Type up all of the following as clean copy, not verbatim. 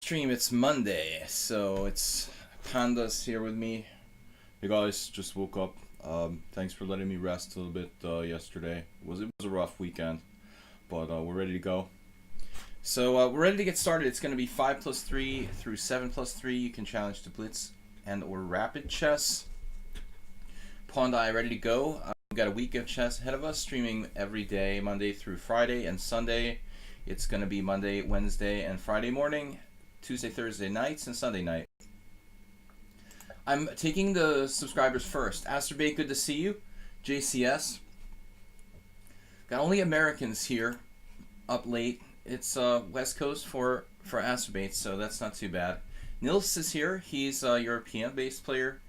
stream. It's Monday, so it's Panda's here with me. Hey guys, just woke up. Thanks for letting me rest a little bit yesterday. It was a rough weekend, but we're ready to go. So we're ready to get started. It's going to be 5+3 through 7+3. You can challenge to blitz and or rapid chess. Pawnda ready to go. We've got a week of chess ahead of us, streaming every day, Monday through Friday and Sunday. It's going to be Monday, Wednesday, and Friday morning, Tuesday, Thursday nights, and Sunday night. I'm taking the subscribers first. Asterbait, good to see you. JCS. Got only Americans here, up late. It's West Coast for Asterbait, so that's not too bad. Nils is here. He's a European-based player,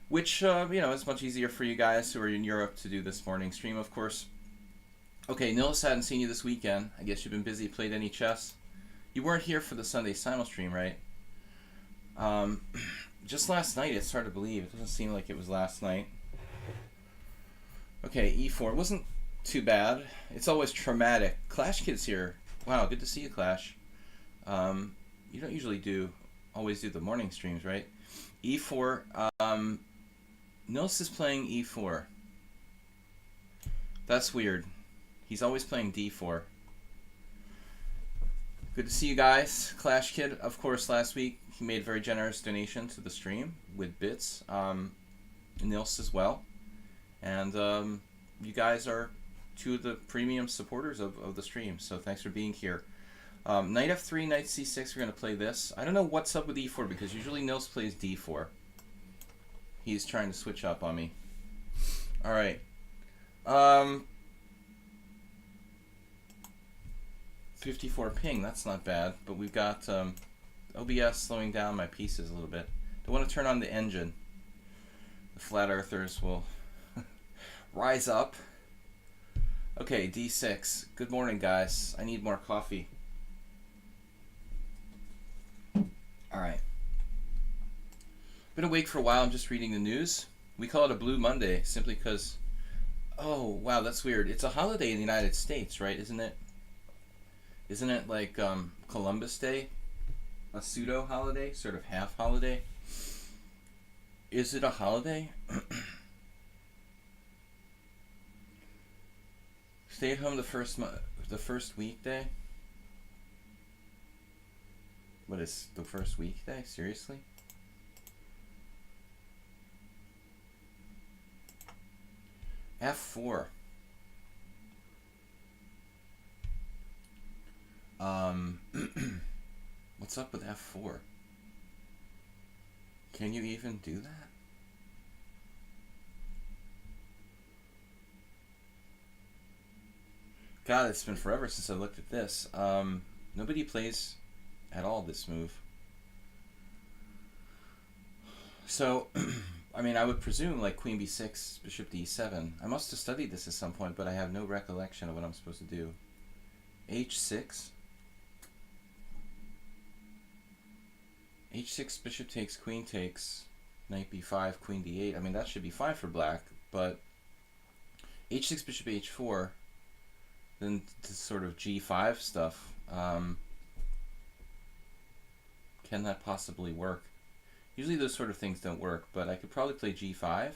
which is much easier for you guys who are in Europe to do this morning stream, of course. Okay, Nils, hadn't seen you this weekend. I guess you've been busy, played any chess. You weren't here for the Sunday simul stream, right? Just last night, it's hard to believe. It doesn't seem like it was last night. Okay, E4. It wasn't too bad. It's always traumatic. Clash Kid's here. Wow, good to see you, Clash. You don't usually always do the morning streams, right? E4. Nils is playing E4. That's weird. He's always playing D4. Good to see you guys. Clash Kid, of course, last week he made a very generous donation to the stream with bits. Nils as well. And you guys are two of the premium supporters of the stream, so thanks for being here. Knight F3, Knight C6, we're going to play this. I don't know what's up with E4 because usually Nils plays D4. He's trying to switch up on me. Alright. 54 ping, that's not bad, but we've got OBS slowing down my pieces a little bit. I want to turn on the engine. The flat earthers will rise up. Okay, D6. Good morning, guys. I need more coffee. Alright. Been awake for a while. I'm just reading the news. We call it a Blue Monday simply because... Oh, wow, that's weird. It's a holiday in the United States, right? Isn't it? Isn't it like Columbus Day? A pseudo-holiday? Sort of half-holiday? Is it a holiday? Stay at home the first weekday? What is the first weekday? Seriously? F4. What's up with F4? Can you even do that? God, it's been forever since I looked at this. Nobody plays at all this move. So, I mean, I would presume like Queen B6, Bishop D7. I must have studied this at some point, but I have no recollection of what I'm supposed to do. H6. H6, bishop takes, queen takes, knight b5, queen d8. I mean, that should be fine for black, but h6, bishop h4, then this sort of g5 stuff, can that possibly work? Usually those sort of things don't work, but I could probably play g5,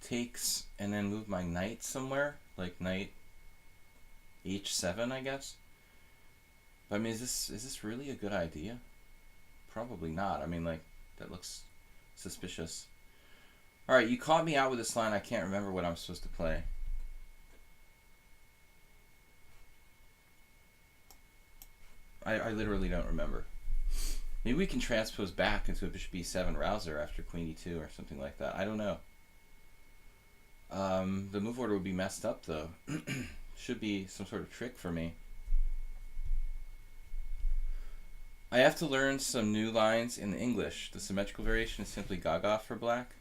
takes, and then move my knight somewhere, like knight h7, I guess. But I mean, is this really a good idea? Probably not. I mean, like, that looks suspicious. Alright, you caught me out with this line. I can't remember what I'm supposed to play. I literally don't remember. Maybe we can transpose back into a bishop b7 rouser after queen e2 or something like that. I don't know. The move order would be messed up, though. Should be some sort of trick for me. I have to learn some new lines in English. The symmetrical variation is simply gaga for black.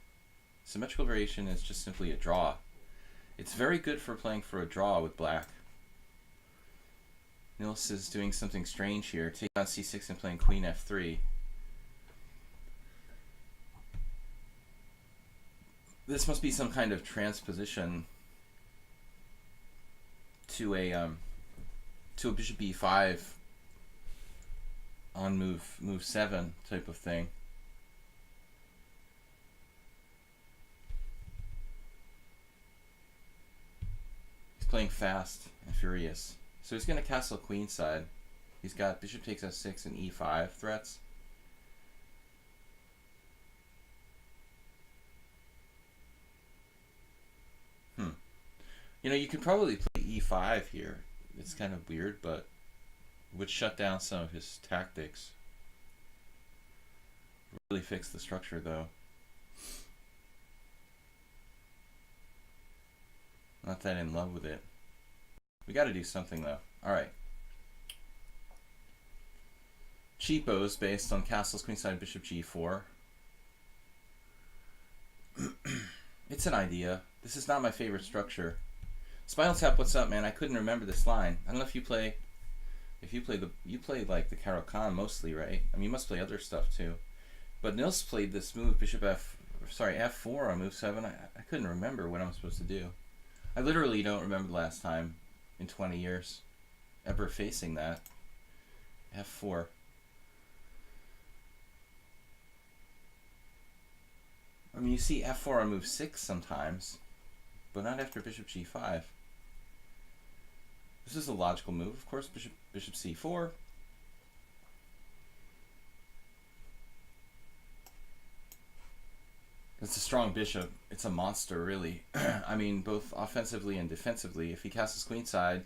Symmetrical variation is just simply a draw. It's very good for playing for a draw with black. Nils is doing something strange here, taking on c6 and playing queen f3. This must be some kind of transposition to a bishop b5 on move 7 type of thing. He's playing fast and furious. So he's going to castle queenside. He's got bishop takes f6 and e5 threats. You know, you could probably play e5 here. It's kind of weird, but would shut down some of his tactics. Really fix the structure, though. Not that in love with it. We got to do something, though. All right. Cheapos based on castles, queenside, bishop g4. It's an idea. This is not my favorite structure. Spinal Tap, what's up, man? I couldn't remember this line. I don't know if you play like the Caro-Kann mostly, right? I mean, you must play other stuff too. But Nils played this move, f4 on move 7. I couldn't remember what I'm supposed to do. I literally don't remember the last time in 20 years ever facing that. f4. I mean, you see f4 on move 6 sometimes, but not after bishop g5. This is a logical move, of course. Bishop c4. It's a strong bishop. It's a monster, really. I mean, both offensively and defensively. If he castles queenside,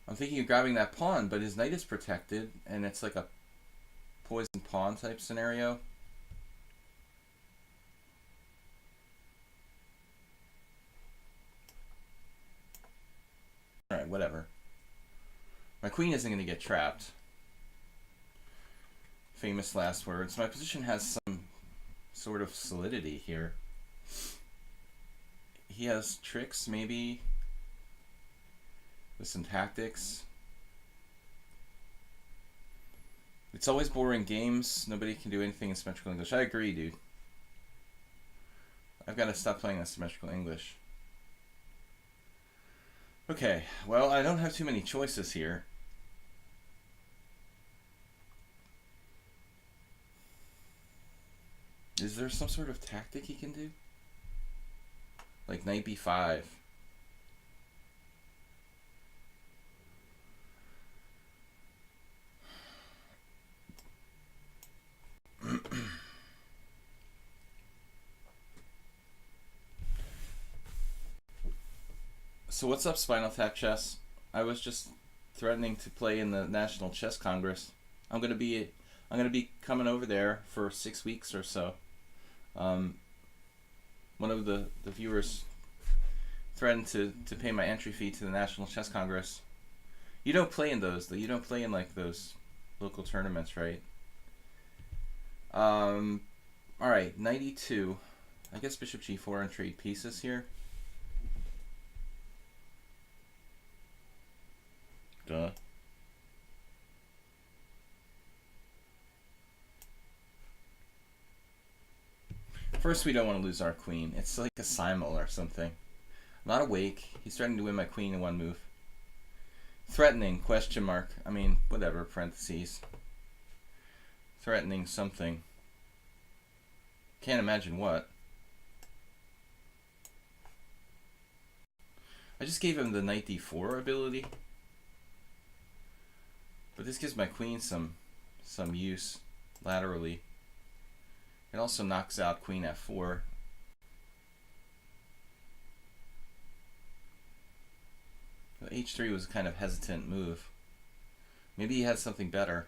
I'm thinking of grabbing that pawn, but his knight is protected, and it's like a poison pawn type scenario. Alright, whatever. My queen isn't going to get trapped. Famous last words. My position has some sort of solidity here. He has tricks, maybe, with some tactics. It's always boring games. Nobody can do anything in symmetrical English. I agree, dude. I've got to stop playing in symmetrical English. Okay, well, I don't have too many choices here. Is there some sort of tactic he can do? Like knight b5. So what's up, Spinal Tap Chess? I was just threatening to play in the National Chess Congress. I'm gonna be coming over there for 6 weeks or so. One of the viewers threatened to pay my entry fee to the National Chess Congress. You don't play in those, though. You don't play in like those local tournaments, right? All right, knight e2. I guess bishop g4 and trade pieces here. Duh. First, we don't want to lose our queen. It's like a simul or something. I'm not awake. He's threatening to win my queen in one move. Threatening, question mark. I mean, whatever, parentheses. Threatening something. Can't imagine what. I just gave him the knight d4 ability. But this gives my queen some use laterally. It also knocks out queen f4. The h3 was a kind of hesitant move. Maybe he had something better.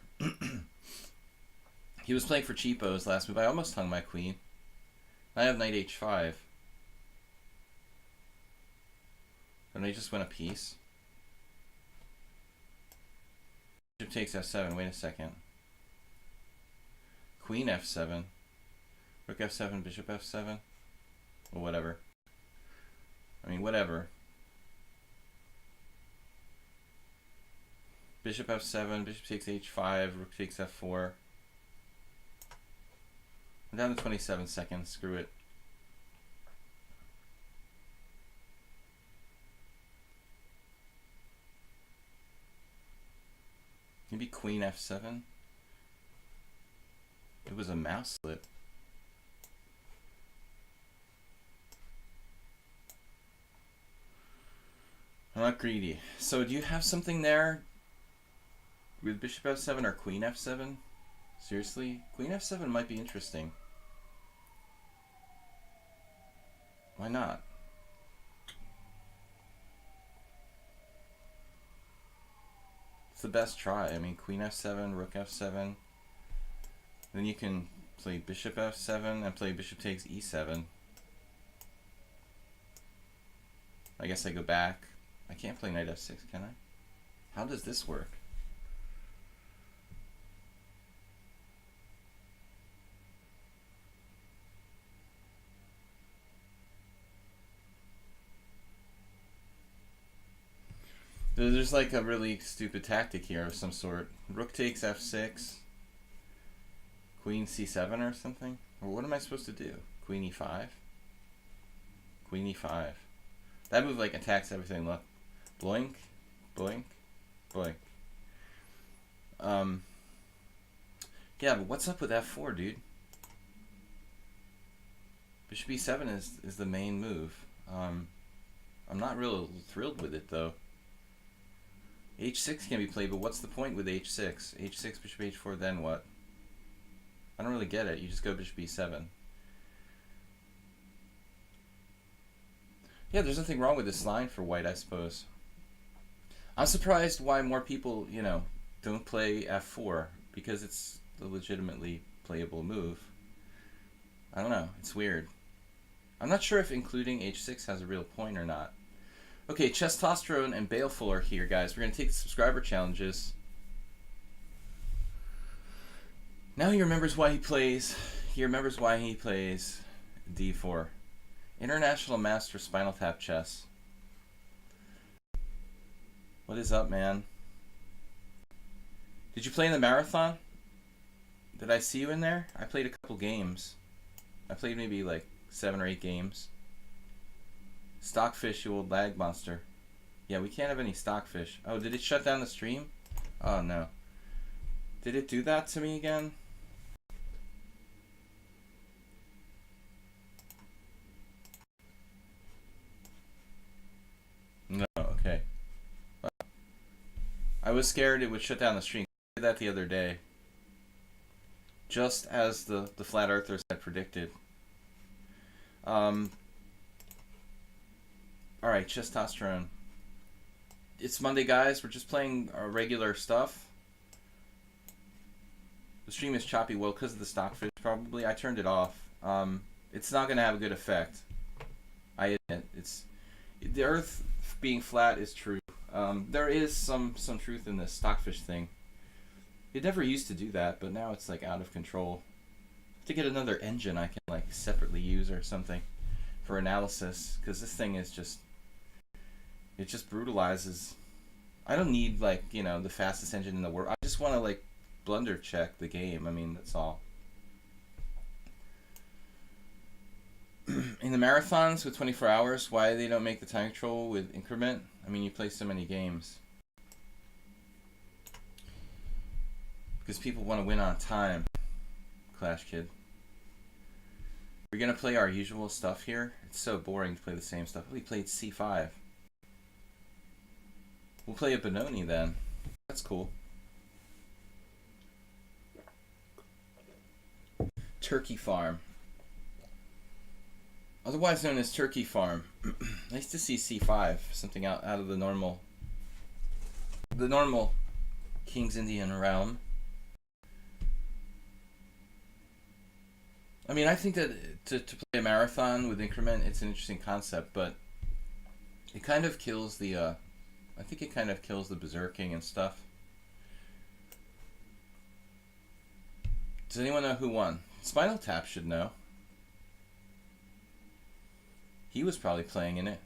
He was playing for cheapos last move. I almost hung my queen. I have knight h5. And I just win a piece. Bishop takes f7. Wait a second. Queen f7. Rook f7, bishop f7. Well, whatever. I mean, whatever. Bishop f7, bishop takes h5, rook takes f4. I'm down to 27 seconds. Screw it. Maybe queen f7. It was a mouse slip. I'm not greedy. So do you have something there with bishop f7 or queen f7? Seriously? Queen f7 might be interesting. Why not? It's the best try. I mean, queen f7, rook f7. Then you can play bishop f7 and play bishop takes e7. I guess I go back. I can't play knight f6, can I? How does this work? There's like a really stupid tactic here of some sort. Rook takes f6. Queen c7 or something? Or what am I supposed to do? Queen e5? Queen e5. That move like attacks everything. Look. Blink. Blink. Blink. Yeah, but what's up with f4, dude? Bishop e7 is the main move. I'm not real thrilled with it though. h6 can be played, but what's the point with h6? h6, bishop h4, then what? I don't really get it. You just go bishop e7. Yeah, there's nothing wrong with this line for white, I suppose. I'm surprised why more people, you know, don't play f4, because it's a legitimately playable move. I don't know. It's weird. I'm not sure if including h6 has a real point or not. Okay, Testosterone and Baleful are here, guys. We're going to take the subscriber challenges. Now he remembers why he plays. He remembers why he plays d4. International Master Spinal Tap Chess. What is up, man? Did you play in the marathon? Did I see you in there? I played a couple games. I played maybe like 7 or 8 games. Stockfish, you old lag monster. Yeah, we can't have any stockfish. Oh, did it shut down the stream? Oh, no. Did it do that to me again? No, okay. Well, I was scared it would shut down the stream. I did that the other day. Just as the Flat Earthers had predicted. Alright, Testosterone. It's Monday, guys. We're just playing our regular stuff. The stream is choppy, well, because of the stockfish, probably. I turned it off. It's not going to have a good effect. I admit. The Earth being flat is true. There is some truth in this stockfish thing. It never used to do that, but now it's like out of control. I have to get another engine I can like separately use or something for analysis, because this thing is just, it just brutalizes. I don't need like, you know, the fastest engine in the world. I just want to like blunder check the game. I mean, that's all. In the marathons with 24 hours, why they don't make the time control with increment? I mean, you play so many games. Because people want to win on time, Clash Kid. We're going to play our usual stuff here. It's so boring to play the same stuff. We played c5. We'll play a Benoni then. That's cool. Turkey Farm. Otherwise known as Turkey Farm. Nice to see c5. Something out of the normal King's Indian realm. I mean, I think that to play a marathon with increment, it's an interesting concept, but it kind of kills the, I think it kind of kills the berserking and stuff. Does anyone know who won? Spinal Tap should know. He was probably playing in it.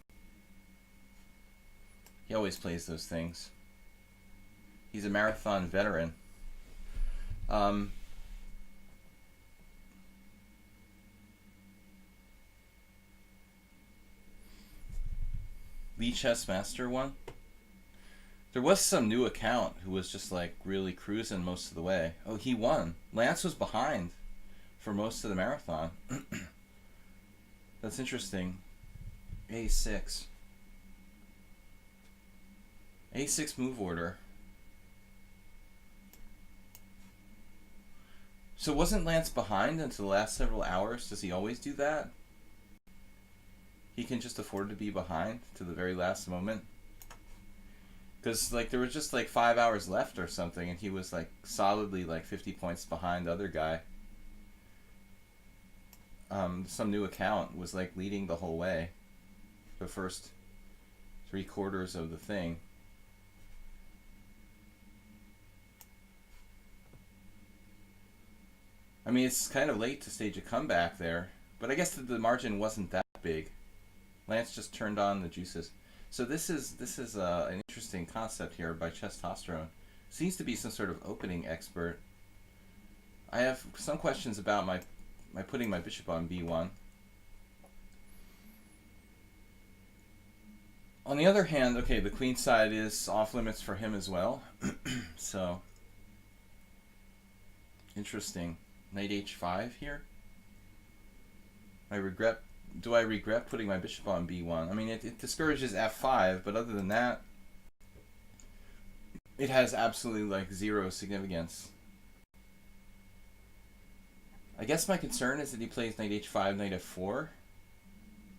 He always plays those things. He's a marathon veteran. Lichess Master one. There was some new account who was just like really cruising most of the way. Oh, he won. Lance was behind for most of the marathon. That's interesting. A6. A6 move order. So wasn't Lance behind until the last several hours? Does he always do that? He can just afford to be behind to the very last moment? Because like there was just like 5 hours left or something, and he was like solidly like 50 points behind the other guy. Some new account was like leading the whole way, the first 3/4 of the thing. I mean, it's kind of late to stage a comeback there, but I guess the margin wasn't that big. Lance just turned on the juices. So this is an interesting concept here by Testosterone. Seems to be some sort of opening expert. I have some questions about my putting my bishop on b1. On the other hand, okay, the queen side is off limits for him as well. So interesting. Knight h5 here. Do I regret putting my bishop on b1? I mean, it discourages f5, but other than that, it has absolutely like zero significance. I guess my concern is that he plays knight h5, knight f4,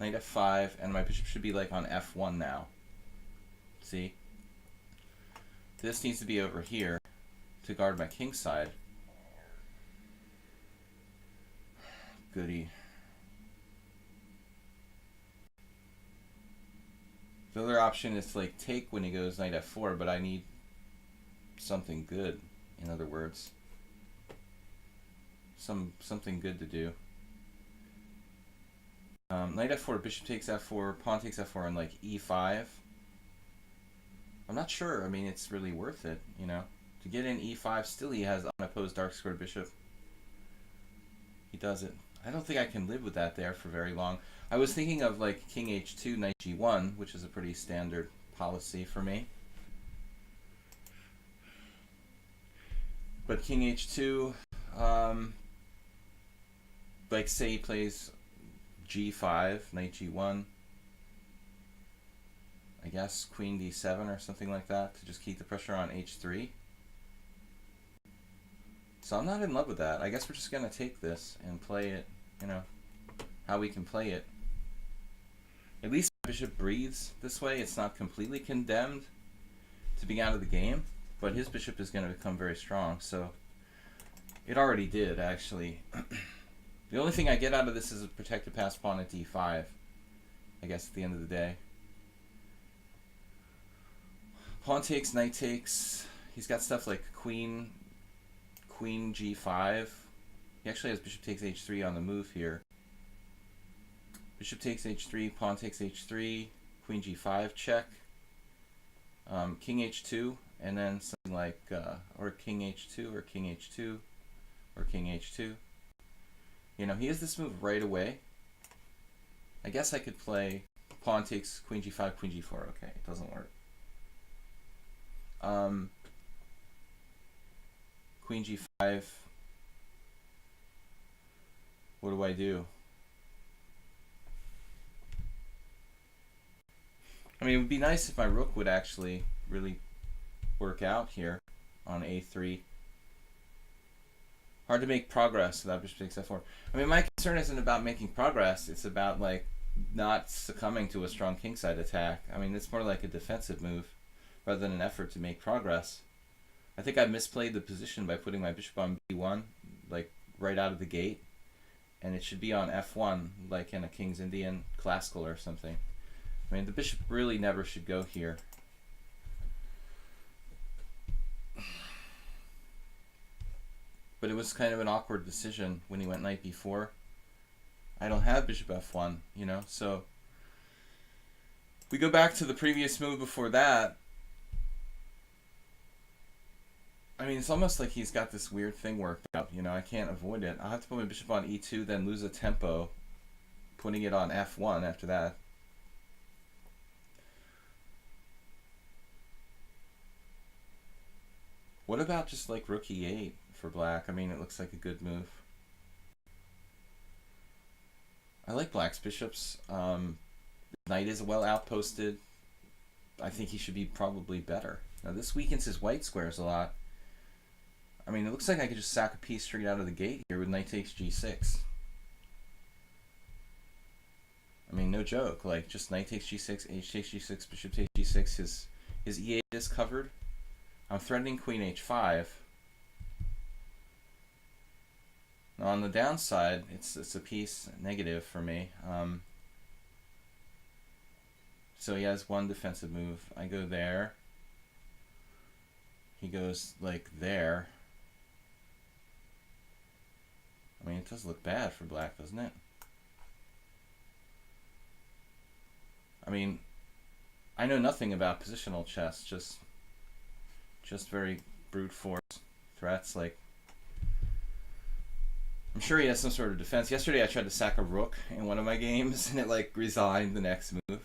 knight f5, and my bishop should be like on f1 now. See? This needs to be over here to guard my king side. Goody. The other option is to like take when he goes knight f4, but I need something good, in other words. Something good to do. Knight f4, bishop takes f4, pawn takes f4, and like e5. I'm not sure. I mean, it's really worth it, you know. To get in e5, still he has unopposed dark squared bishop. He does it. I don't think I can live with that there for very long. I was thinking of like king h2, knight g1, which is a pretty standard policy for me. But king h2, like say he plays g5, knight g1, I guess queen d7 or something like that to just keep the pressure on h3. So I'm not in love with that. I guess we're just going to take this and play it, you know, how we can play it. At least bishop breathes this way. It's not completely condemned to being out of the game, but his bishop is going to become very strong. So it already did, actually. The only thing I get out of this is a protected pass pawn at d5, I guess, at the end of the day. Pawn takes, knight takes. He's got stuff like queen g5. He actually has bishop takes h3 on the move here. Bishop takes h3, pawn takes h3, queen g5 check, king h2, and then something like or king h2 or king h2 or king h2. You know, he has this move right away. I guess I could play pawn takes queen g5, queen g4. Okay, it doesn't work. Queen g5. What do I do? I mean, it would be nice if my rook would actually really work out here on a3. Hard to make progress without bishop takes f4. I mean, my concern isn't about making progress. It's about, like, not succumbing to a strong kingside attack. I mean, it's more like a defensive move rather than an effort to make progress. I think I misplayed the position by putting my bishop on b1, like, right out of the gate. And it should be on f1, like in a King's Indian classical or something. I mean, the bishop really never should go here. But it was kind of an awkward decision when he went knight b4. I don't have bishop f1, you know, so we go back to the previous move before that. I mean, it's almost like he's got this weird thing worked out, you know, I can't avoid it. I'll have to put my bishop on e2, then lose a tempo, putting it on f1 after that. What about just like rook e8 for black? I mean, it looks like a good move. I like black's bishops. Knight is well outposted. I think he should be probably better. Now this weakens his white squares a lot. I mean, it looks like I could just sack a piece straight out of the gate here with knight takes g6. I mean, no joke. Like, just knight takes g6, h takes g6, bishop takes g6. His e8 is covered. I'm threatening queen h5. Now on the downside, it's a piece negative for me. So he has one defensive move. I go there. He goes like there. I mean, it does look bad for black, doesn't it? I mean, I know nothing about positional chess, just very brute force threats. Like, I'm sure he has some sort of defense. Yesterday I tried to sack a rook in one of my games, and it like resigned the next move.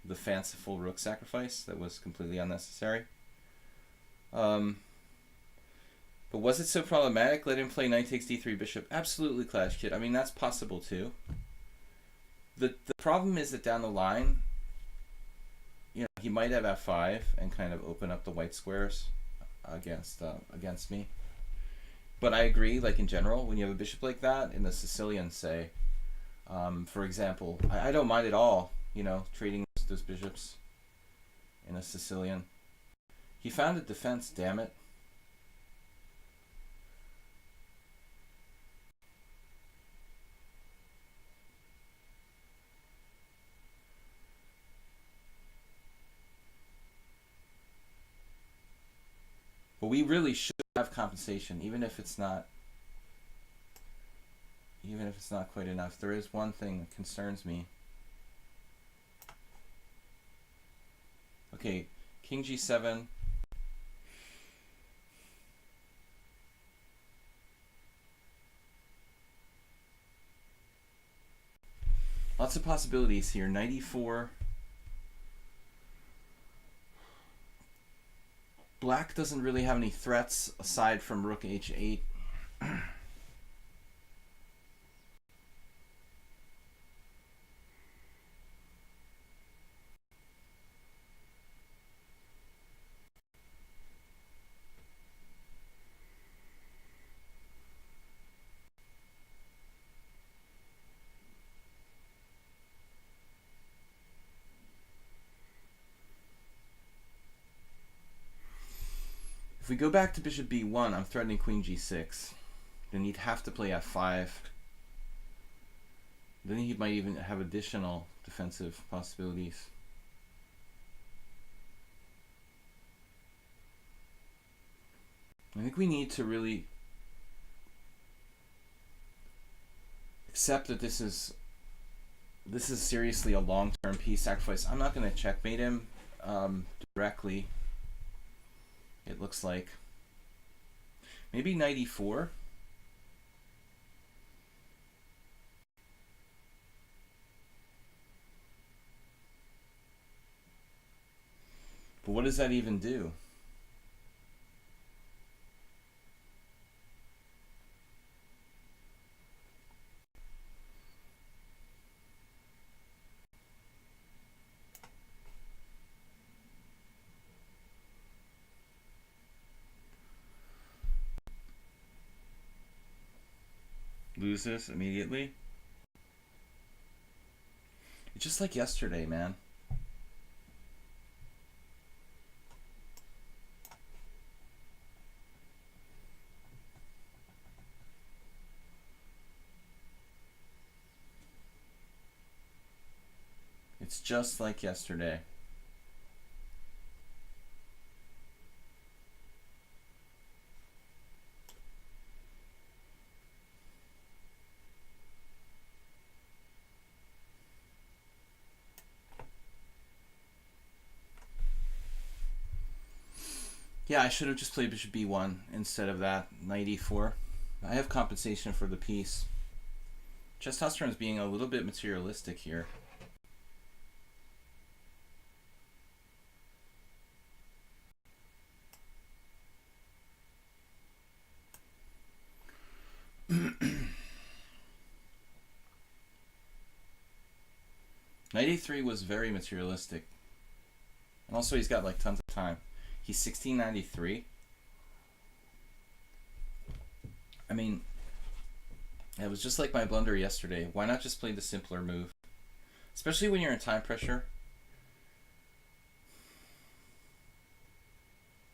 The fanciful rook sacrifice that was completely unnecessary. But was it so problematic? Let him play knight takes d3 bishop. Absolutely, Clash Kid. I mean, that's possible too. The problem is that down the line, you know, he might have f5 and kind of open up the white squares against me. But I agree, like in general, when you have a bishop like that in the Sicilian, say, for example, I don't mind at all, you know, trading those bishops in a Sicilian. He found a defense, damn it. But we really should have compensation, even if it's not quite enough. There is one thing that concerns me. Okay, king g7. Lots of possibilities here. Knight e4. Black doesn't really have any threats aside from rook h8. If we go back to bishop b1, I'm threatening queen g6. Then he'd have to play f5. Then he might even have additional defensive possibilities. I think we need to really accept that this is seriously a long-term piece sacrifice. I'm not going to checkmate him directly. It looks like maybe knight e4. But what does that even do? Loses immediately. It's just like yesterday, man. It's just like yesterday. Yeah, I should have just played bishop b1 instead of that knight e4. I have compensation for the piece. Testosterone is being a little bit materialistic here. Knight a3 was very materialistic. And also he's got like tons of time. He's 1693. I mean, it was just like my blunder yesterday. Why not just play the simpler move? Especially when you're in time pressure.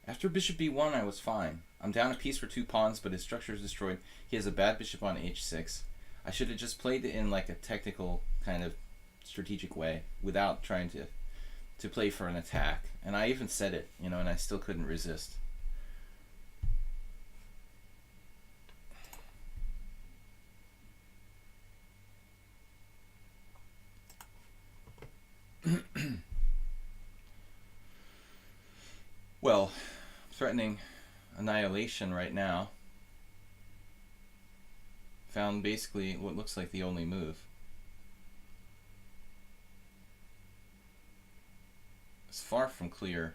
After bishop b1, I was fine. I'm down a piece for 2 pawns, but his structure is destroyed. He has a bad bishop on h6. I should have just played it in like a technical kind of strategic way without trying to play for an attack. And I even said it, you know, and I still couldn't resist. Well, threatening annihilation right now. Found basically what looks like the only move. It's far from clear.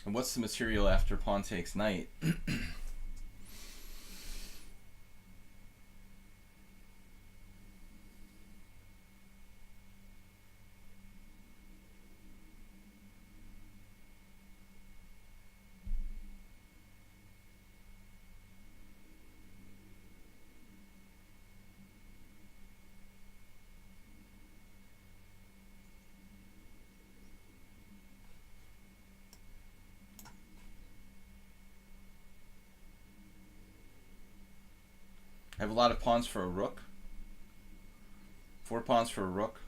And what's the material after pawn takes knight? I have a lot of pawns for a rook. 4 pawns for a rook.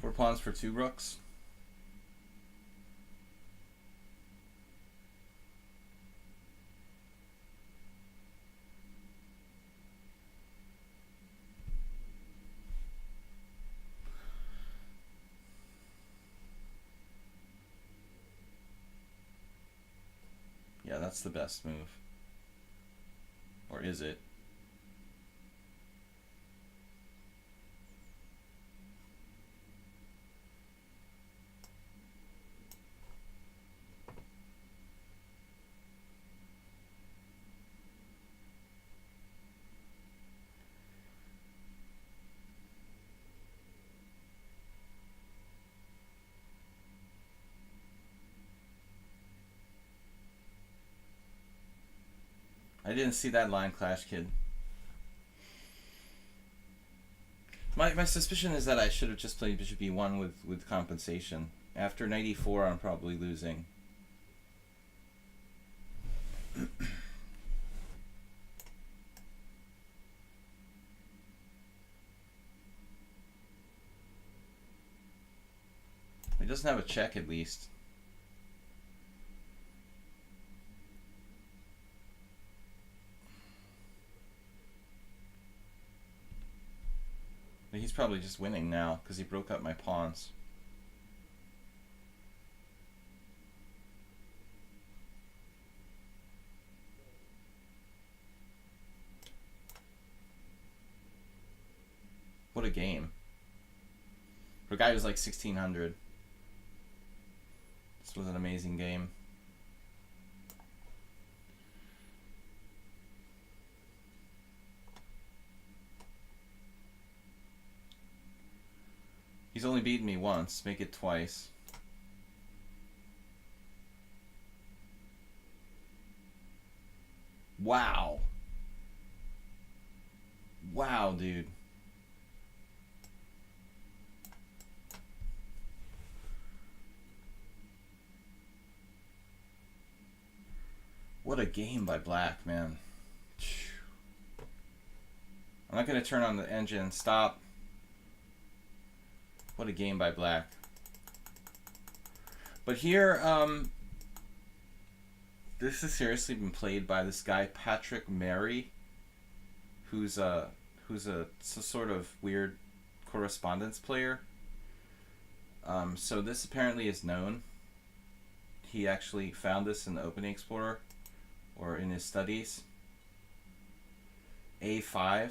Four pawns for 2 rooks. Yeah, that's the best move. Or is it? I didn't see that line clash, kid. My suspicion is that I should have just played bishop e1 with compensation. After knight e4, I'm probably losing. He doesn't have a check, at least. But he's probably just winning now because he broke up my pawns. What a game. For a guy who's like 1600. This was an amazing game. He's only beaten me once. Make it twice. Wow. Wow, dude. What a game by Black, man. I'm not going to turn on the engine. Stop. What a game by Black. But here, this has seriously been played by this guy, Patrick Mary, who's a sort of weird correspondence player. So this apparently is known. he actually found this in the Opening Explorer or in his studies. A5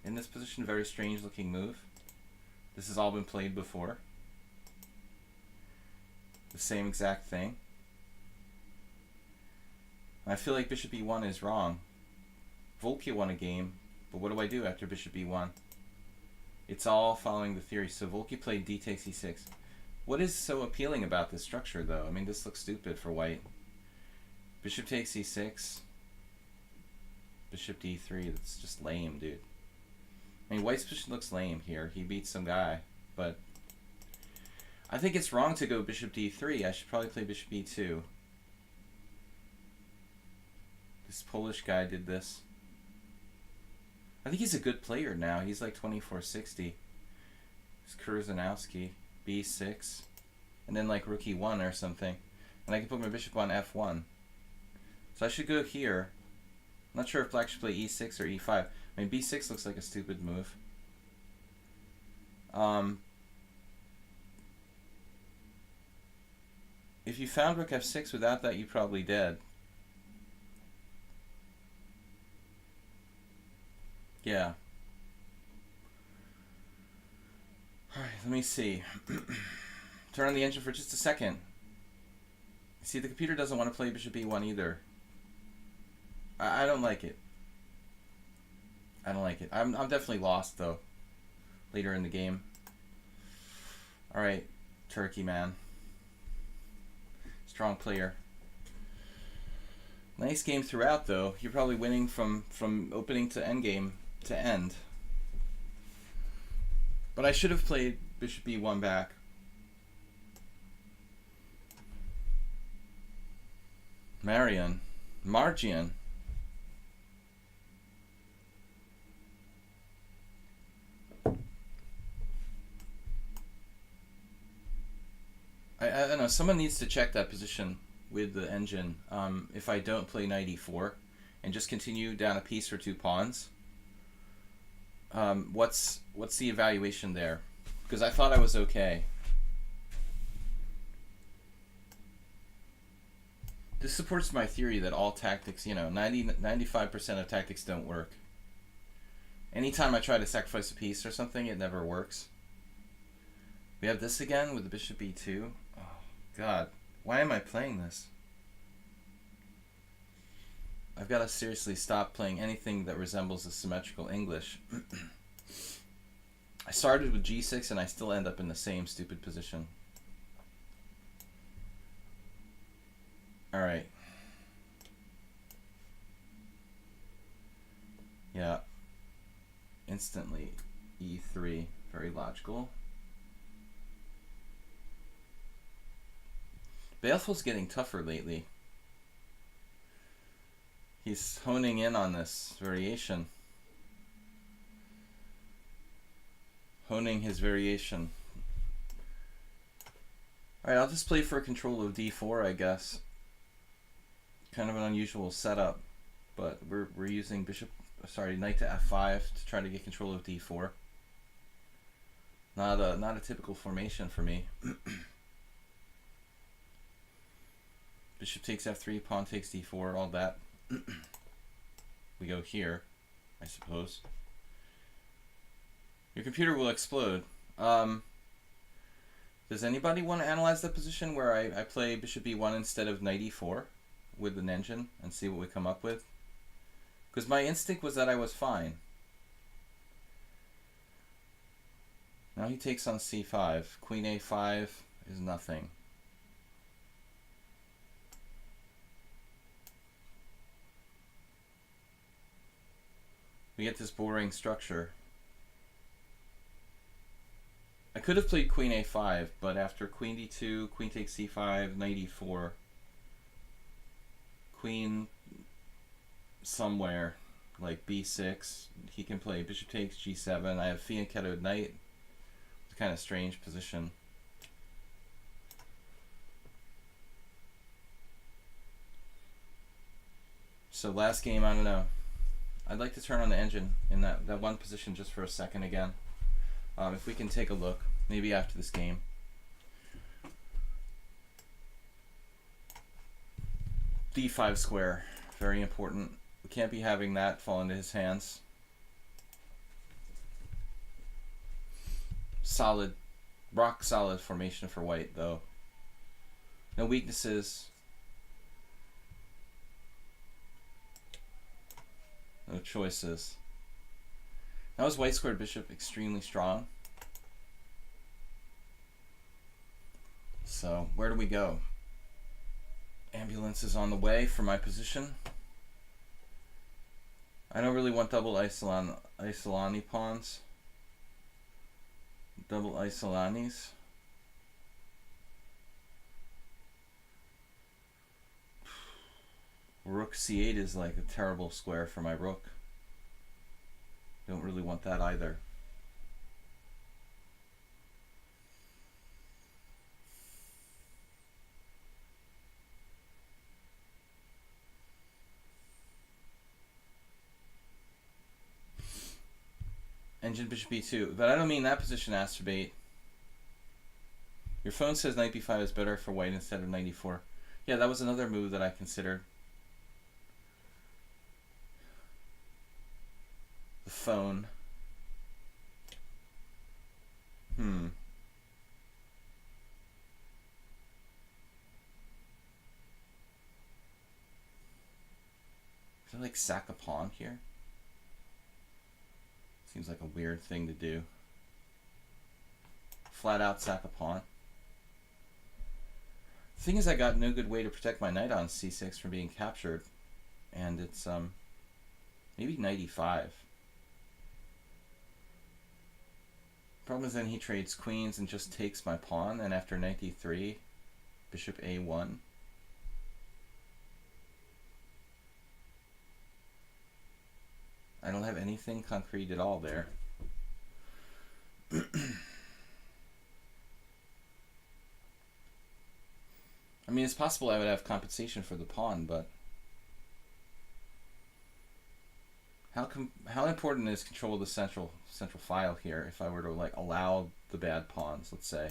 in this position, very strange looking move. This has all been played before. The same exact thing. I feel like bishop e1 is wrong. Volke won a game, but what do I do after bishop e1? It's all following the theory. So Volke played d takes e6. What is so appealing about this structure, though? I mean, this looks stupid for white. Bishop takes e6. Bishop d3. That's just lame, dude. I mean, white's position looks lame here. He beats some guy, but I think it's wrong to go bishop d3. I should probably play bishop e2. This Polish guy did this. I think he's a good player now. He's like 2460. It's Kurzanowski. b6. And then like rook e1 or something. And I can put my bishop on f1. So I should go here. I'm not sure if black should play e6 or e5. I mean, b6 looks like a stupid move. If you found rook f6 without that, you're probably dead. Yeah. Alright, let me see. Turn on the engine for just a second. See, the computer doesn't want to play bishop e1 either. I don't like it. I don't like it. I'm definitely lost, though, later in the game. Alright, Turkey, man. Strong player. Nice game throughout, though. You're probably winning from opening to endgame to end. But I should have played bishop e1 back. Margian. I don't know. Someone needs to check that position with the engine. If I don't play knight e4 and just continue down a piece or two pawns, what's the evaluation there? Because I thought I was okay. This supports my theory that all tactics, 95% of tactics don't work. Anytime I try to sacrifice a piece or something, it never works. We have this again with the bishop e2. Oh, God. Why am I playing this? I've got to seriously stop playing anything that resembles a symmetrical English. I started with g6 and I still end up in the same stupid position. Alright. Yeah. Instantly e3. Very logical. Baleful's getting tougher lately. He's honing in on this variation. Honing his variation. Alright, I'll just play for control of d4, I guess. Kind of an unusual setup, but we're using knight to f5 to try to get control of d4. Not a typical formation for me. Bishop takes f3, pawn takes d4, all that. We go here, I suppose. Your computer will explode. Does anybody want to analyze that position where I play bishop e1 instead of knight e4 with an engine and see what we come up with? Because my instinct was that I was fine. Now he takes on c5. Queen a5 is nothing. We get this boring structure. I could have played queen a5, but after queen d2, queen takes c5, knight e4, queen somewhere, like b6, he can play bishop takes g7. I have fianchettoed knight. It's a kind of strange position. So last game, I don't know. I'd like to turn on the engine in that one position just for a second again. If we can take a look, maybe after this game. D5 square, very important. We can't be having that fall into his hands. Solid, rock solid formation for white though. No weaknesses. No choices. Now is white squared bishop extremely strong. So where do we go? Ambulance is on the way for my position. I don't really want double Isolani pawns. Double Isolanis. Rook c8 is like a terrible square for my rook. Don't really want that either. Engine bishop b2, but I don't mean that position, Astrobate. Your phone says knight b5 is better for white instead of knight e4. Yeah, that was another move that I considered. The phone. Is I like sack a pawn here? Seems like a weird thing to do. Flat out sack a pawn. The thing is, I got no good way to protect my knight on c6 from being captured. And it's maybe knight e5. Problem is then he trades queens and just takes my pawn, and after knight d3, bishop a1. I don't have anything concrete at all there. I mean, it's possible I would have compensation for the pawn, but how important is control of the central file here if I were to like allow the bad pawns, let's say?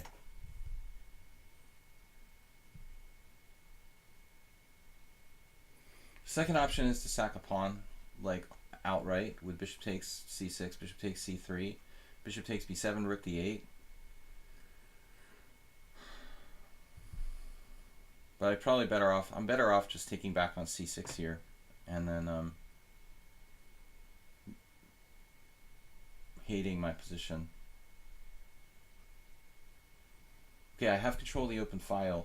Second option is to sack a pawn, like outright, with bishop takes c6, bishop takes c3, bishop takes b7, rook d8. But I'm better off just taking back on c6 here, and then hating my position. Okay, I have control of the open file.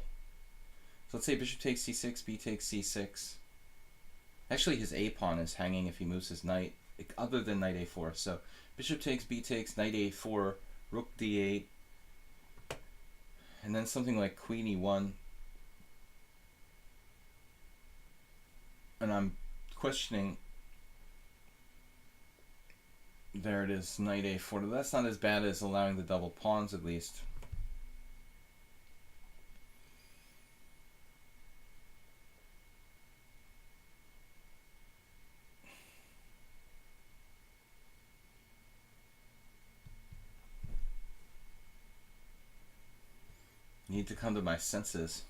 So let's say bishop takes c6, b takes c6. Actually, his a pawn is hanging if he moves his knight, other than knight a4. So bishop takes, b takes, knight a4, rook d8, and then something like queen e1. And I'm questioning. There it is, knight a4. That's not as bad as allowing the double pawns, at least. Need to come to my senses.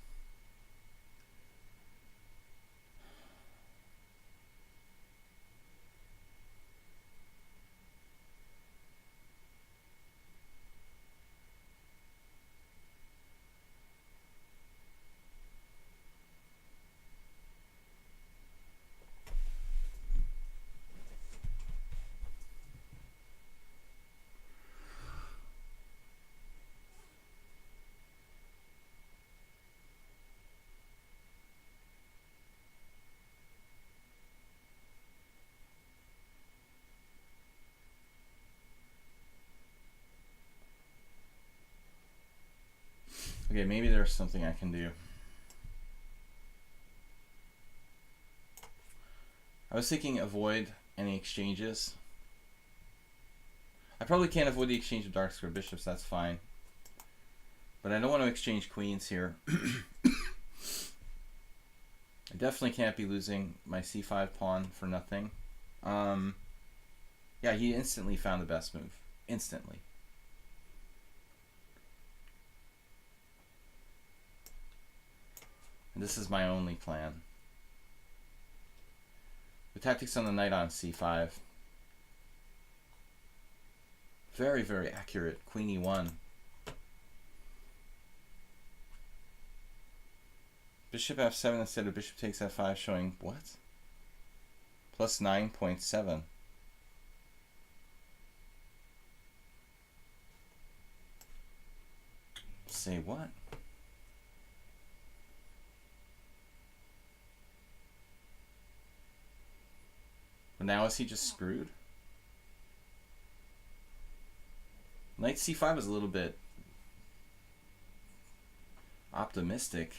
Okay, maybe there's something I can do. I was thinking avoid any exchanges. I probably can't avoid the exchange of dark square bishops, that's fine. But I don't want to exchange queens here. I definitely can't be losing my c5 pawn for nothing. Yeah, he instantly found the best move. Instantly. And this is my only plan. The tactics on the knight on c5. Very, very accurate. Queen e1. Bishop f7 instead of bishop takes f5, showing what? Plus 9.7. Say what? But now is he just screwed? Knight c5 is a little bit optimistic.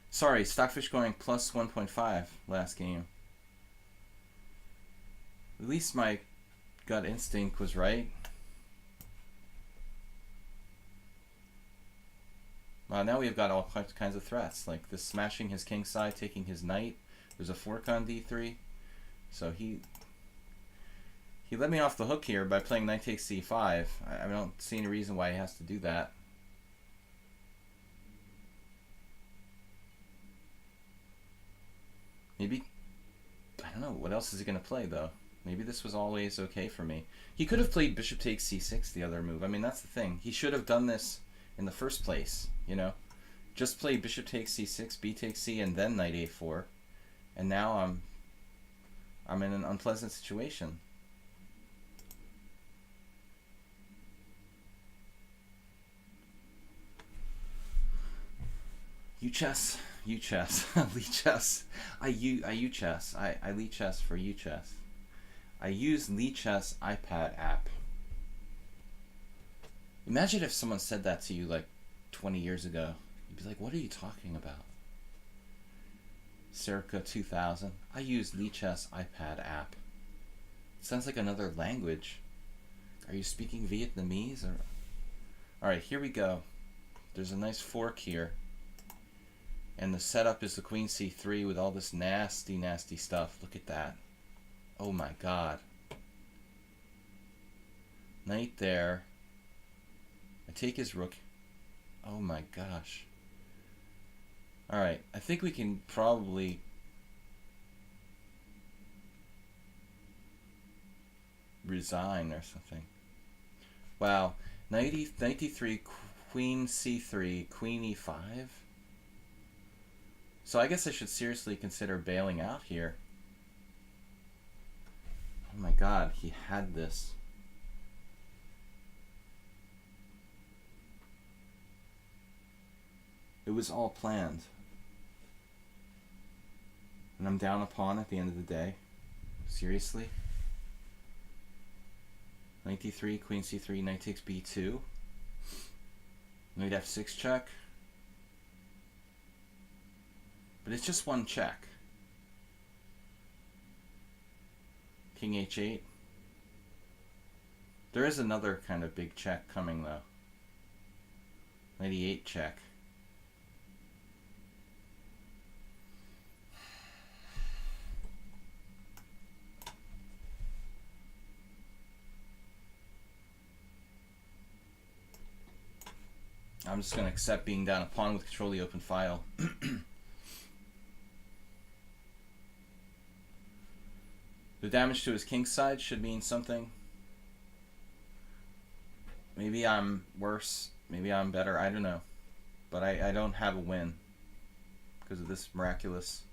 Sorry, Stockfish going plus 1.5 last game. At least my gut instinct was right. Now we've got all kinds of threats, like this smashing his king side, taking his knight. There's a fork on d3. So he let me off the hook here by playing knight takes c5. I don't see any reason why he has to do that. Maybe, I don't know, what else is he going to play though? Maybe this was always okay for me. He could have played bishop takes c6, the other move. I mean, that's the thing. He should have done this in the first place, you know? Just play bishop takes c6, b takes c, and then knight a4. And now I'm in an unpleasant situation. U-chess, U-chess, lichess. I U-chess. I lichess for U-chess. I use lichess iPad app. Imagine if someone said that to you like 20 years ago. You'd be like, what are you talking about? Circa 2000. I use lichess iPad app. It sounds like another language. Are you speaking Vietnamese? Or? Alright, here we go. There's a nice fork here. And the setup is the queen c3 with all this nasty, nasty stuff. Look at that. Oh my god. Knight there. I take his rook. Oh my gosh. Alright, I think we can probably resign or something. Wow. Knight e3, queen c3, queen e5. So I guess I should seriously consider bailing out here. Oh my god, he had this. It was all planned. And I'm down a pawn at the end of the day. Seriously? Knight d3, queen c3, knight takes b2. Knight f6 check. But it's just one check. King h8. There is another kind of big check coming though. Knight e8 check. I'm just going to accept being down a pawn with control of the open file. The damage to his king side should mean something. Maybe I'm worse. Maybe I'm better. I don't know. But I don't have a win because of this miraculous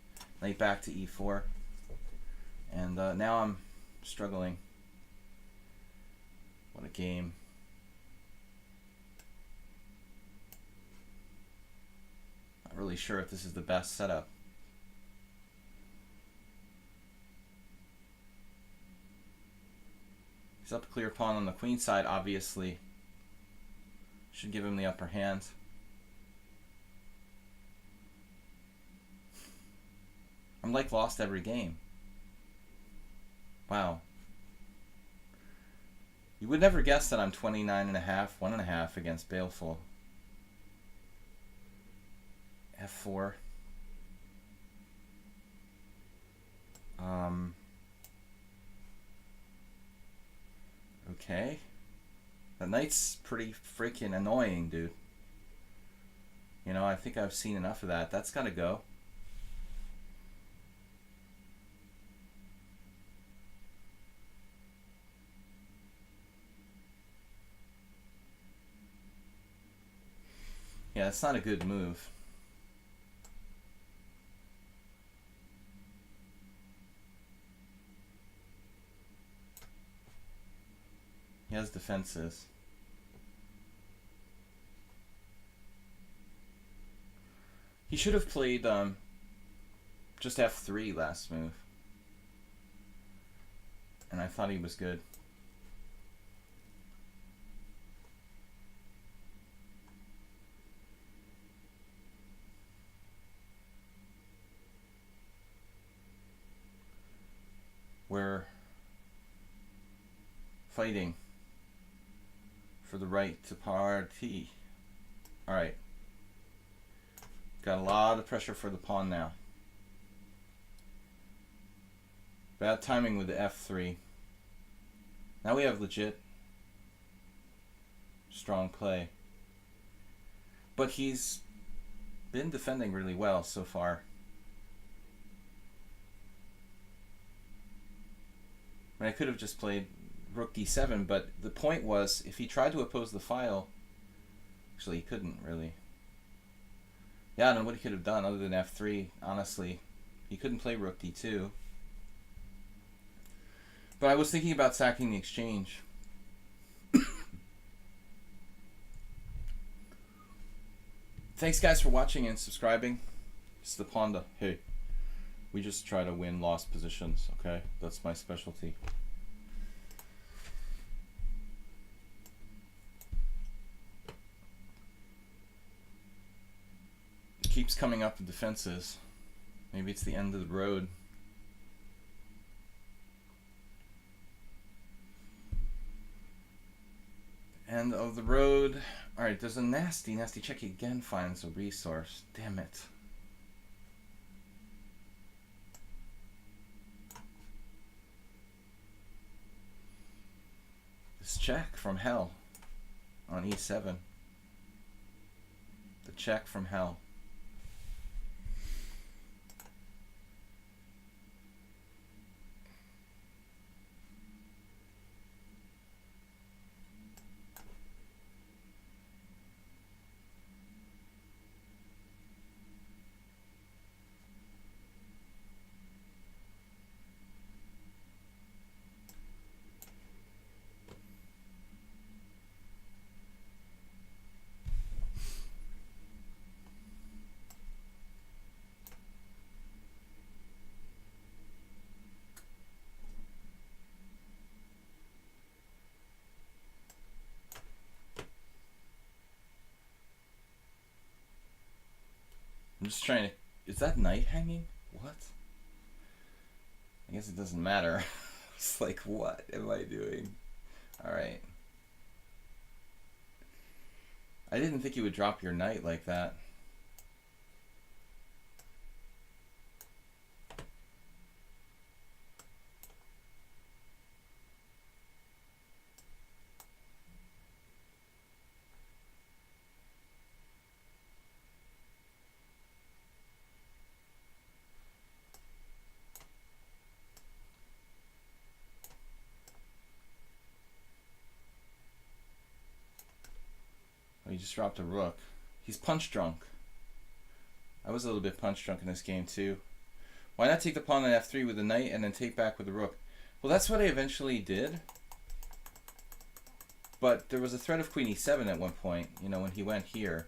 knight back to e4. And now I'm struggling. What a game. Not really sure if this is the best setup. He's up a clear pawn on the queen side, obviously. Should give him the upper hand. I'm like lost every game. Wow. You would never guess that I'm 29.5, 1.5 against Baleful. F4. Okay. The knight's pretty freaking annoying, dude. You know, I think I've seen enough of that. That's got to go. Yeah, it's not a good move. He has defenses. He should have played just f3 last move. And I thought he was good. We're fighting for the right to party. Alright. Got a lot of pressure for the pawn now. Bad timing with the f3. Now we have legit strong play. But he's been defending really well so far. I could have just played rook d7, but the point was, if he tried to oppose the file, actually he couldn't really. Yeah, I don't know what he could have done other than f3, honestly. He couldn't play rook d2. But I was thinking about sacking the exchange. Thanks guys for watching and subscribing. It's the Pawnda. Hey. We just try to win lost positions, okay? That's my specialty. It keeps coming up with defenses. Maybe it's the end of the road. End of the road. Alright, there's a nasty check. He again finds a resource. Damn it. This check from hell on e7. The check from hell. I'm just trying to... Is that knight hanging? What? I guess it doesn't matter. It's like, what am I doing? Alright. I didn't think you would drop your knight like that. He just dropped a rook. He's punch drunk. I was a little bit punch drunk in this game too. Why not take the pawn on f3 with the knight and then take back with the rook? Well, that's what I eventually did. But there was a threat of queen e7 at one point, you know, when he went here.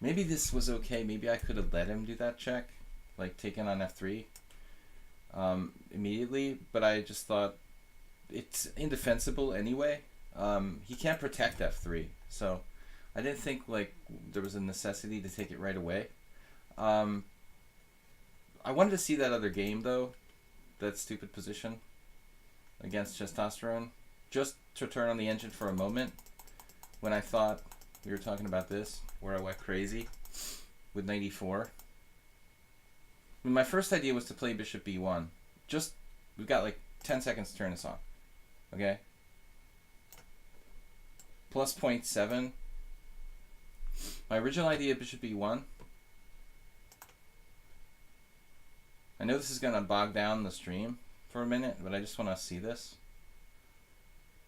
Maybe this was okay. Maybe I could have let him do that check, like taking on f3 immediately. But I just thought it's indefensible anyway. He can't protect f3, so I didn't think like there was a necessity to take it right away. I wanted to see that other game though, that stupid position against Testosterone, just to turn on the engine for a moment when I thought we were talking about this, where I went crazy with knight e4. I mean, my first idea was to play bishop b1. Just, we've got like 10 seconds to turn this on. Okay? plus 0.7. My original idea, bishop e1. I know this is going to bog down the stream for a minute, but I just want to see this.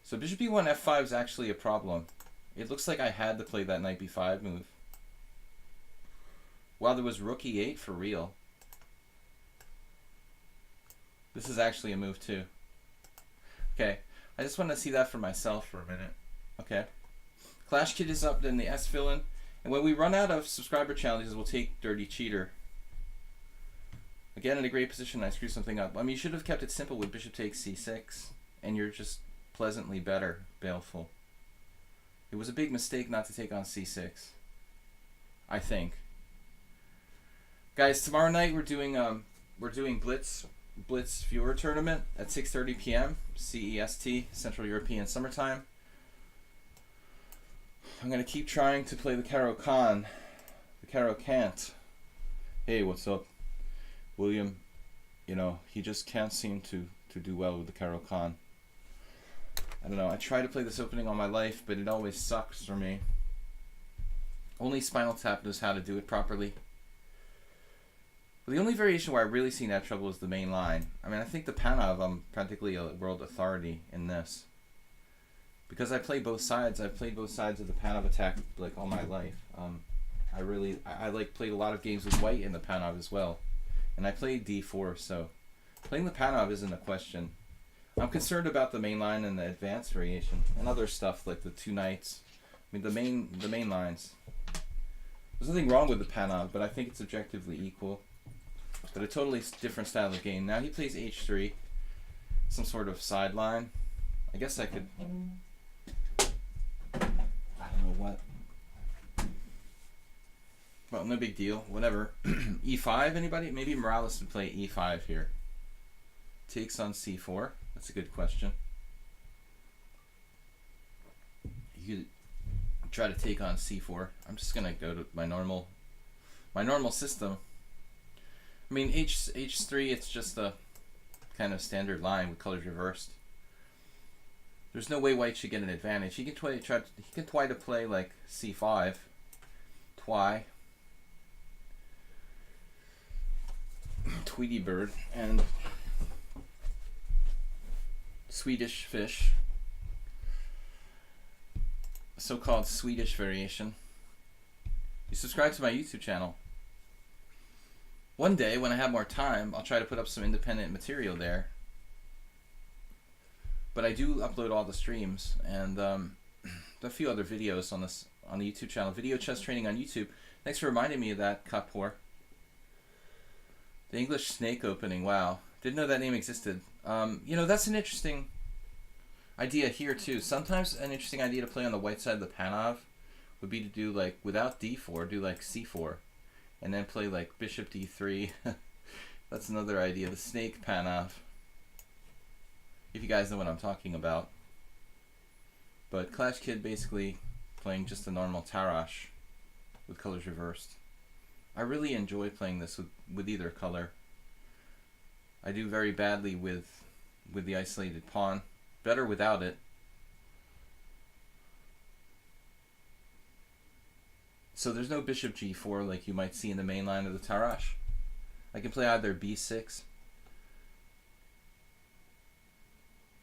So bishop e1, f5 is actually a problem. It looks like I had to play that knight b5 move. Wow, there was rook e8 for real. This is actually a move too. Okay, I just want to see that for myself for a minute. Okay. Clash Kid is up in the S villain. And when we run out of subscriber challenges, we'll take Dirty Cheater. Again, in a great position, I screw something up. I mean, you should have kept it simple with bishop takes c6, and you're just pleasantly better, Baleful. It was a big mistake not to take on c6, I think. Guys, tomorrow night we're doing Blitz viewer tournament at 6:30 p.m. CEST, Central European Summertime. I'm gonna keep trying to play the Caro Can. The Caro can't. Hey, what's up? William, you know, he just can't seem to do well with the Caro Can. I don't know, I try to play this opening all my life, but it always sucks for me. Only Spinal Tap knows how to do it properly. But the only variation where I really seen that trouble is the main line. I mean, I think the Panov, I'm practically a world authority in this. Because I play both sides. I've played both sides of the Panov attack like all my life. I like played a lot of games with white in the Panov as well. And I played d4, so playing the Panov isn't a question. I'm concerned about the main line and the advanced variation and other stuff like the two knights. I mean, the main lines. There's nothing wrong with the Panov, but I think it's objectively equal. But a totally different style of game. Now he plays h3, some sort of sideline. I guess I could. I don't know what. Well, no big deal. Whatever. e5, anybody? Maybe Morales would play e5 here. Takes on c4. That's a good question. You could try to take on c4. I'm just gonna go to my normal system. I mean, h3. It's just a kind of standard line with colors reversed. There's no way white should get an advantage. He can try to play like c5, Tweety Bird, and Swedish Fish, so-called Swedish variation. You subscribe to my YouTube channel. One day, when I have more time, I'll try to put up some independent material there. But I do upload all the streams and a few other videos on the YouTube channel. Video chess training on YouTube. Thanks for reminding me of that, Kapor. The English snake opening. Wow, didn't know that name existed. You know, that's an interesting idea here too. Sometimes an interesting idea to play on the white side of the Panov would be to do like without d4, do like c4, and then play like bishop d3. That's another idea. The snake Panov. If you guys know what I'm talking about. But Clash Kid basically playing just a normal Tarash with colors reversed. I really enjoy playing this with either color. I do very badly with the isolated pawn. Better without it. So there's no bishop g4 like you might see in the main line of the Tarash. I can play either b6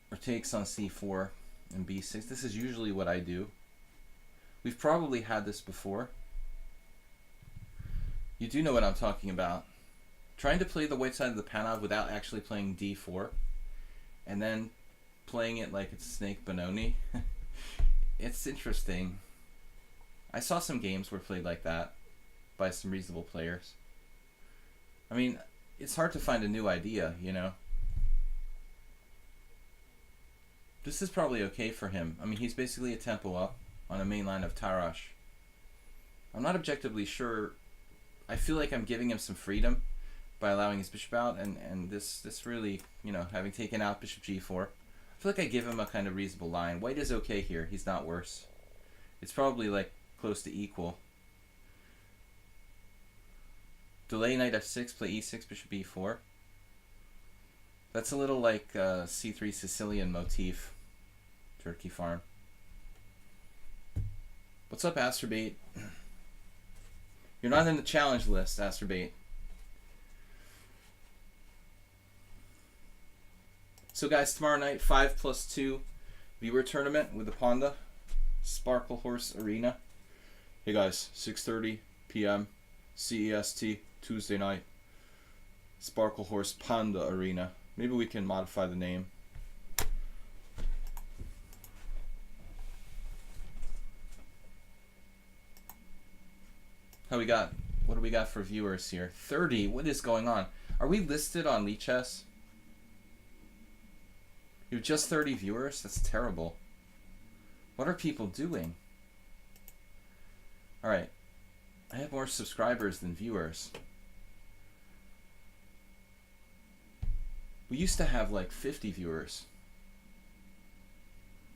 or takes on c4 and b6. This is usually what I do. We've probably had this before. You do know what I'm talking about. Trying to play the white side of the Panov without actually playing d4, and then playing it like it's Snake Benoni. It's interesting. I saw some games were played like that by some reasonable players. I mean, it's hard to find a new idea, you know. This is probably okay for him. I mean, he's basically a tempo up on a main line of Tarash. I'm not objectively sure. I feel like I'm giving him some freedom by allowing his bishop out, and this really, you know, having taken out bishop g4, I feel like I give him a kind of reasonable line. White is okay here. He's not worse. It's probably like close to equal. Delay knight f6, play e6, bishop e4. That's a little like c3 Sicilian motif. Turkey farm. What's up, Asterbait? You're not in the challenge list, Asterbait. So guys, tomorrow night, 5+2 viewer tournament with the Pawnda Sparkle Horse Arena. Hey guys, 6:30 p.m. CEST, Tuesday night. Sparkle Horse Pawnda Arena. Maybe we can modify the name. How we got? What do we got for viewers here? 30. What is going on? Are we listed on lichess? You have just 30 viewers? That's terrible. What are people doing? Alright. I have more subscribers than viewers. We used to have like 50 viewers.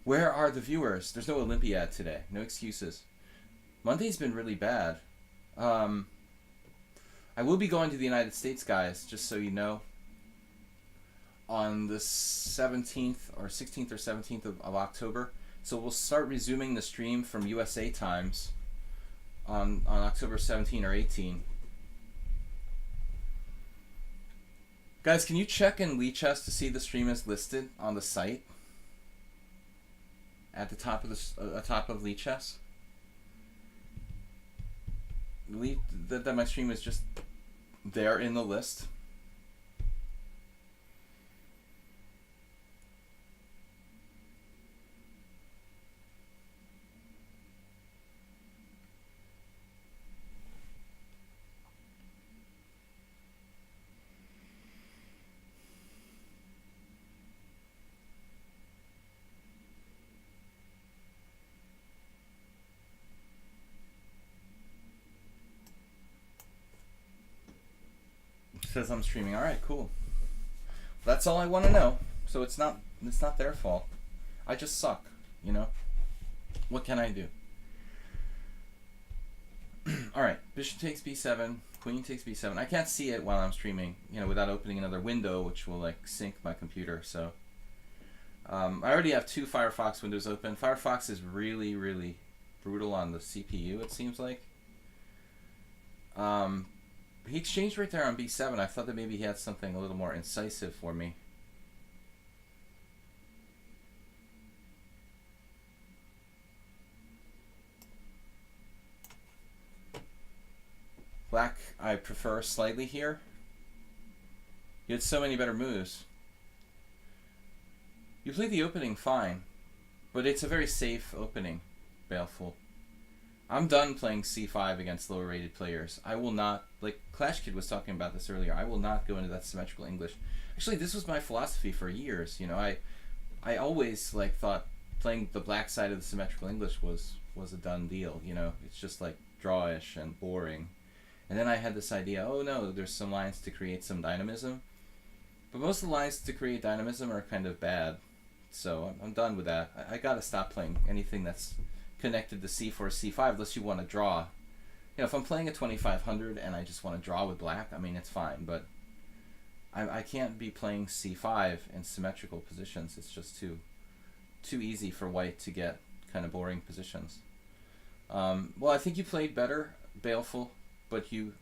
Where are the viewers? There's no Olympiad today. No excuses. Monday's been really bad. I will be going to the United States, guys, just so you know, on the 17th or 16th or 17th of October. So we'll start resuming the stream from USA times on October 17 or 18. Guys, can you check in lichess to see the stream is listed on the site at the top of the top of lichess? That my stream is just there in the list. Says I'm streaming. All right, cool. That's all I want to know. So it's not their fault. I just suck, you know. What can I do? All right, bishop takes b7, queen takes b7. I can't see it while I'm streaming, you know, without opening another window, which will like sync my computer. So I already have 2 Firefox windows open. Firefox is really, really brutal on the CPU. It seems like. He exchanged right there on b7. I thought that maybe he had something a little more incisive for me. Black, I prefer slightly here. You had so many better moves. You played the opening fine, but it's a very safe opening, Baleful. I'm done playing c5 against lower rated players. I will not, like Clash Kid was talking about this earlier, I will not go into that symmetrical English. Actually, this was my philosophy for years. You know, I always like thought playing the black side of the symmetrical English was a done deal. You know, it's just like drawish and boring. And then I had this idea, oh no, there's some lines to create some dynamism. But most of the lines to create dynamism are kind of bad. So I'm done with that. I gotta stop playing anything that's connected to c4, c5, unless you want to draw. You know, if I'm playing a 2500 and I just want to draw with black, I mean, it's fine, but I can't be playing c5 in symmetrical positions. It's just too easy for white to get kind of boring positions. Well, I think you played better, Baleful, but you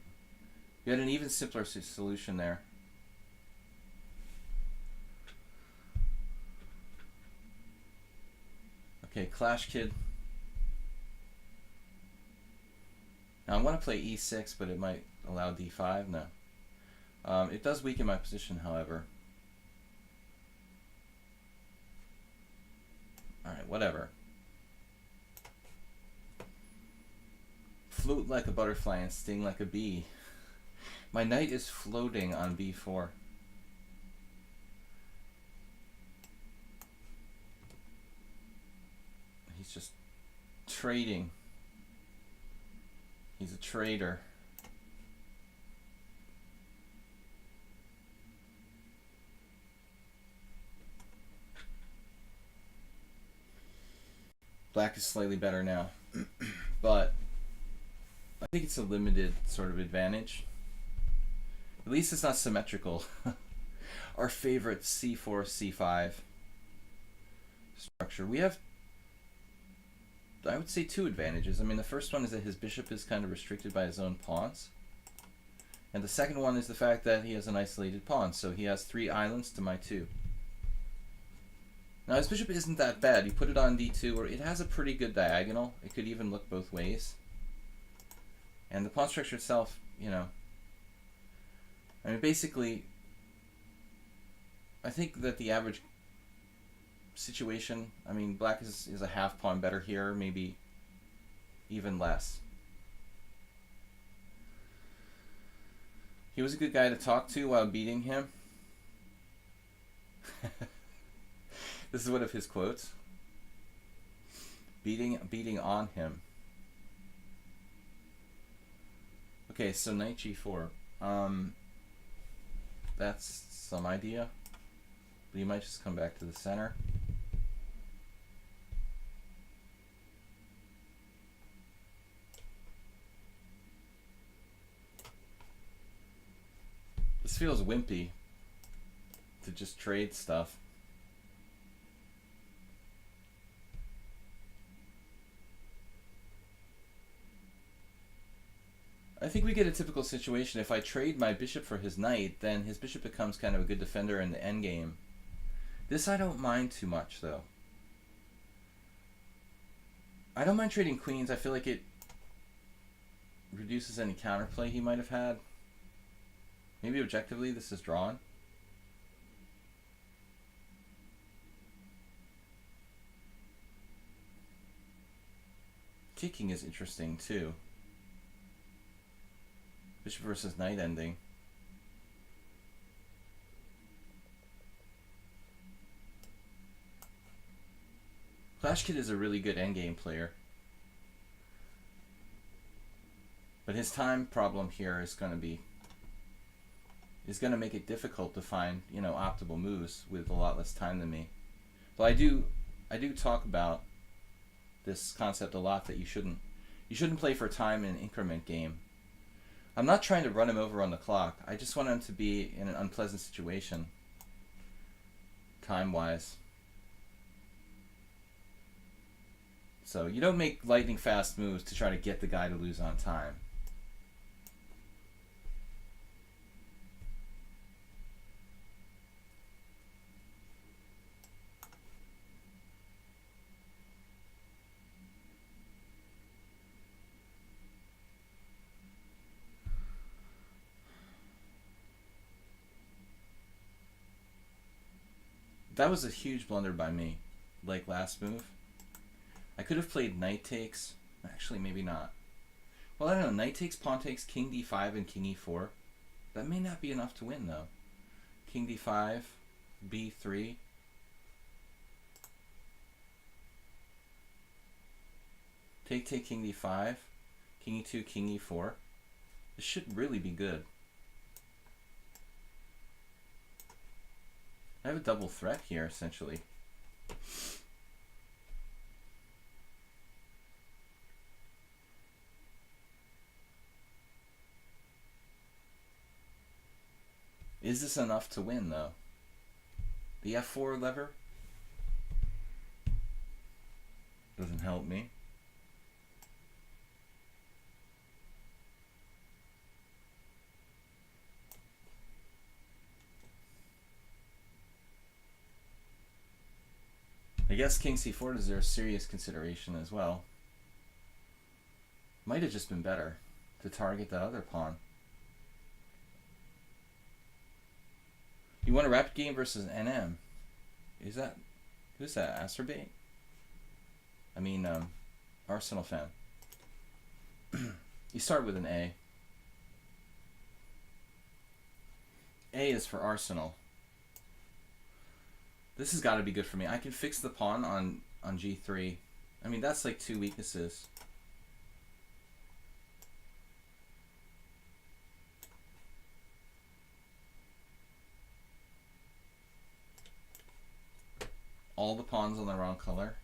had an even simpler solution there. Okay, Clash Kid. Now I want to play e6, but it might allow d5. No. It does weaken my position, however. Alright, whatever. Float like a butterfly and sting like a bee. My knight is floating on b4. He's just trading. He's a trader. Black is slightly better now, but I think it's a limited sort of advantage. At least it's not symmetrical. Our favorite c4, c5 structure. We have I would say two advantages. I mean, the first one is that his bishop is kind of restricted by his own pawns. And the second one is the fact that he has an isolated pawn, so he has 3 islands to my 2. Now his bishop isn't that bad. You put it on d2, or it has a pretty good diagonal. It could even look both ways. And the pawn structure itself, you know, I mean, basically, I think that the average situation, I mean, black is a half pawn better here, maybe even less. He was a good guy to talk to while beating him. This is one of his quotes. Beating on him. Okay, so knight g4. That's some idea. But you might just come back to the center. This feels wimpy to just trade stuff. I think we get a typical situation. If I trade my bishop for his knight, then his bishop becomes kind of a good defender in the endgame. This I don't mind too much, though. I don't mind trading queens. I feel like it reduces any counterplay he might have had. Maybe objectively this is drawn. Kicking is interesting too. Bishop versus knight ending. Clash Kid is a really good endgame player. But his time problem here is going to make it difficult to find, you know, optimal moves with a lot less time than me. But I do talk about this concept a lot, that you shouldn't play for time in an increment game. I'm not trying to run him over on the clock. I just want him to be in an unpleasant situation, time-wise. So you don't make lightning fast moves to try to get the guy to lose on time. That was a huge blunder by me, like last move. I could have played knight takes. Actually, maybe not. Well, I don't know. Knight takes, pawn takes, king d5, and king e4. That may not be enough to win, though. King d5, b3. Take, king d5, king e2, king e4. This should really be good. I have a double threat here, essentially. Is this enough to win, though? The f4 lever doesn't help me. I guess king c4 deserves serious consideration as well. Might have just been better to target that other pawn. You want a rapid game versus NM? Who's that? Asterbait? I mean, Arsenal fan. You start with an A. A is for Arsenal. This has got to be good for me. I can fix the pawn on g3. I mean, that's like 2 weaknesses. All the pawns on the wrong color.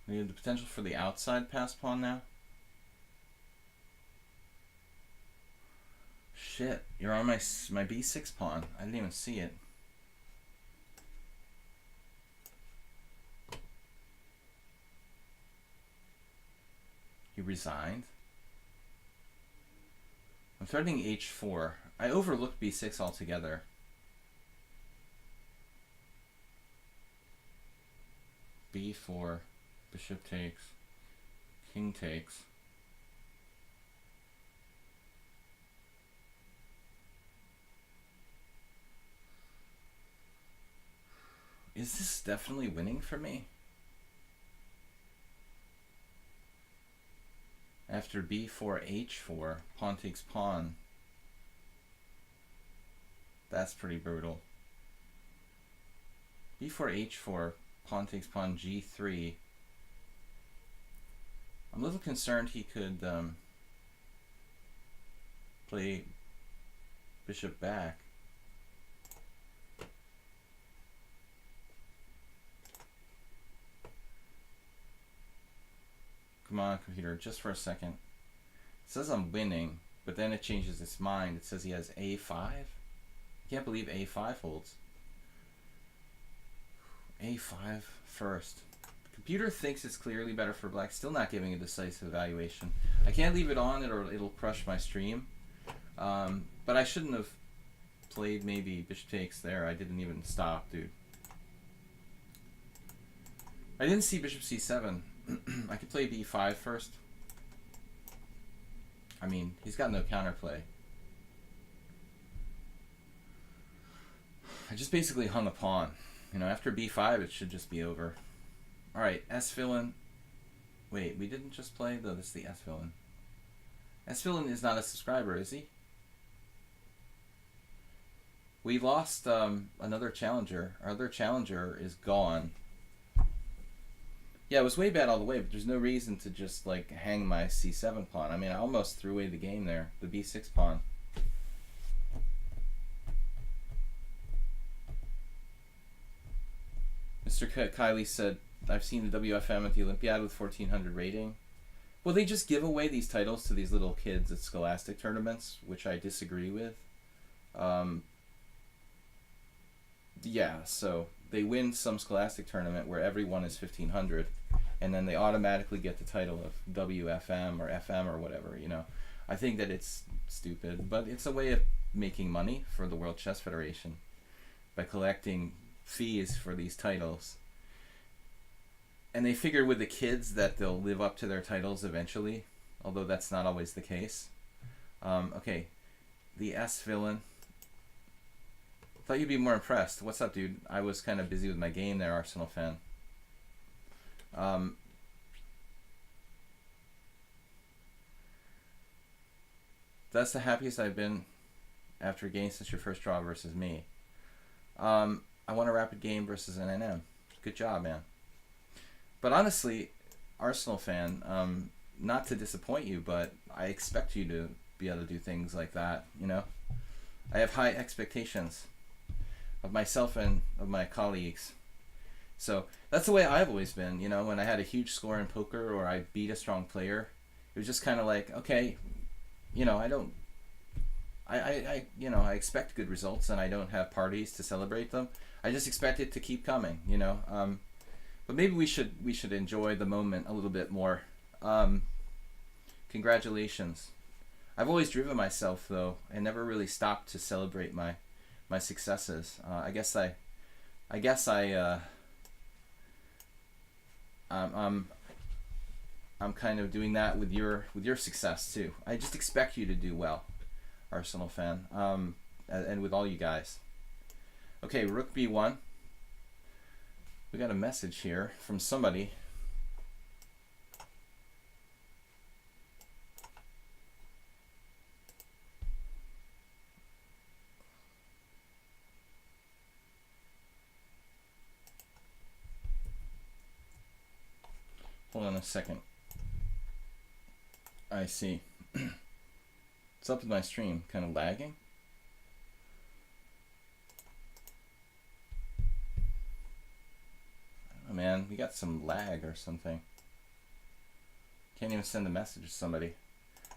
We have the potential for the outside pass pawn now. Shit, you're on my b6 pawn. I didn't even see it. He resigned. I'm threatening h4. I overlooked b6 altogether. b4, bishop takes, king takes. Is this definitely winning for me? After b4, h4, pawn takes pawn. That's pretty brutal. b4, h4, pawn takes pawn, g3. I'm a little concerned he could play bishop back. Come on, computer, just for a second. It says I'm winning, but then it changes its mind. It says he has a5. I can't believe a5 holds. a5 first. The computer thinks it's clearly better for black. Still not giving a decisive evaluation. I can't leave it on or it'll crush my stream. But I shouldn't have played maybe bishop takes there. I didn't even stop, dude. I didn't see bishop c7. I could play b5 first. I mean, he's got no counterplay. I just basically hung a pawn. You know, after b5, it should just be over. All right, S-villain. Wait, we didn't just play? Though this is the S-villain. S-villain is not a subscriber, is he? We lost another challenger. Our other challenger is gone. Yeah, it was way bad all the way, but there's no reason to just like hang my c7 pawn. I mean, I almost threw away the game there. The b6 pawn. Mr. Kiley said, I've seen the WFM at the Olympiad with 1400 rating. Well, they just give away these titles to these little kids at Scholastic tournaments, which I disagree with. Yeah, so they win some Scholastic tournament where everyone is 1500, and then they automatically get the title of WFM or FM or whatever, you know. I think that it's stupid, but it's a way of making money for the World Chess Federation by collecting fees for these titles. And they figure with the kids that they'll live up to their titles eventually, although that's not always the case. Okay, the S-villain. Thought you'd be more impressed. What's up, dude? I was kind of busy with my game there, Arsenal fan. That's the happiest I've been after a game since your first draw versus me. I won a rapid game versus an NM. Good job, man. But honestly, Arsenal fan, not to disappoint you, but I expect you to be able to do things like that, you know? I have high expectations of myself and of my colleagues. So that's the way I've always been, you know, when I had a huge score in poker or I beat a strong player, it was just kind of like, okay, you know, I expect good results and I don't have parties to celebrate them. I just expect it to keep coming, you know. But maybe we should enjoy the moment a little bit more. Congratulations. I've always driven myself though, and never really stopped to celebrate my successes. I guess I'm kind of doing that with your success too. I just expect you to do well, Arsenal fan, and with all you guys. Okay, Rook B1. We got a message here from somebody. Hold on a second. I see. What's up with my stream? Kind of lagging? Oh man, we got some lag or something. Can't even send a message to somebody.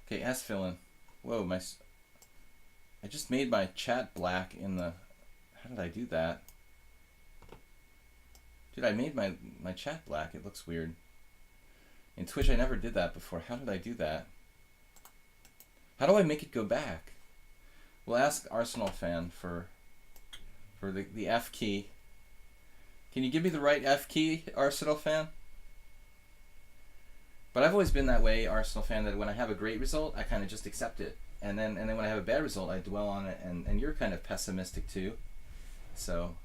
Okay, S villain. Whoa, I just made my chat black in the... How did I do that? Dude, I made my chat black. It looks weird. In Twitch, I never did that before. How did I do that? How do I make it go back? We'll ask Arsenal fan for the F key. Can you give me the right F key, Arsenal fan? But I've always been that way, Arsenal fan, that when I have a great result, I kind of just accept it. And then when I have a bad result, I dwell on it. And you're kind of pessimistic too. So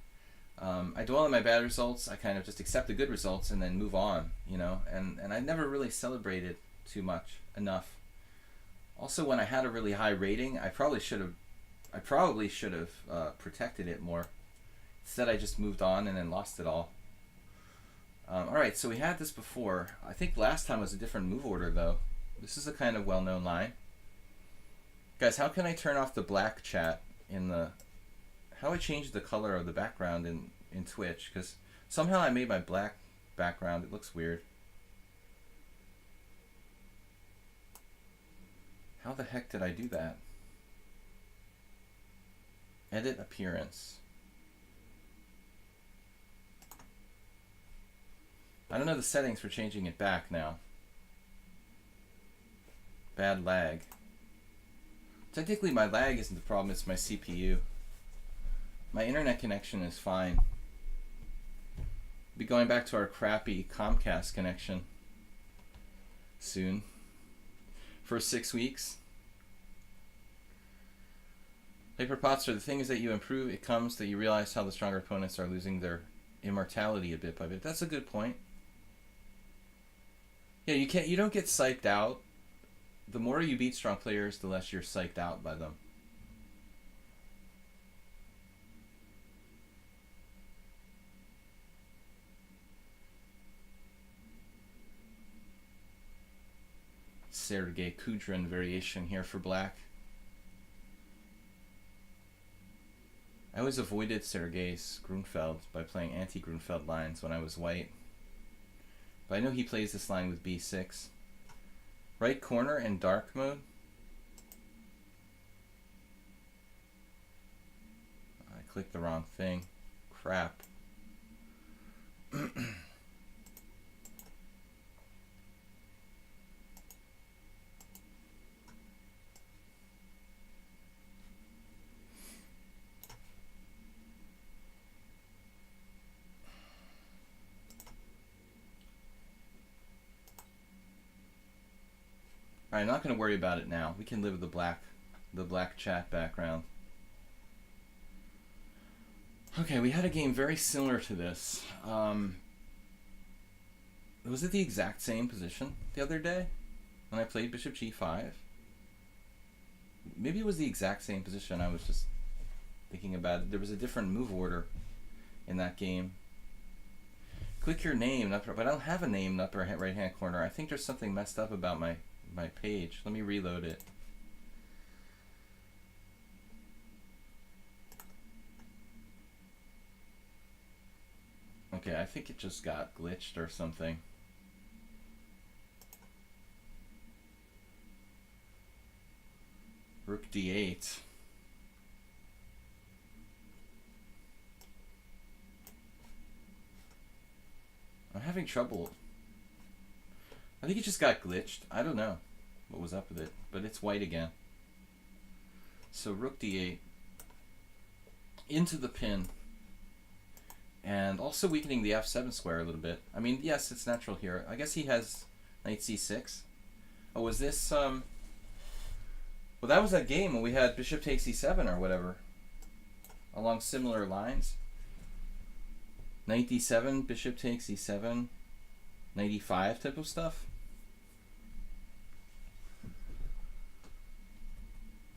I dwell on my bad results. I kind of just accept the good results and then move on, you know. And I never really celebrated too much, enough. Also, when I had a really high rating, I probably should have protected it more. Instead, I just moved on and then lost it all. Alright, so we had this before. I think last time was a different move order, though. This is a kind of well-known line. Guys, how can I turn off the black chat in the... How do I change the color of the background in Twitch? Because somehow I made my black background. It looks weird. How the heck did I do that? Edit appearance. I don't know the settings for changing it back now. Bad lag. Technically my lag isn't the problem, it's my CPU. My internet connection is fine. Be going back to our crappy Comcast connection soon. For 6 weeks. Paper Potster, the thing is that you improve, it comes that you realize how the stronger opponents are losing their immortality a bit by bit. That's a good point. Yeah, you don't get psyched out. The more you beat strong players, the less you're psyched out by them. Sergei Kudrin variation here for black. I always avoided Sergei's Grunfeld by playing anti-Grunfeld lines when I was white. But I know he plays this line with b6. Right corner in dark mode. I clicked the wrong thing. Crap. Alright, I'm not going to worry about it now. We can live with the black chat background. Okay, we had a game very similar to this. Was it the exact same position the other day when I played Bishop G5? Maybe it was the exact same position. I was just thinking about it. There was a different move order in that game. Click your name, but I don't have a name in the upper right hand corner. I think there's something messed up about my page. Let me reload it. Okay, I think it just got glitched or something. Rook d8. I'm having trouble. I think it just got glitched. I don't know what was up with it, but it's white again. So rook d8 into the pin, and also weakening the f7 square a little bit. I mean, yes, it's natural here. I guess he has knight c6. Oh, was this well, that was that game when we had bishop takes e7 or whatever, along similar lines. Knight d7, bishop takes e7, knight e5 type of stuff.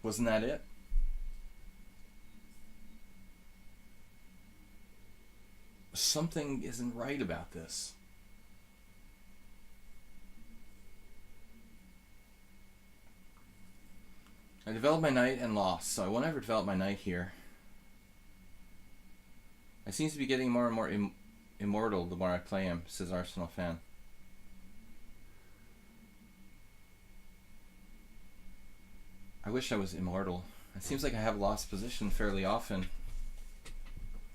Wasn't that it? Something isn't right about this. I developed my knight and lost, so I won't ever develop my knight here. I seem to be getting more and more immortal the more I play him, says Arsenal fan. I wish I was immortal. It seems like I have lost position fairly often.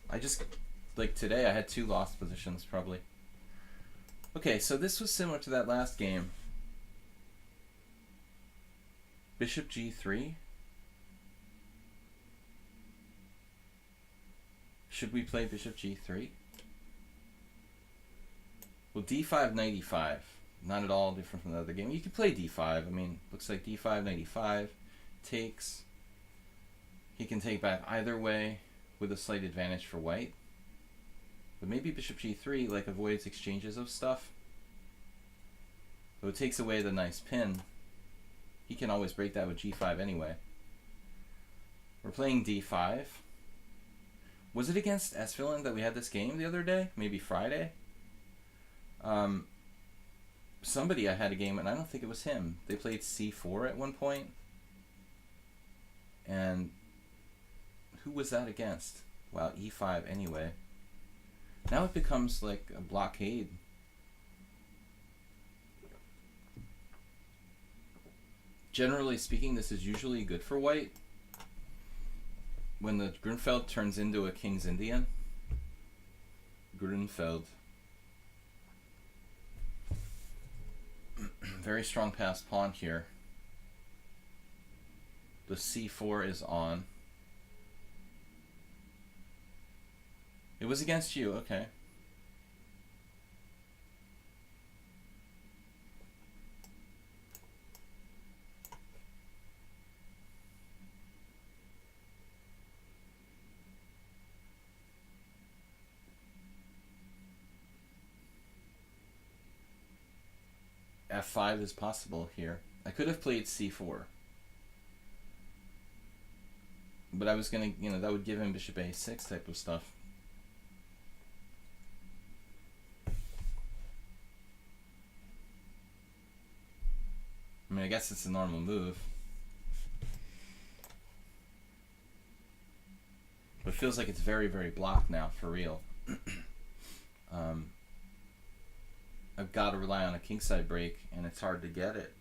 I just, like today, I had 2 lost positions probably. Okay, so this was similar to that last game. Bishop g3. Should we play bishop g3? Well, d5, knight e5. Not at all different from the other game. You could play d5. I mean, looks like d5, knight e5. Takes. He can take back either way with a slight advantage for white. But maybe bishop g3 like avoids exchanges of stuff. So it takes away the nice pin. He can always break that with g5 anyway. We're playing d5. Was it against S-Villain that we had this game the other day? Maybe Friday? Somebody I had a game, and I don't think it was him. They played c4 at one point. And who was that against? Wow, e5 anyway. Now it becomes like a blockade. Generally speaking, this is usually good for white. When the Grunfeld turns into a King's Indian. Grunfeld. Very strong passed pawn here. The c4 is on. It was against you, okay. F5 is possible here. I could have played c4. But I was gonna, that would give him bishop a6 type of stuff. I mean, I guess it's a normal move. But it feels like it's very, very blocked now, for real. I've got to rely on a kingside break, and it's hard to get it.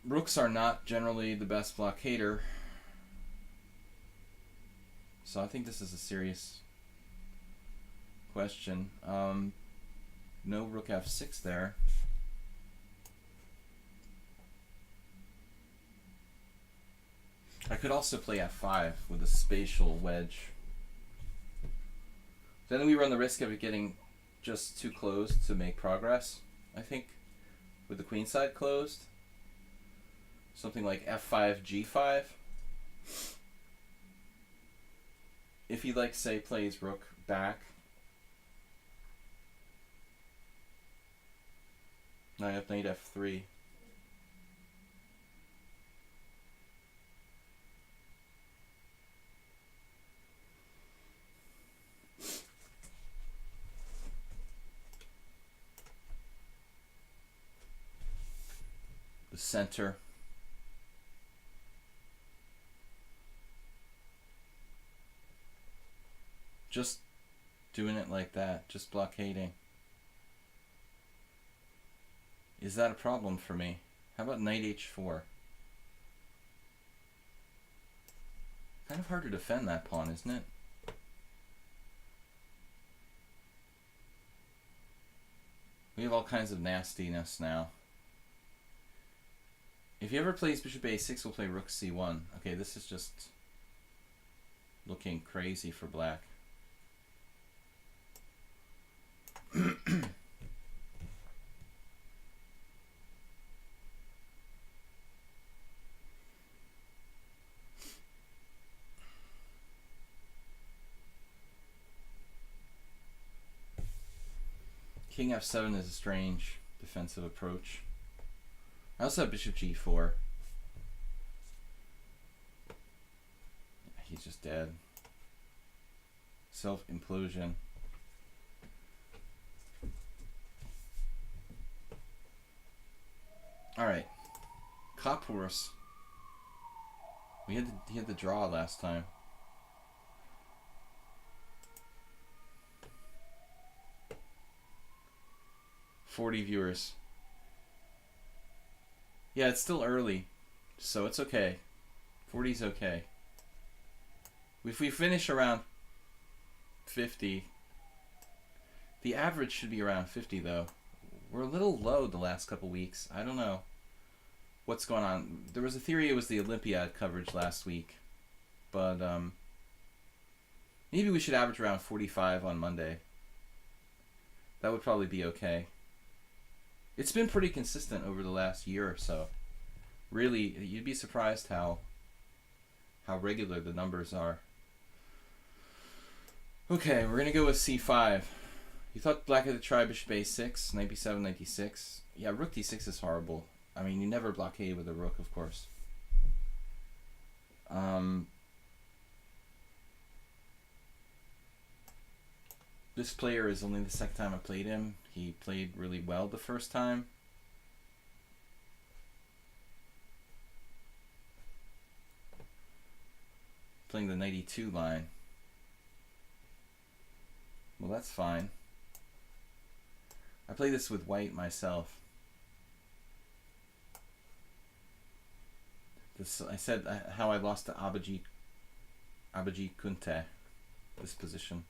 Rooks are not generally the best blockader. So I think this is a serious question. No rook f6 there. I could also play f5 with a spatial wedge. Then we run the risk of it getting just too closed to make progress, I think, with the queen side closed. Something like f5, g5. If he, like, say, plays rook back. Now I have knight f3. The center. Just doing it like that, just blockading. Is that a problem for me? How about knight h4? Kind of hard to defend that pawn, isn't it? We have all kinds of nastiness now. If he ever plays bishop a6, we'll play rook c1. Okay, this is just looking crazy for black. King f7 is a strange defensive approach. I also have bishop g4. He's just dead. Self-implosion. Alright. Cop horse. He had the draw last time. $40 viewers. Yeah, it's still early, so it's okay. 40's okay. If we finish around 50, the average should be around 50 though. We're a little low the last couple weeks. I don't know what's going on. There was a theory it was the Olympiad coverage last week, but maybe we should average around 45 on Monday. That would probably be okay. It's been pretty consistent over the last year or so. Really, you'd be surprised how regular the numbers are. Okay, we're going to go with c5. You thought black had to try bishop a6, knight b7, knight d6. Yeah, rook d6 is horrible. I mean, you never blockade with a rook, of course. This player is only the second time I played him. He played really well the first time. Playing the knight e2 line. Well, that's fine. I play this with white myself. I said how I lost to Abhijit Kunte, this position.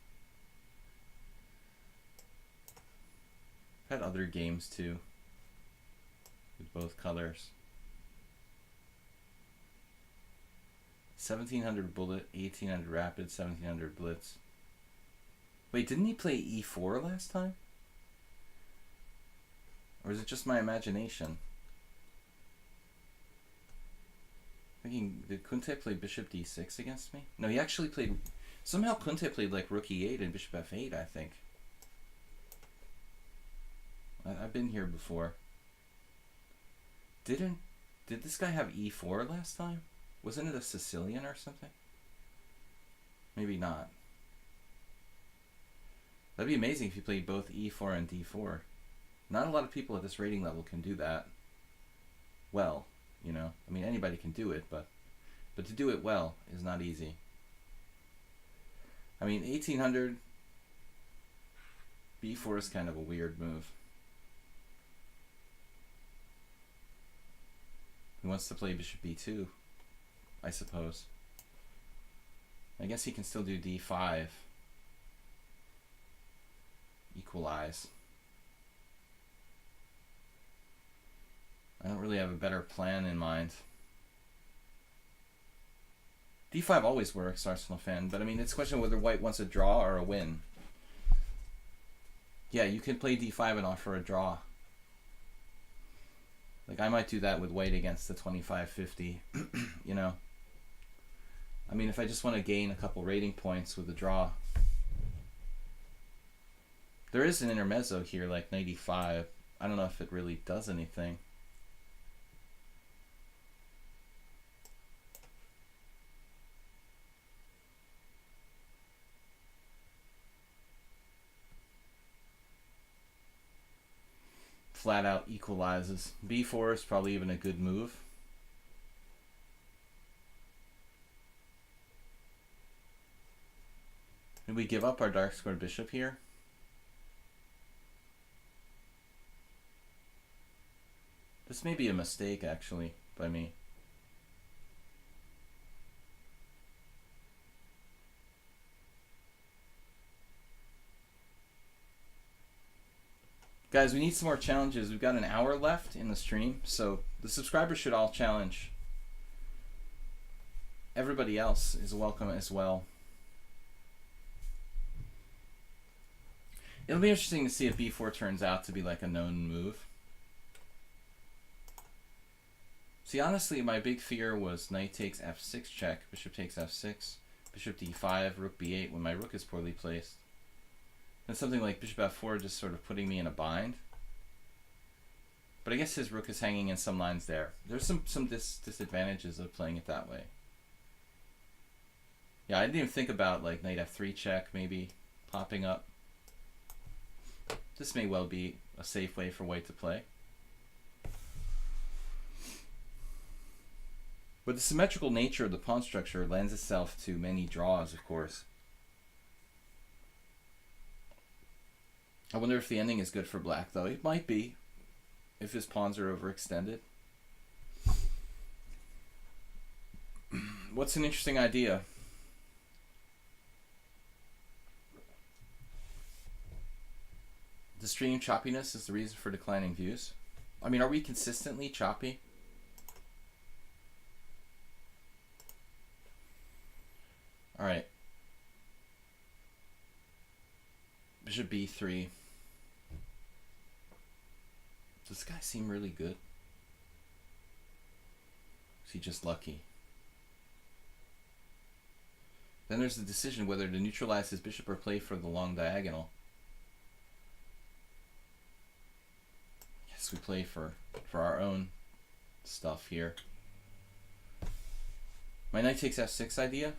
I've had other games too, with both colors. 1700 bullet, 1800 rapid, 1700 blitz. Wait, didn't he play e4 last time? Or is it just my imagination? Thinking, did Kunte play bishop d6 against me? No, he actually played... Somehow Kunte played like rook e8 and bishop f8, I think. I've been here before. Did this guy have e4 last time? Wasn't it a Sicilian or something? Maybe not. That'd be amazing if he played both e4 and d4. Not a lot of people at this rating level can do that well, you know. I mean, anybody can do it, but to do it well is not easy. I mean, 1800 b4 is kind of a weird move. He wants to play bishop b2, I suppose. I guess he can still do d5. Equalize. I don't really have a better plan in mind. d5 always works, Arsenal fan, but I mean, it's a question of whether white wants a draw or a win. Yeah, you can play d5 and offer a draw. Like, I might do that with white against the 25-50, you know. I mean, if I just want to gain a couple rating points with a draw. There is an intermezzo here, like 95. I don't know if it really does anything. Flat out equalizes. b4 is probably even a good move. Did we give up our dark squared bishop here? This may be a mistake, actually, by me. Guys, we need some more challenges. We've got an hour left in the stream, so the subscribers should all challenge. Everybody else is welcome as well. It'll be interesting to see if b4 turns out to be like a known move. See, honestly, my big fear was knight takes f6 check, bishop takes f6, bishop d5, rook b8 when my rook is poorly placed. And something like bishop f4 just sort of putting me in a bind. But I guess his rook is hanging in some lines there. There's some disadvantages of playing it that way. Yeah, I didn't even think about like knight f3 check maybe popping up. This may well be a safe way for white to play. But the symmetrical nature of the pawn structure lends itself to many draws, of course. I wonder if the ending is good for black, though. It might be, if his pawns are overextended. What's an interesting idea? The stream choppiness is the reason for declining views. I mean, are we consistently choppy? All right. Bishop b3. Does this guy seem really good? Is he just lucky? Then there's the decision whether to neutralize his bishop or play for the long diagonal. Yes, we play for our own stuff here. My knight takes f6 idea.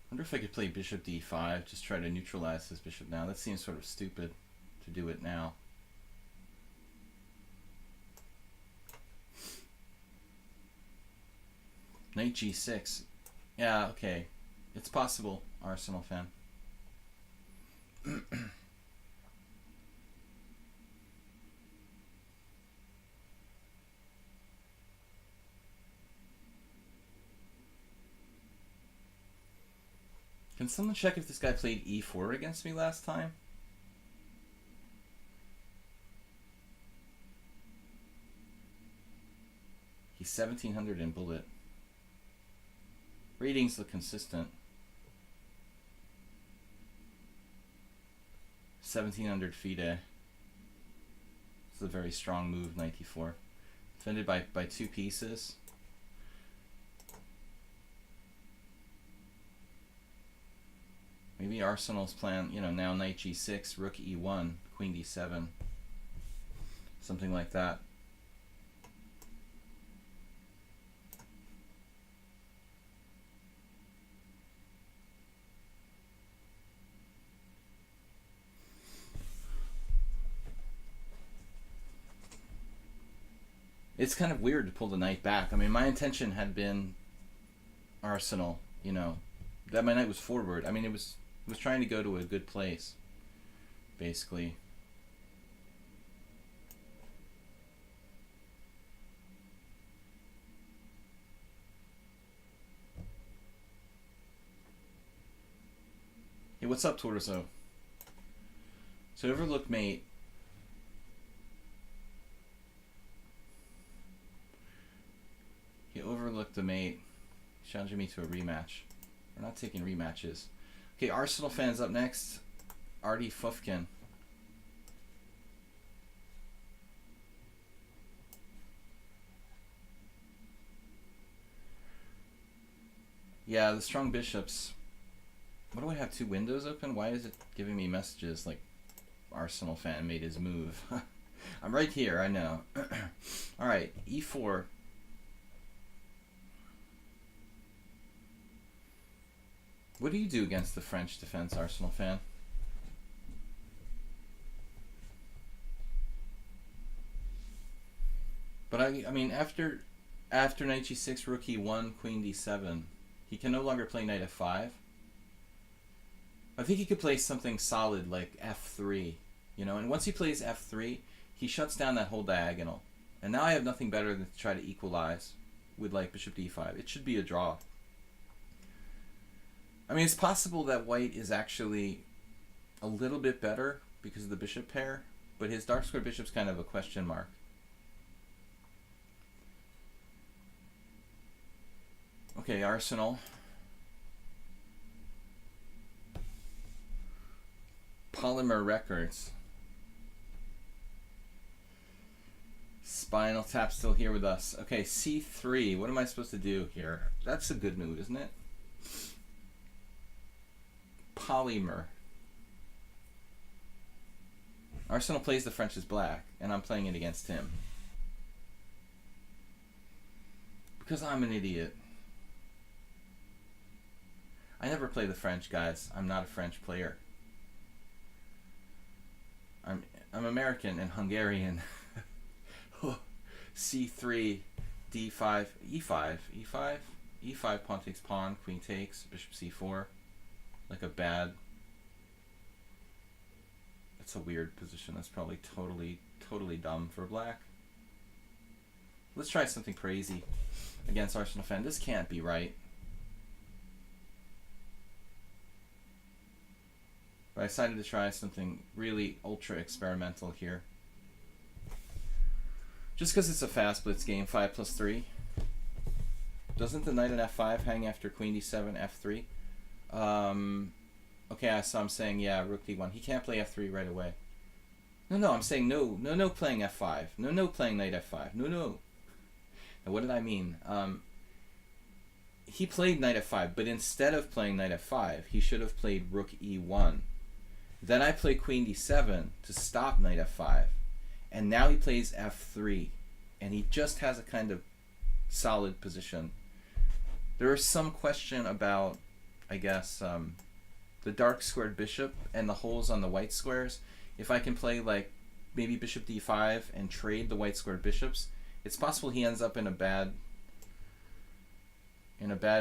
I wonder if I could play bishop d5, just try to neutralize this bishop now. That seems sort of stupid to do it now. Knight g6. Yeah, okay. It's possible, Arsenal fan. Can someone check if this guy played e4 against me last time? He's 1700 in bullet. Ratings look consistent. 1700 FIDE. This is a very strong move, knight e4. Defended by 2 pieces. Maybe Arsenal's plan, you know, now knight g6, rook e1, queen d7. Something like that. It's kind of weird to pull the knight back. I mean, my intention had been Arsenal, you know, that my knight was forward. I mean, it was trying to go to a good place, basically. Hey, what's up, Torso? So overlooked mate. He overlooked the mate, challenging me to a rematch. We're not taking rematches. Okay, Arsenal fans up next. Artie Fufkin. Yeah, the strong bishops. What do I have 2 windows open? Why is it giving me messages like Arsenal fan made his move? I'm right here, I know. Alright, e4. What do you do against the French defense, Arsenal fan? But I mean, after knight g6, rook e1, queen d7, he can no longer play knight f5. I think he could play something solid like f3, you know, and once he plays f3, he shuts down that whole diagonal. And now I have nothing better than to try to equalize with like bishop d5. It should be a draw. I mean, it's possible that white is actually a little bit better because of the bishop pair, but his dark square bishop's kind of a question mark. Okay, Arsenal. Polymer Records. Spinal Tap still here with us. Okay, c3. What am I supposed to do here? That's a good move, isn't it? Polymer. Arsenal plays the French as black, and I'm playing it against him. Because I'm an idiot. I never play the French, guys. I'm not a French player. I'm American and Hungarian. c3, d5, e5, e5, e5, pawn takes pawn, queen takes, bishop c4. Like a bad... That's a weird position. That's probably totally dumb for black. Let's try something crazy against Arsenal fan. This can't be right. But I decided to try something really ultra experimental here. Just because it's a fast blitz game, 5+3. Doesn't the knight at f5 hang after queen d7, f3? Okay, so I'm saying, yeah, rook d1. He can't play f3 right away. No, I'm saying no playing f5. No playing knight f5. No. Now, what did I mean? He played knight f5, but instead of playing knight f5, he should have played rook e1. Then I play queen d7 to stop knight f5. And now he plays f3. And he just has a kind of solid position. There is some question about, I guess, the dark squared bishop and the holes on the white squares. If I can play like maybe bishop d5 and trade the white squared bishops, it's possible he ends up in a bad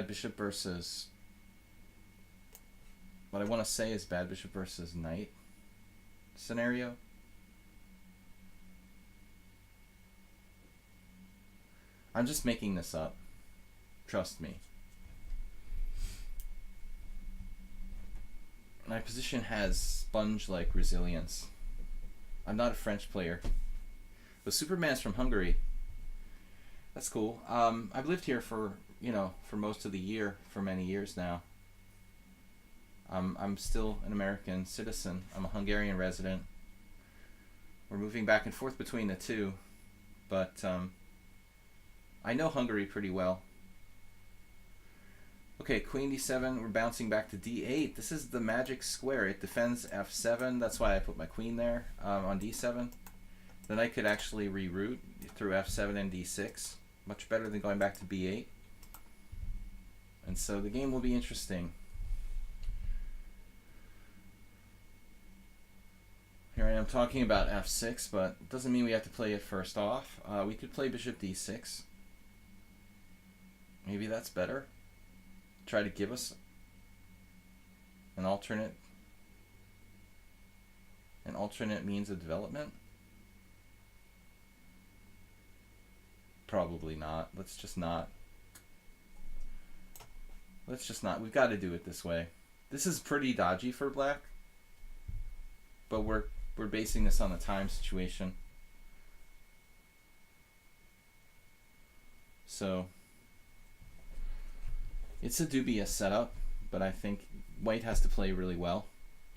bishop versus, what I want to say is bad bishop versus knight scenario. I'm just making this up. Trust me. My position has sponge-like resilience. I'm not a French player. But Superman's from Hungary. That's cool. I've lived here for most of the year, for many years now. I'm still an American citizen. I'm a Hungarian resident. We're moving back and forth between the two. But I know Hungary pretty well. Okay, queen d7, we're bouncing back to d8. This is the magic square. It defends f7. That's why I put my queen there on d7. Then I could actually reroute through f7 and d6. Much better than going back to b8. And so the game will be interesting. Here I am talking about f6, but it doesn't mean we have to play it first off. We could play bishop d6. Maybe that's better. Try to give us an alternate means of development. Probably not. Let's just not. We've got to do it this way. This is pretty dodgy for black, but we're basing this on the time situation. So it's a dubious setup, but I think white has to play really well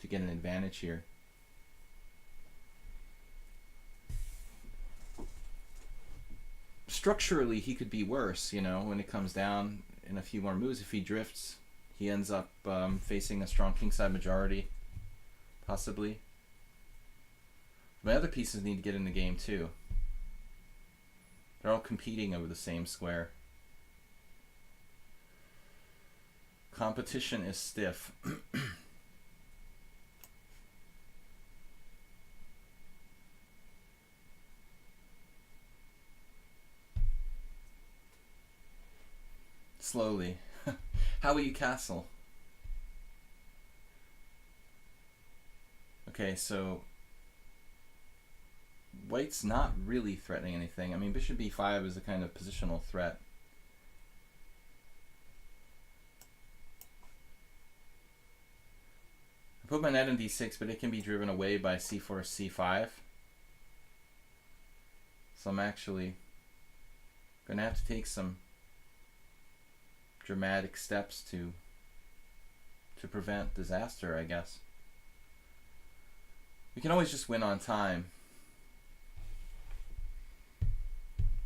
to get an advantage here. Structurally, he could be worse, when it comes down in a few more moves. If he drifts, he ends up facing a strong kingside majority, possibly. My other pieces need to get in the game too. They're all competing over the same square. Competition is stiff. Slowly. How will you castle? Okay, so white's not really threatening anything. I mean, bishop b5 is a kind of positional threat. I put my knight on d6, but it can be driven away by c4, c5. So I'm actually going to have to take some dramatic steps to prevent disaster, I guess. We can always just win on time.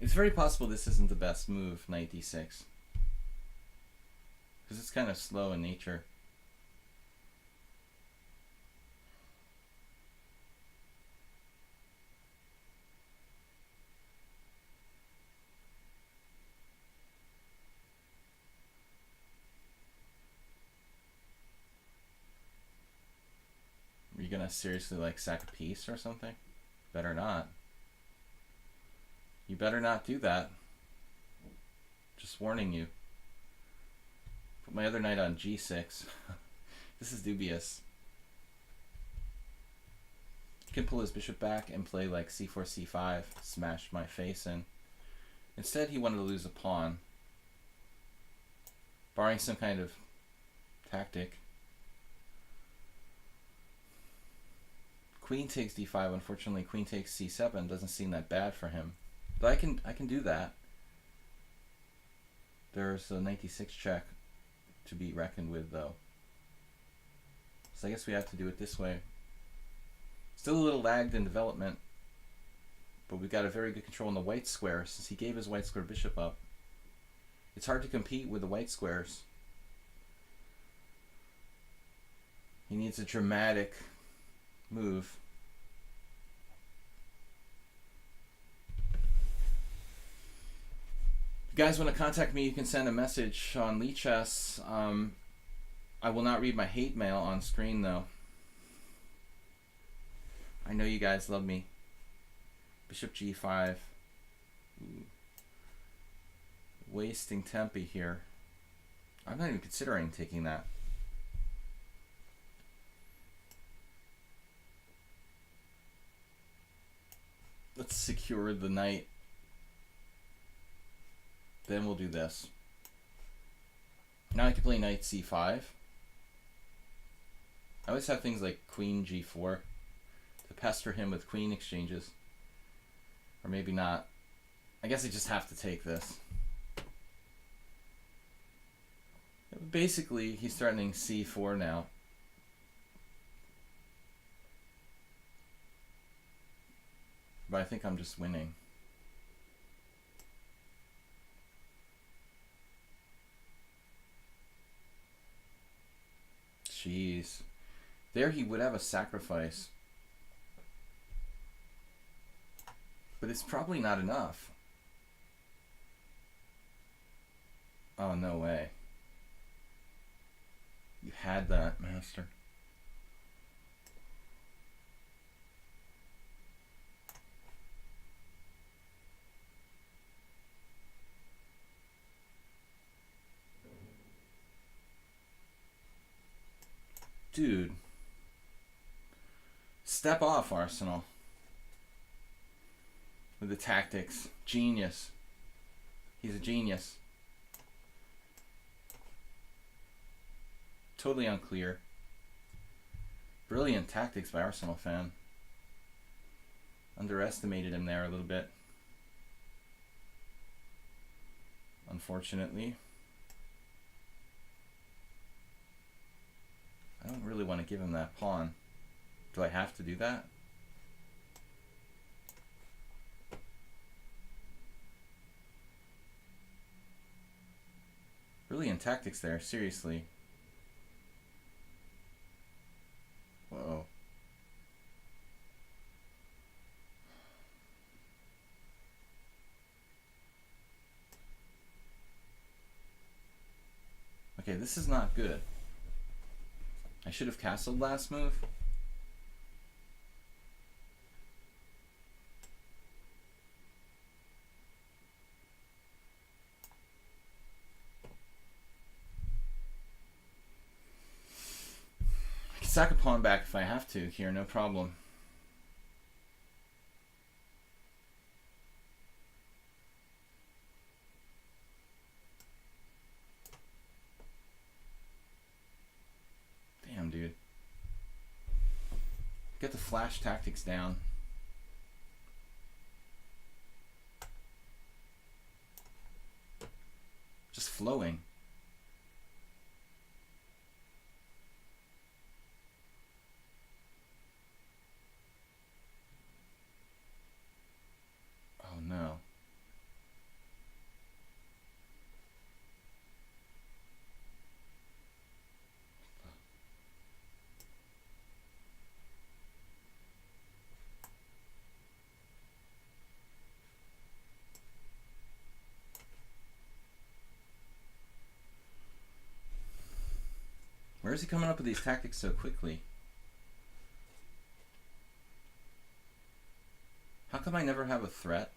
It's very possible this isn't the best move, knight d6. Because it's kind of slow in nature. Are you gonna seriously like sack a piece or something? Better not. You better not do that. Just warning you. Put my other knight on g6. This is dubious. He can pull his bishop back and play like c4, c5, smash my face in. Instead, he wanted to lose a pawn. Barring some kind of tactic. Queen takes d5. Unfortunately, queen takes c7 doesn't seem that bad for him. But I can do that. There's a knight d6 check to be reckoned with, though. So I guess we have to do it this way. Still a little lagged in development, but we've got a very good control on the white square since he gave his white square bishop up. It's hard to compete with the white squares. He needs a dramatic move. If you guys want to contact me, you can send a message on lichess. I will not read my hate mail on screen, though. I know you guys love me. Bishop g5. Ooh. Wasting tempi here. I'm not even considering taking that. Let's secure the knight. Then we'll do this. Now I can play knight c5. I always have things like queen g4 to pester him with queen exchanges. Or maybe not. I guess I just have to take this. Basically, he's threatening c4 now. But I think I'm just winning. Jeez. There he would have a sacrifice. But it's probably not enough. Oh, no way. You had that, Master. Dude. Step off, Arsenal. With the tactics. Genius. He's a genius. Totally unclear. Brilliant tactics by Arsenal fan. Underestimated him there a little bit. Unfortunately. I don't really want to give him that pawn. Do I have to do that? Brilliant tactics there, seriously. Whoa. Okay, this is not good. I should have castled last move. I can sack a pawn back if I have to here, no problem. Damn, dude. Get the flash tactics down. Just flowing. Oh no. Where is he coming up with these tactics so quickly? How come I never have a threat?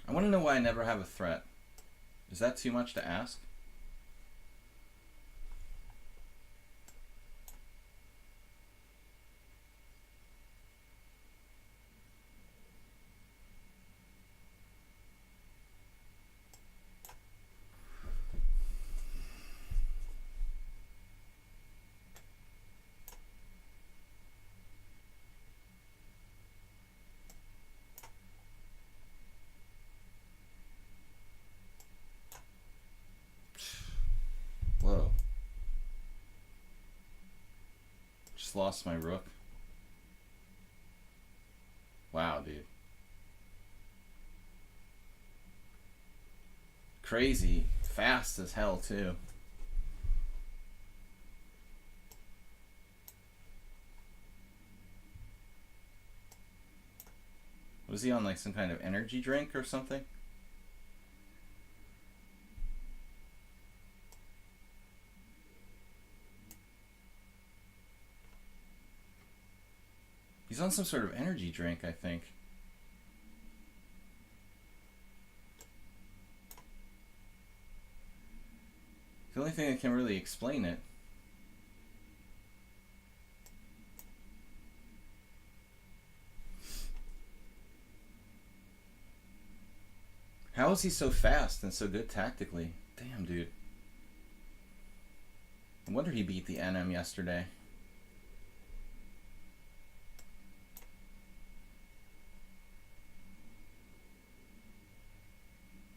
I want to know why I never have a threat. Is that too much to ask? Whoa. Just lost my rook. Wow, dude. Crazy. Fast as hell, too. Was he on like some kind of energy drink or something? He's on some sort of energy drink, I think. The only thing that can really explain it. How is he so fast and so good tactically? Damn, dude. No wonder he beat the NM yesterday.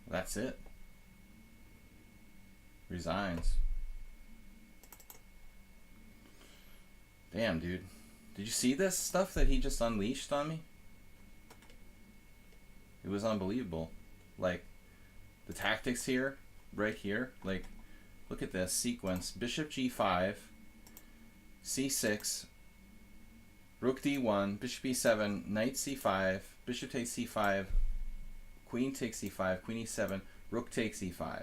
That's it. Resigns. Damn, dude. Did you see this stuff that he just unleashed on me? It was unbelievable. Like, the tactics here, right here, like, look at this sequence. Bishop g5, c6, rook d1, bishop e7, knight c5, bishop takes c5, queen takes e5, queen e7, rook takes e5.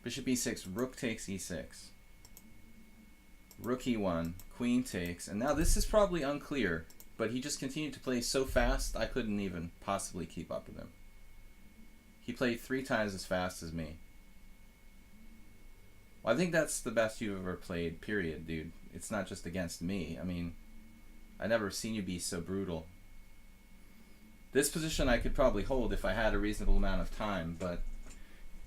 Bishop e6, rook takes e6. Rook e1, queen takes, and now this is probably unclear, but he just continued to play so fast I couldn't even possibly keep up with him. He played 3 times as fast as me. Well, I think that's the best you've ever played, period, dude. It's not just against me. I mean, I never seen you be so brutal. This position I could probably hold if I had a reasonable amount of time, but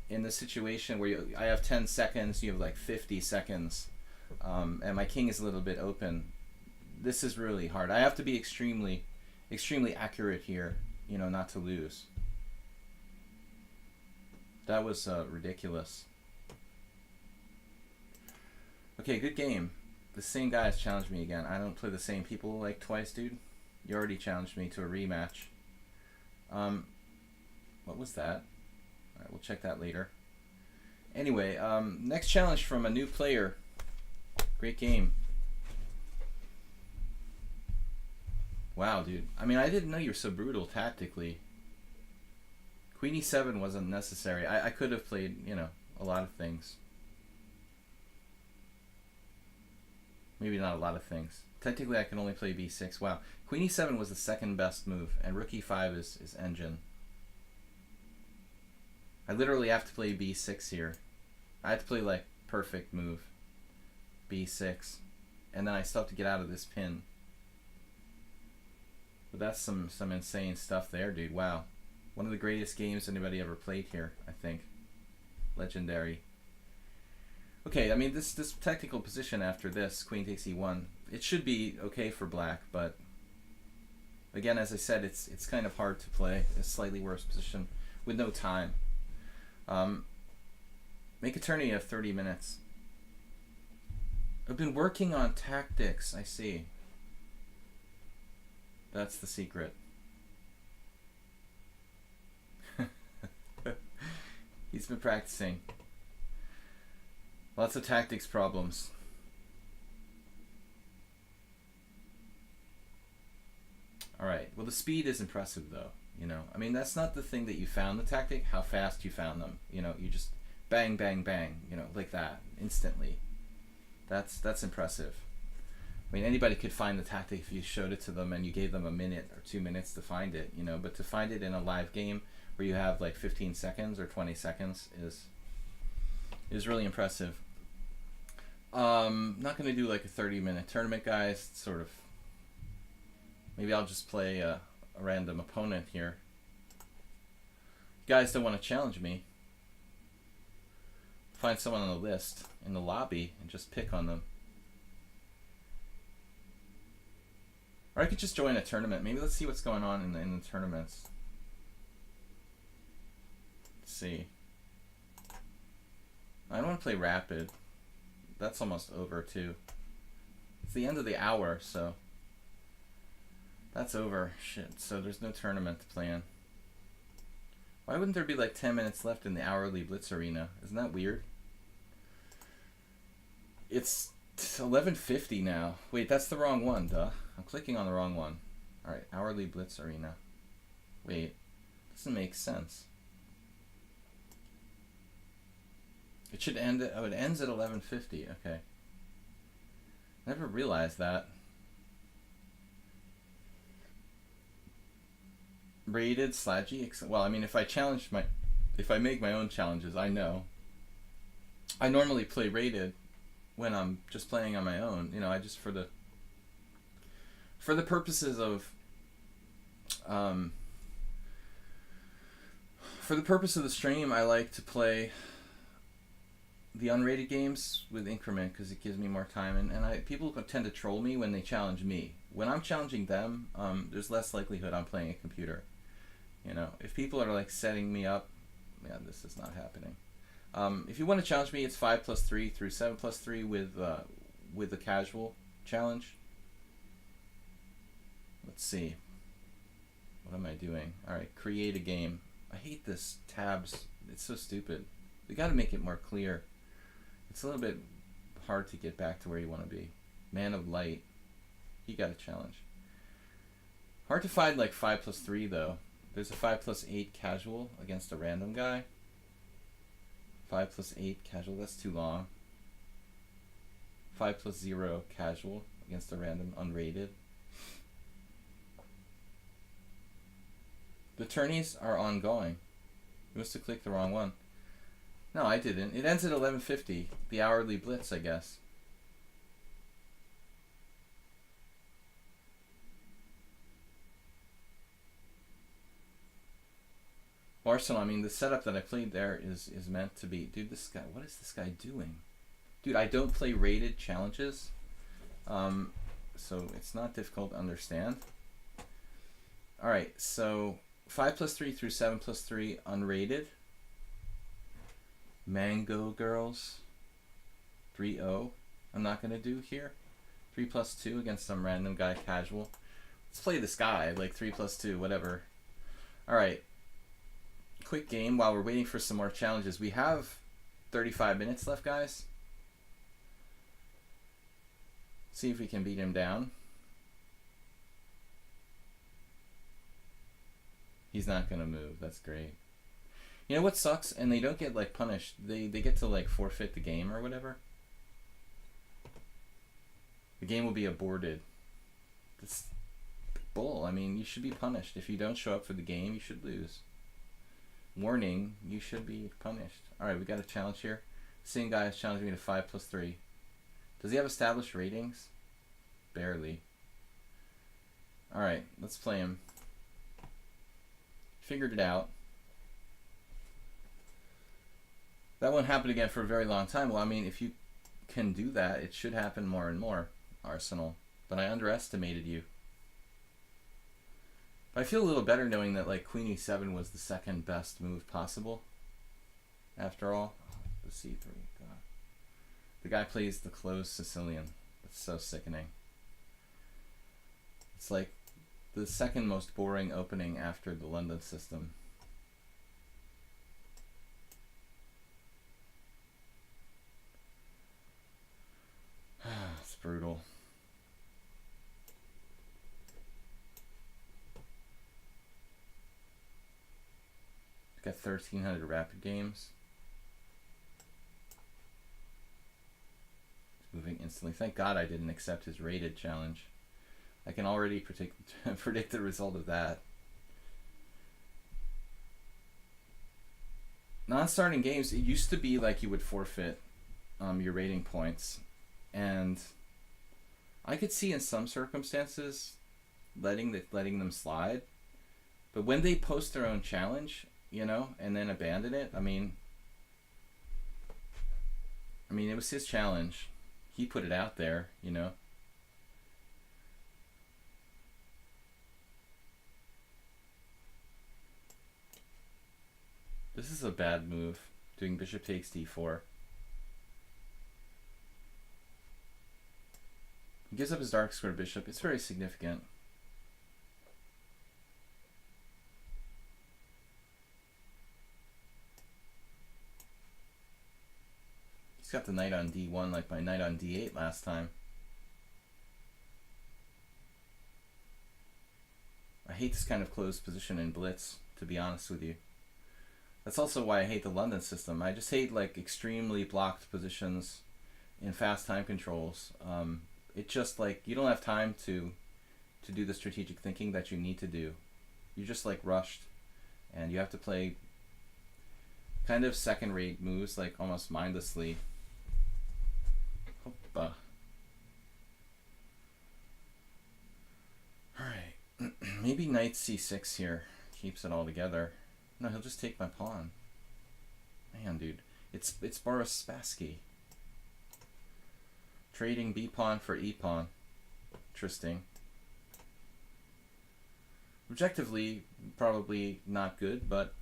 in the situation where I have 10 seconds, you have like 50 seconds, and my king is a little bit open, this is really hard. I have to be extremely accurate here, you know, not to lose. That was ridiculous. Okay, good game. The same guy has challenged me again. I don't play the same people like twice, dude. You already challenged me to a rematch. What was that? Alright, we'll check that later. Anyway, next challenge from a new player. Great game. Wow, dude. I mean, I didn't know you were so brutal tactically. Queen e7 wasn't necessary. I could have played, you know, a lot of things. Maybe not a lot of things. Technically, I can only play b6. Wow. Queen e7 was the second best move, and rook e5 is engine. I literally have to play b6 here. I have to play, like, perfect move. b6. And then I still have to get out of this pin. But that's some insane stuff there, dude. Wow. One of the greatest games anybody ever played here, I think. Legendary. Okay, I mean, this technical position after this, queen takes e1, it should be okay for black, but again, as I said, it's kind of hard to play a slightly worse position with no time. Um, make a tourney of 30 minutes. I've been working on tactics, I see. That's the secret. He's been practicing. Lots of tactics problems. Alright, well the speed is impressive though, you know. I mean, that's not the thing that you found the tactic, how fast you found them. You know, you just bang, bang, bang, you know, like that, instantly. That's impressive. I mean, anybody could find the tactic if you showed it to them and you gave them a minute or 2 minutes to find it, you know, but to find it in a live game where you have like 15 seconds or 20 seconds is really impressive. Not going to do like a 30-minute tournament, guys. Sort of. Maybe I'll just play a random opponent here. You guys don't want to challenge me. Find someone on the list in the lobby and just pick on them. Or I could just join a tournament. Maybe let's see what's going on in the tournaments. Let's see. I don't want to play rapid. That's almost over too. It's the end of the hour, so that's over. Shit. So there's no tournament to play in. Why wouldn't there be like 10 minutes left in the hourly blitz arena? Isn't that weird? It's 11:50 now. Wait, that's the wrong one, duh. I'm clicking on the wrong one. Alright, hourly blitz arena. Wait, doesn't make sense. It should end at, oh, it ends at 11:50, okay. Never realized that. Rated Sladgie, well, I mean, if I make my own challenges, I know. I normally play rated when I'm just playing on my own, you know. I just for the purposes of for the purpose of the stream, I like to play the unrated games with increment because it gives me more time, and people tend to troll me when they challenge me. When I'm challenging them, there's less likelihood I'm playing a computer. You know, if people are like setting me up, yeah, this is not happening. If you want to challenge me, it's 5+3 through 7+3 with the casual challenge. Let's see. What am I doing? All right, create a game. I hate this tabs. It's so stupid. We got to make it more clear. It's a little bit hard to get back to where you want to be. Man of Light. He got a challenge. Hard to find like 5+3 though. There's a 5+8 casual against a random guy. 5+8 casual, that's too long. 5+0 casual against a random unrated. The tourneys are ongoing. You must have clicked the wrong one. No, I didn't. It ends at 11:50. The hourly blitz, I guess. Arsenal, I mean, the setup that I played there is meant to be... Dude, this guy... What is this guy doing? Dude, I don't play rated challenges. So it's not difficult to understand. Alright, so 5+3 through 7+3 unrated. Mango Girls. 3-0. I'm not going to do here. 3+2 against some random guy casual. Let's play this guy, like 3+2, whatever. Alright. Quick game while we're waiting for some more challenges. We have 35 minutes left, guys. See if we can beat him down. He's not gonna move. That's great. You know what sucks? And they don't get like punished. They get to like forfeit the game or whatever. The game will be aborted. That's bull. I mean, you should be punished. If you don't show up for the game, you should lose. Warning, you should be punished. Alright, we got a challenge here. Same guy is challenging me to 5+3. Does he have established ratings? Barely. Alright, let's play him. Figured it out. That won't happen again for a very long time. Well, I mean, if you can do that, it should happen more and more, Arsenal. But I underestimated you. I feel a little better knowing that like Queen E7 was the second best move possible. after all. The c3. God. The guy plays the closed Sicilian. It's so sickening. It's like the second most boring opening after the London system. It's brutal. Got 1,300 rapid games. It's moving instantly. Thank God I didn't accept his rated challenge. I can already predict the result of that. Non-starting games, it used to be like you would forfeit your rating points, and I could see in some circumstances letting them slide, but when they post their own challenge, you know, and then abandon it, I mean it was his challenge. He put it out there, you know. This is a bad move, doing bishop takes d4. He gives up his dark square bishop. It's very significant. He's got the knight on d1 like my knight on d8 last time. I hate this kind of closed position in blitz, to be honest with you. That's also why I hate the London system. I just hate like extremely blocked positions in fast time controls. It just like you don't have time to do the strategic thinking that you need to do. You're just like rushed, and you have to play kind of second-rate moves like almost mindlessly. Hoppa. Alright. Maybe knight c6 here keeps it all together. No, he'll just take my pawn. Man, dude. It's Boris Spassky. Trading b pawn for e pawn. Interesting. Objectively, probably not good, but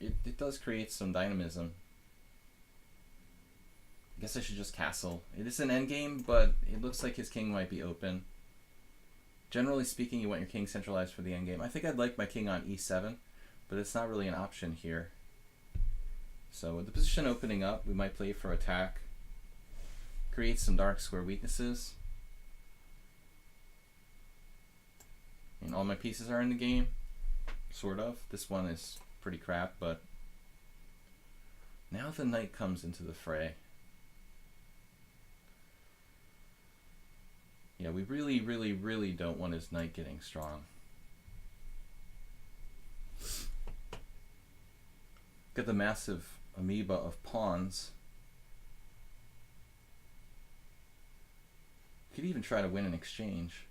it does create some dynamism. I guess I should just castle. It is an endgame, but it looks like his king might be open. Generally speaking, you want your king centralized for the endgame. I think I'd like my king on e7, but it's not really an option here. So with the position opening up, we might play for attack. Create some dark square weaknesses. And all my pieces are in the game, sort of. This one is pretty crap, but now the knight comes into the fray. Yeah, we really, really, really don't want his knight getting strong. Got the massive amoeba of pawns. Could even try to win an exchange.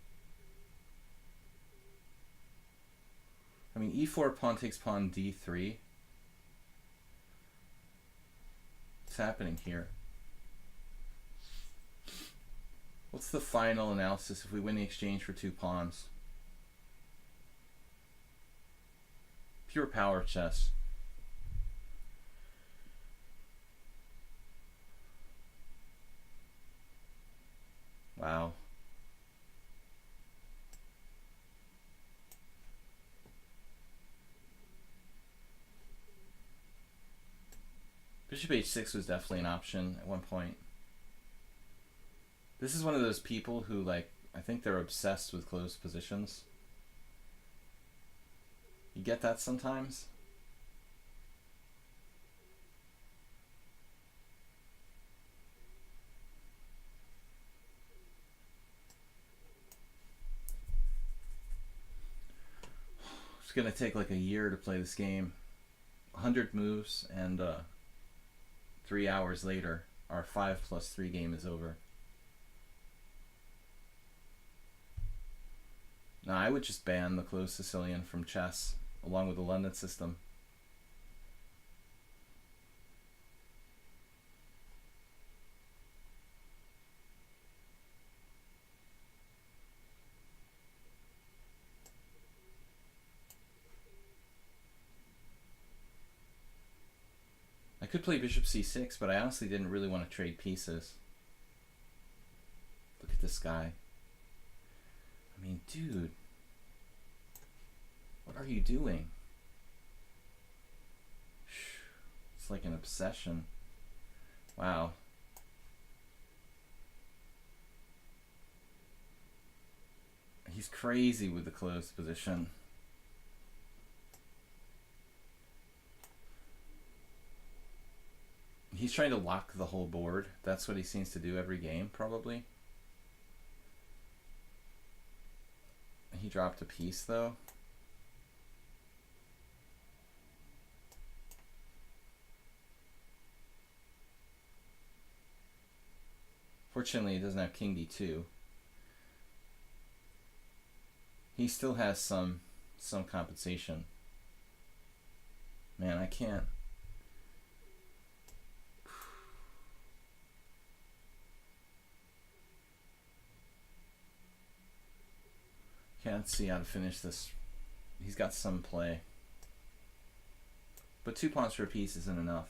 I mean, e4 pawn takes pawn d3. What's happening here? What's the final analysis if we win the exchange for 2 pawns? Pure power chess. Wow. Bishop h6 was definitely an option at one point. This is one of those people who, like, I think they're obsessed with closed positions. You get that sometimes? It's gonna take like a year to play this game. 100 moves, and 3 hours later, our 5+3 game is over. Now, I would just ban the closed Sicilian from chess, along with the London system. I could play bishop c6, but I honestly didn't really want to trade pieces. Look at this guy. I mean, dude. What are you doing? It's like an obsession. Wow. He's crazy with the closed position. He's trying to lock the whole board. That's what he seems to do every game, probably. He dropped a piece, though. Fortunately, he doesn't have king d2. He still has some compensation. Man, I can't. Can't see how to finish this. He's got some play. But 2 pawns for a piece isn't enough.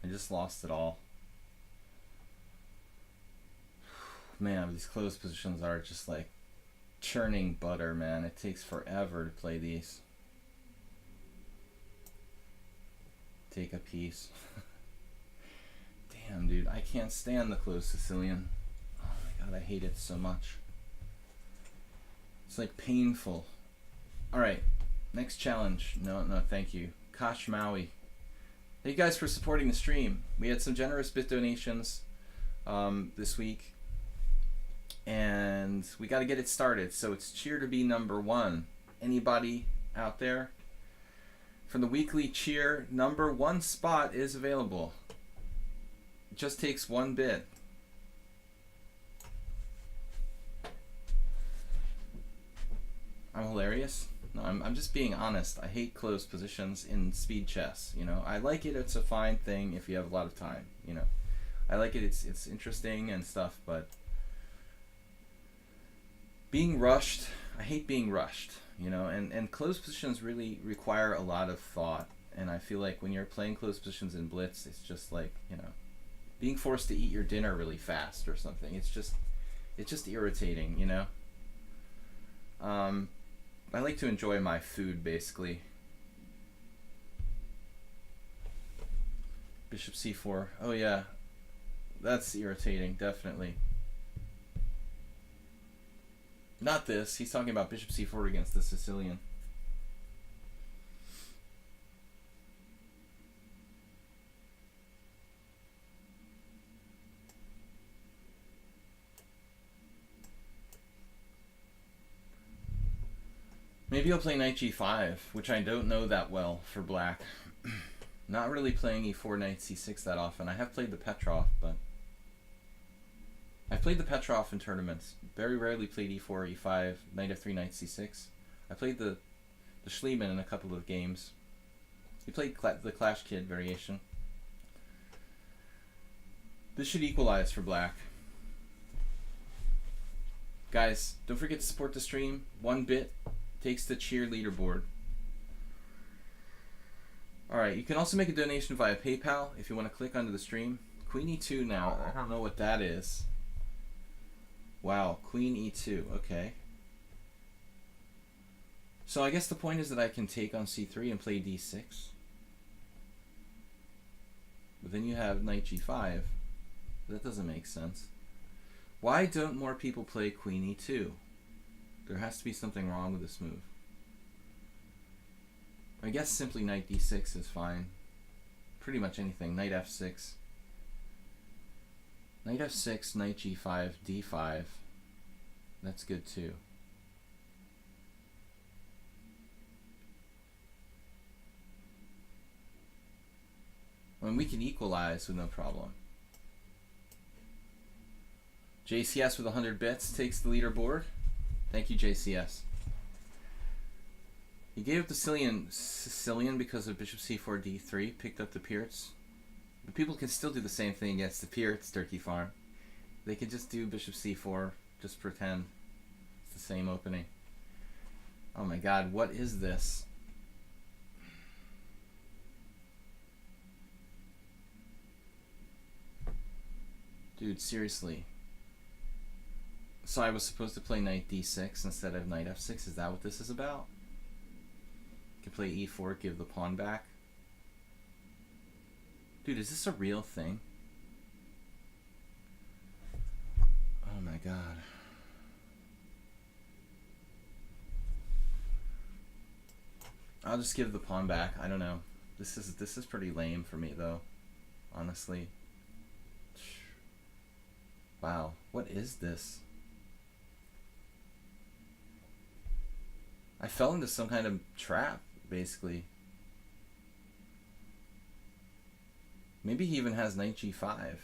I just lost it all. Man, these closed positions are just like churning butter, man. It takes forever to play these. Take a piece. Damn, dude, I can't stand the closed Sicilian. Oh my god, I hate it so much. It's like painful. Alright, next challenge. No, thank you. Kosh Maui. Thank you guys for supporting the stream. We had some generous bit donations this week. And we got to get it started. So it's cheer to be number 1. Anybody out there? From the weekly cheer, number 1 spot is available. It just takes 1 bit. I'm hilarious. No, I'm just being honest. I hate closed positions in speed chess. You know, I like it. It's a fine thing if you have a lot of time. You know, I like it. It's interesting and stuff. But being rushed, I hate being rushed. You know, and closed positions really require a lot of thought. And I feel like when you're playing closed positions in blitz, it's just like, you know, being forced to eat your dinner really fast or something. It's just irritating. You know. I like to enjoy my food, basically. Bishop c4. Oh yeah, that's irritating, definitely. Not this. He's talking about bishop c4 against the Sicilian. Maybe I'll play knight g5, which I don't know that well for black. Not really playing e4, knight c6 that often. I have played the Petrov, but I've played the Petrov in tournaments. Very rarely played e4, e5, knight f3, knight c6. I played the Schliemann in a couple of games. He played the Clash Kid variation. This should equalize for black. Guys, don't forget to support the stream. 1 bit takes the cheer leaderboard. Alright, you can also make a donation via PayPal if you want to click under the stream. Queen e2 now. I don't know what that is. Wow, Queen e2. Okay. So I guess the point is that I can take on c3 and play d6. But then you have knight g5. That doesn't make sense. Why don't more people play Queen e2? There has to be something wrong with this move. I guess simply knight d6 is fine. Pretty much anything. Knight f6. Knight f6, knight g5, d5. That's good too. mean, we can equalize with no problem. JCS with 100 bits takes the leaderboard. Thank you, JCS. He gave up the Sicilian because of bishop c4 d3, picked up the Pirts. But people can still do the same thing against the Pirts, Turkey Farm. They can just do bishop c4, just pretend it's the same opening. Oh my god, what is this? Dude, seriously. So I was supposed to play knight d6 instead of knight f6? Is that what this is about? You can play e4, give the pawn back. Dude, is this a real thing? Oh my god. I'll just give the pawn back. I don't know. This is pretty lame for me though, honestly. Wow, what is this? I fell into some kind of trap, basically. Maybe he even has knight g5.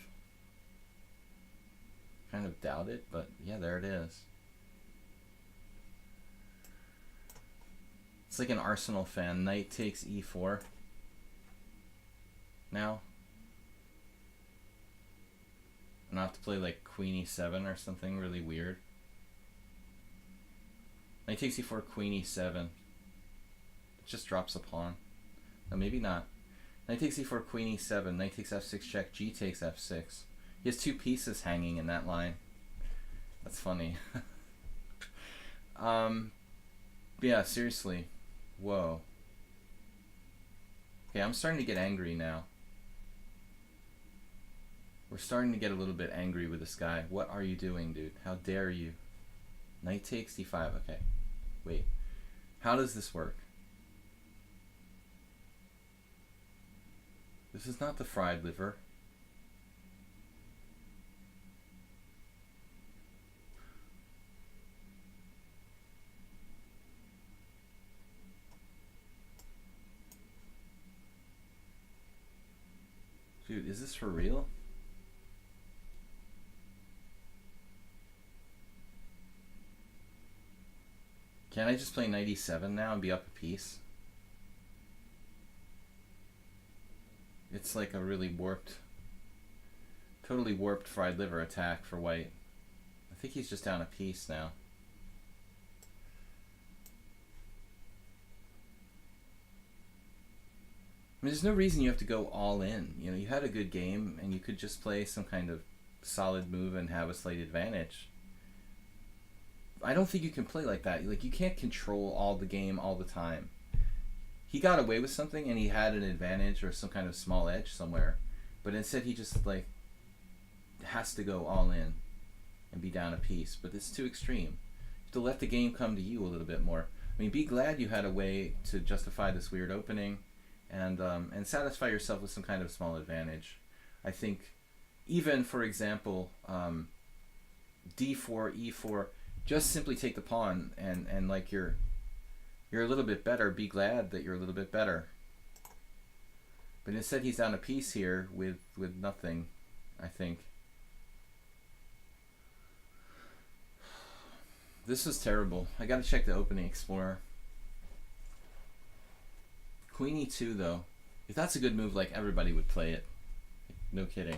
Kind of doubt it, but yeah, there it is. It's like an Arsenal fan. Knight takes e4. Now. And I have to play like queen e7 or something really weird. Knight takes e4, queen e7. It just drops a pawn. No, maybe not. Knight takes e4, queen e7. Knight takes f6 check. G takes f6. He has two pieces hanging in that line. That's funny. Yeah, seriously. Whoa. Okay, I'm starting to get angry now. We're starting to get a little bit angry with this guy. What are you doing, dude? How dare you? Knight takes d5. Okay. Wait. How does this work? This is not the fried liver. Dude, is this for real? Can I just play knight e7 now and be up a piece? It's like a really warped, totally warped fried liver attack for white. I think he's just down a piece now. I mean, there's no reason you have to go all in. You know, you had a good game and you could just play some kind of solid move and have a slight advantage. I don't think you can play like that. Like, you can't control all the game all the time. He got away with something and he had an advantage or some kind of small edge somewhere, but instead he just like has to go all in and be down a piece. But it's too extreme. You have to let the game come to you a little bit more. I mean, be glad you had a way to justify this weird opening and satisfy yourself with some kind of small advantage. I think even, for example, d4, e4, just simply take the pawn and like you're a little bit better. Be glad that you're a little bit better. But instead he's down a piece here with nothing, I think. This was terrible. I gotta check the opening Explorer. Queen e2 though. If that's a good move, like everybody would play it. No kidding.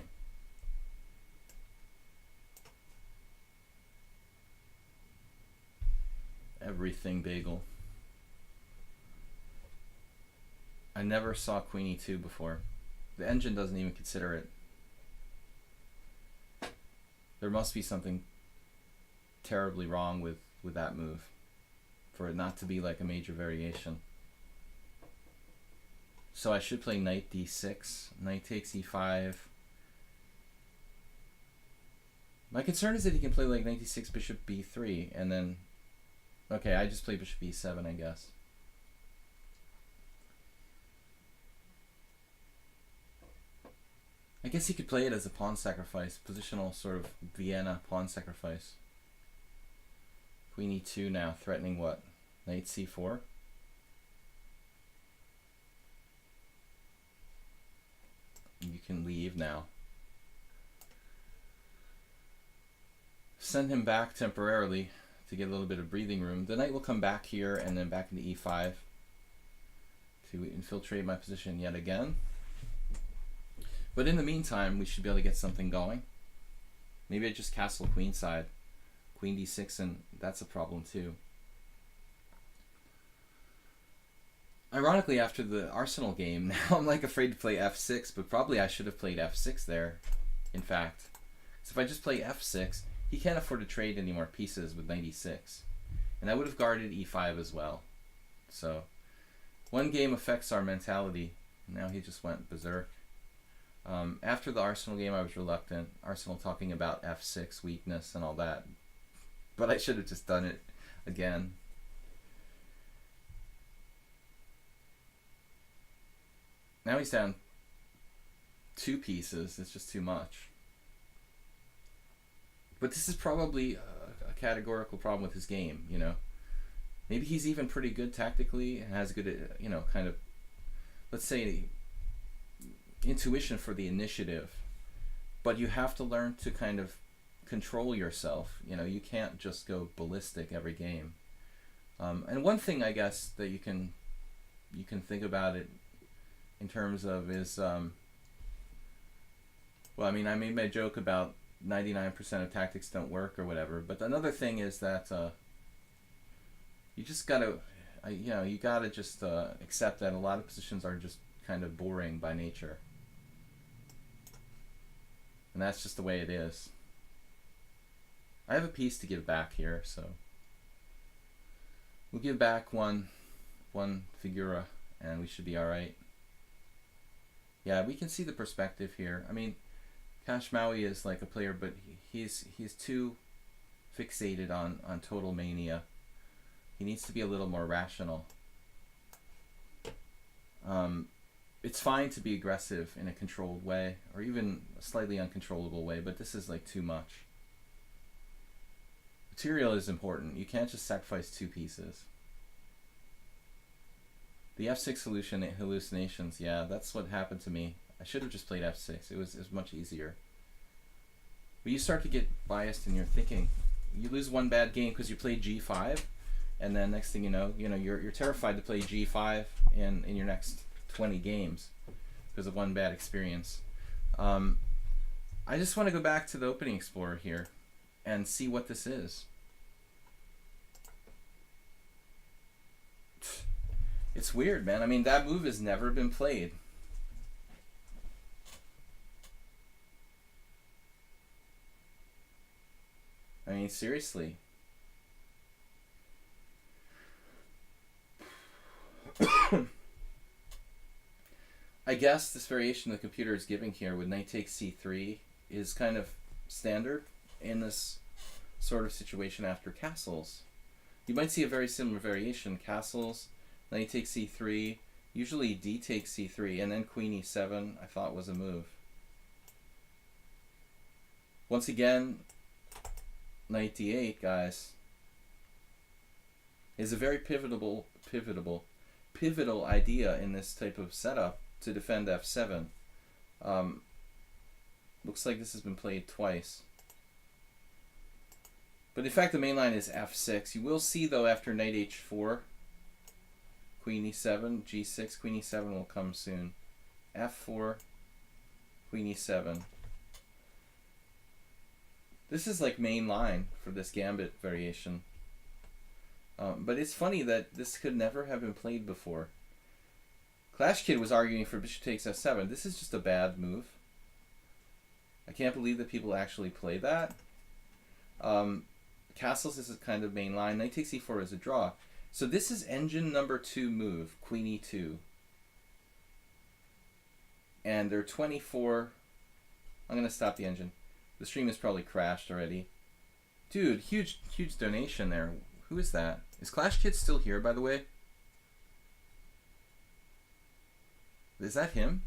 Everything bagel. I never saw Queen e2 before. The engine doesn't even consider it. There must be something terribly wrong with that move for it not to be like a major variation. So I should play knight d6, knight takes e5. My concern is that he can play like knight d6, bishop b3, and then... Okay, I just play bishop e7, I guess. I guess he could play it as a pawn sacrifice, positional sort of Vienna pawn sacrifice. Queen e2 now, threatening what? Knight c4? can leave now. Send him back temporarily to get a little bit of breathing room. The knight will come back here and then back into e5 to infiltrate my position yet again. But in the meantime, we should be able to get something going. Maybe I just castle queenside, queen d6, and that's a problem too. Ironically, after the Arsenal game, now I'm like afraid to play f6, but probably I should have played f6 there, in fact. So if I just play f6, he can't afford to trade any more pieces with knight e6. And I would have guarded e5 as well. So one game affects our mentality. Now he just went berserk. After the Arsenal game, I was reluctant. Arsenal talking about f6 weakness and all that. But I should have just done it again. Now he's down 2 pieces. It's just too much. But this is probably a categorical problem with his game, you know. Maybe he's even pretty good tactically and has good, you know, kind of, let's say, intuition for the initiative. But you have to learn to kind of control yourself. You know, you can't just go ballistic every game. And one thing, I guess, that you can think about it in terms of is, well, I mean, I made my joke about 99% of tactics don't work or whatever, but another thing is that you just gotta, you know, you gotta just accept that a lot of positions are just kind of boring by nature, and that's just the way it is. I have a piece to give back here, so we'll give back one figura, and we should be all right. Yeah, we can see the perspective here. I mean, Cash Maui is like a player, but he's too fixated on total mania. He needs to be a little more rational. It's fine to be aggressive in a controlled way, or even a slightly uncontrollable way, but this is like too much. Material is important. You can't just sacrifice 2 pieces. The f6 hallucinations, yeah, that's what happened to me. I should have just played f6. It was much easier. But you start to get biased in your thinking. You lose one bad game because you played g5, and then next thing you know, you're terrified to play g5 in your next 20 games because of one bad experience. I just want to go back to the opening explorer here and see what this is. It's weird, man. I mean, that move has never been played. I mean, seriously. I guess this variation the computer is giving here with knight takes c3 is kind of standard in this sort of situation after castles. You might see a very similar variation. Castles, knight takes c3, usually d takes c3, and then queen e7 I thought was a move. Once again, knight d8, guys, is a very pivotal idea in this type of setup to defend f7. Looks like this has been played twice. But in fact, the main line is f6. You will see, though, after knight h4, queen e7, g6, queen e7 will come soon. f4, queen e7. This is like main line for this gambit variation. But it's funny that this could never have been played before. Clash Kid was arguing for bishop takes f7. This is just a bad move. I can't believe that people actually play that. Castles is a kind of main line. Knight takes e4 is a draw. So this is engine number 2 move, queen e2. And they're 24. I'm going to stop the engine. The stream has probably crashed already. Dude, huge donation there. Who is that? Is Clash Kid still here, by the way? Is that him?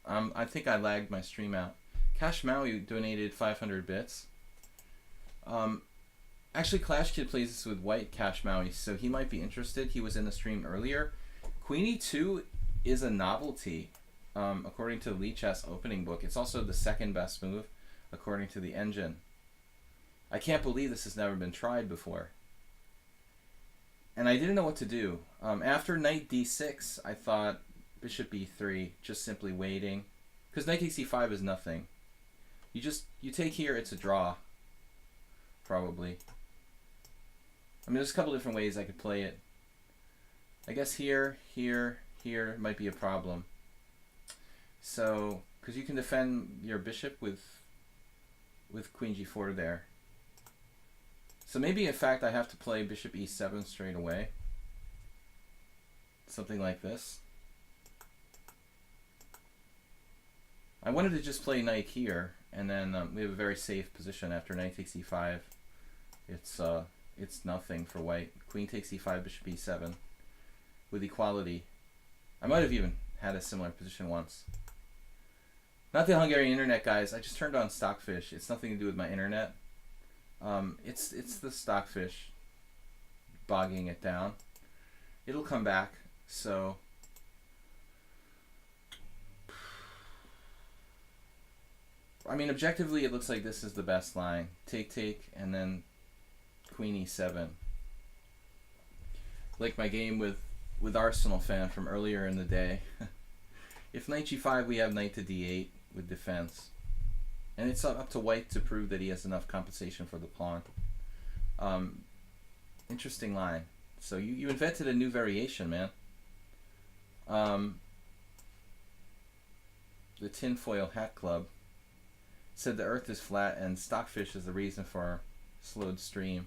I think I lagged my stream out. Cash Maui donated 500 bits. Actually, Clash Kid plays this with white Cash Maui, so he might be interested. He was in the stream earlier. Queen e2 is a novelty, according to the lichess opening book. It's also the second best move, according to the engine. I can't believe this has never been tried before. And I didn't know what to do. After knight d6, I thought bishop e3, just simply waiting. Because knight takes e5 is nothing. You take here, it's a draw. Probably. I mean, there's a couple different ways I could play it. I guess here might be a problem. So, because you can defend your bishop with queen g4 there. So maybe, in fact, I have to play bishop e7 straight away. Something like this. I wanted to just play knight here, and then we have a very safe position after knight takes e5. It's nothing for white. Queen takes e5, bishop e7 with equality. I might have even had a similar position once. Not the Hungarian internet, guys. I just turned on Stockfish. It's nothing to do with my internet. It's the Stockfish bogging it down. It'll come back. So I mean, objectively, it looks like this is the best line. Take, and then queen e7. Like my game with Arsenal fan from earlier in the day. If knight g5, we have knight to d8 with defense. And it's up to white to prove that he has enough compensation for the pawn. Interesting line. So you invented a new variation, man. The Tinfoil Hat Club said the earth is flat and Stockfish is the reason for our slowed stream.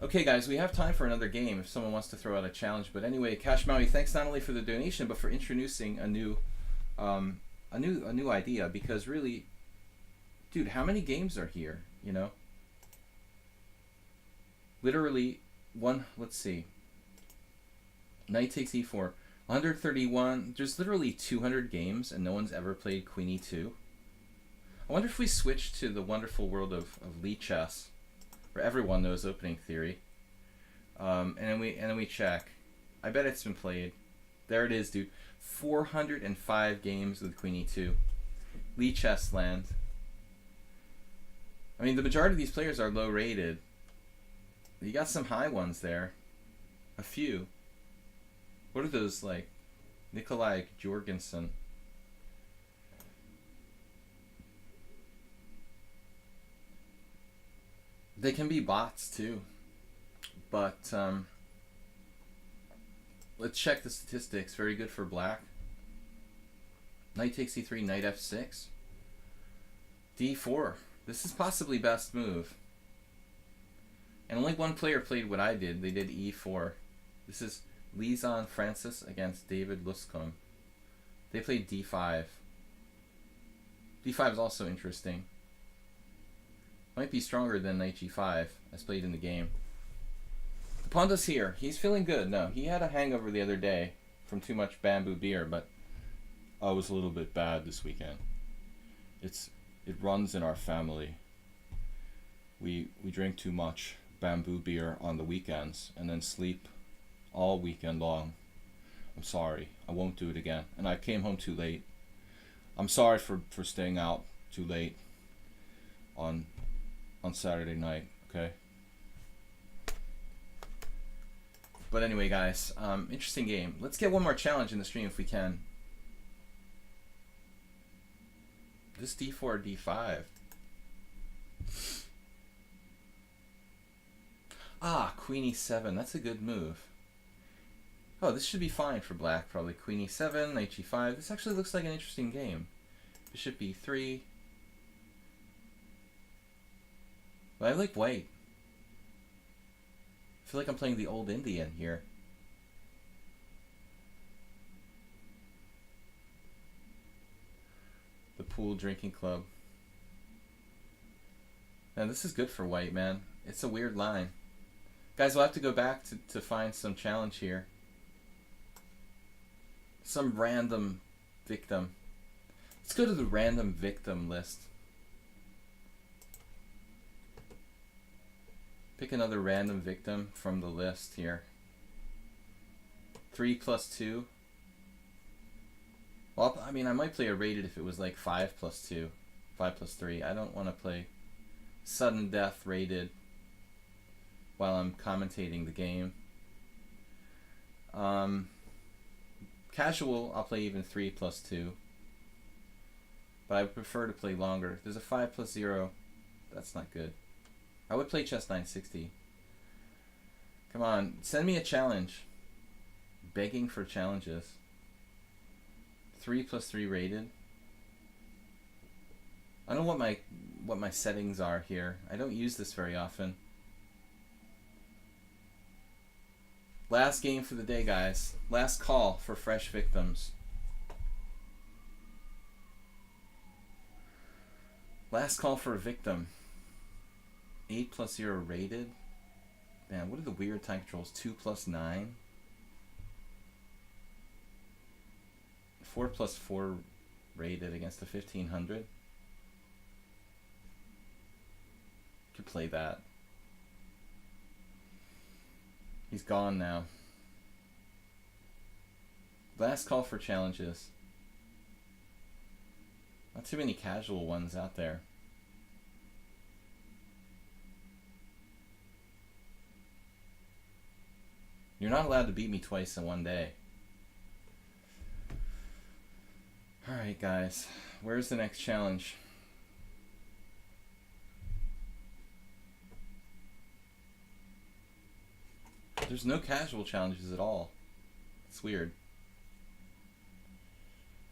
Okay, guys, we have time for another game if someone wants to throw out a challenge. But anyway, Cash Maui, thanks not only for the donation but for introducing a new idea. Because really, dude, how many games are here? You know, literally one. Let's see. Knight takes e4. 131. There's literally 200 games, and no one's ever played Queen e2. I wonder if we switch to the wonderful world of lichess, where everyone knows opening theory, and then we check. I bet it's been played. There it is, dude. 405 games with Queen e2. Lichess land. I mean, the majority of these players are low rated. You got some high ones there. A few. What are those, like? Nikolai Jorgensen. They can be bots too. But let's check the statistics. Very good for black. Knight takes e3, knight f6. d4. This is possibly best move. And only one player played what I did. They did e4. This is Lizan Francis against David Luscombe. They played d5. d5 is also interesting. Might be stronger than knight g5 as played in the game. The Pawnda's here. He's feeling good. No, he had a hangover the other day from too much bamboo beer, but I was a little bit bad this weekend. It runs in our family. We drink too much bamboo beer on the weekends and then sleep all weekend long. I'm sorry. I won't do it again. And I came home too late. I'm sorry for staying out too late on Saturday night, okay? But anyway, guys, interesting game. Let's get one more challenge in the stream if we can. This d4, d5. Ah, queen e7. That's a good move. Oh, this should be fine for black, probably. Queen e7, knight g5. This actually looks like an interesting game. Bishop e3. But I like white. I feel like I'm playing the old Indian here. The pool drinking club. Now this is good for white, man. It's a weird line. Guys, we'll have to go back to find some challenge here. Some random victim. Let's go to the random victim list. Pick another random victim from the list here. 3 plus 2. Well, I mean, I might play a rated if it was like 5 plus 2. 5 plus 3. I don't want to play sudden death rated while I'm commentating the game. Casual, I'll play even 3 plus 2. But I would prefer to play longer. There's a 5 plus 0. That's not good. I would play chess 960. Come on, send me a challenge. Begging for challenges. 3 plus 3 rated. I don't know what my settings are here. I don't use this very often. Last game for the day, guys. Last call for fresh victims. Last call for a victim. 8 plus 0 rated. Man, what are the weird time controls? 2 plus 9. 4 plus 4 rated against the 1500. Could play that. He's gone now. Last call for challenges. Not too many casual ones out there. You're not allowed to beat me twice in one day. Alright guys, where's the next challenge? There's no casual challenges at all. It's weird.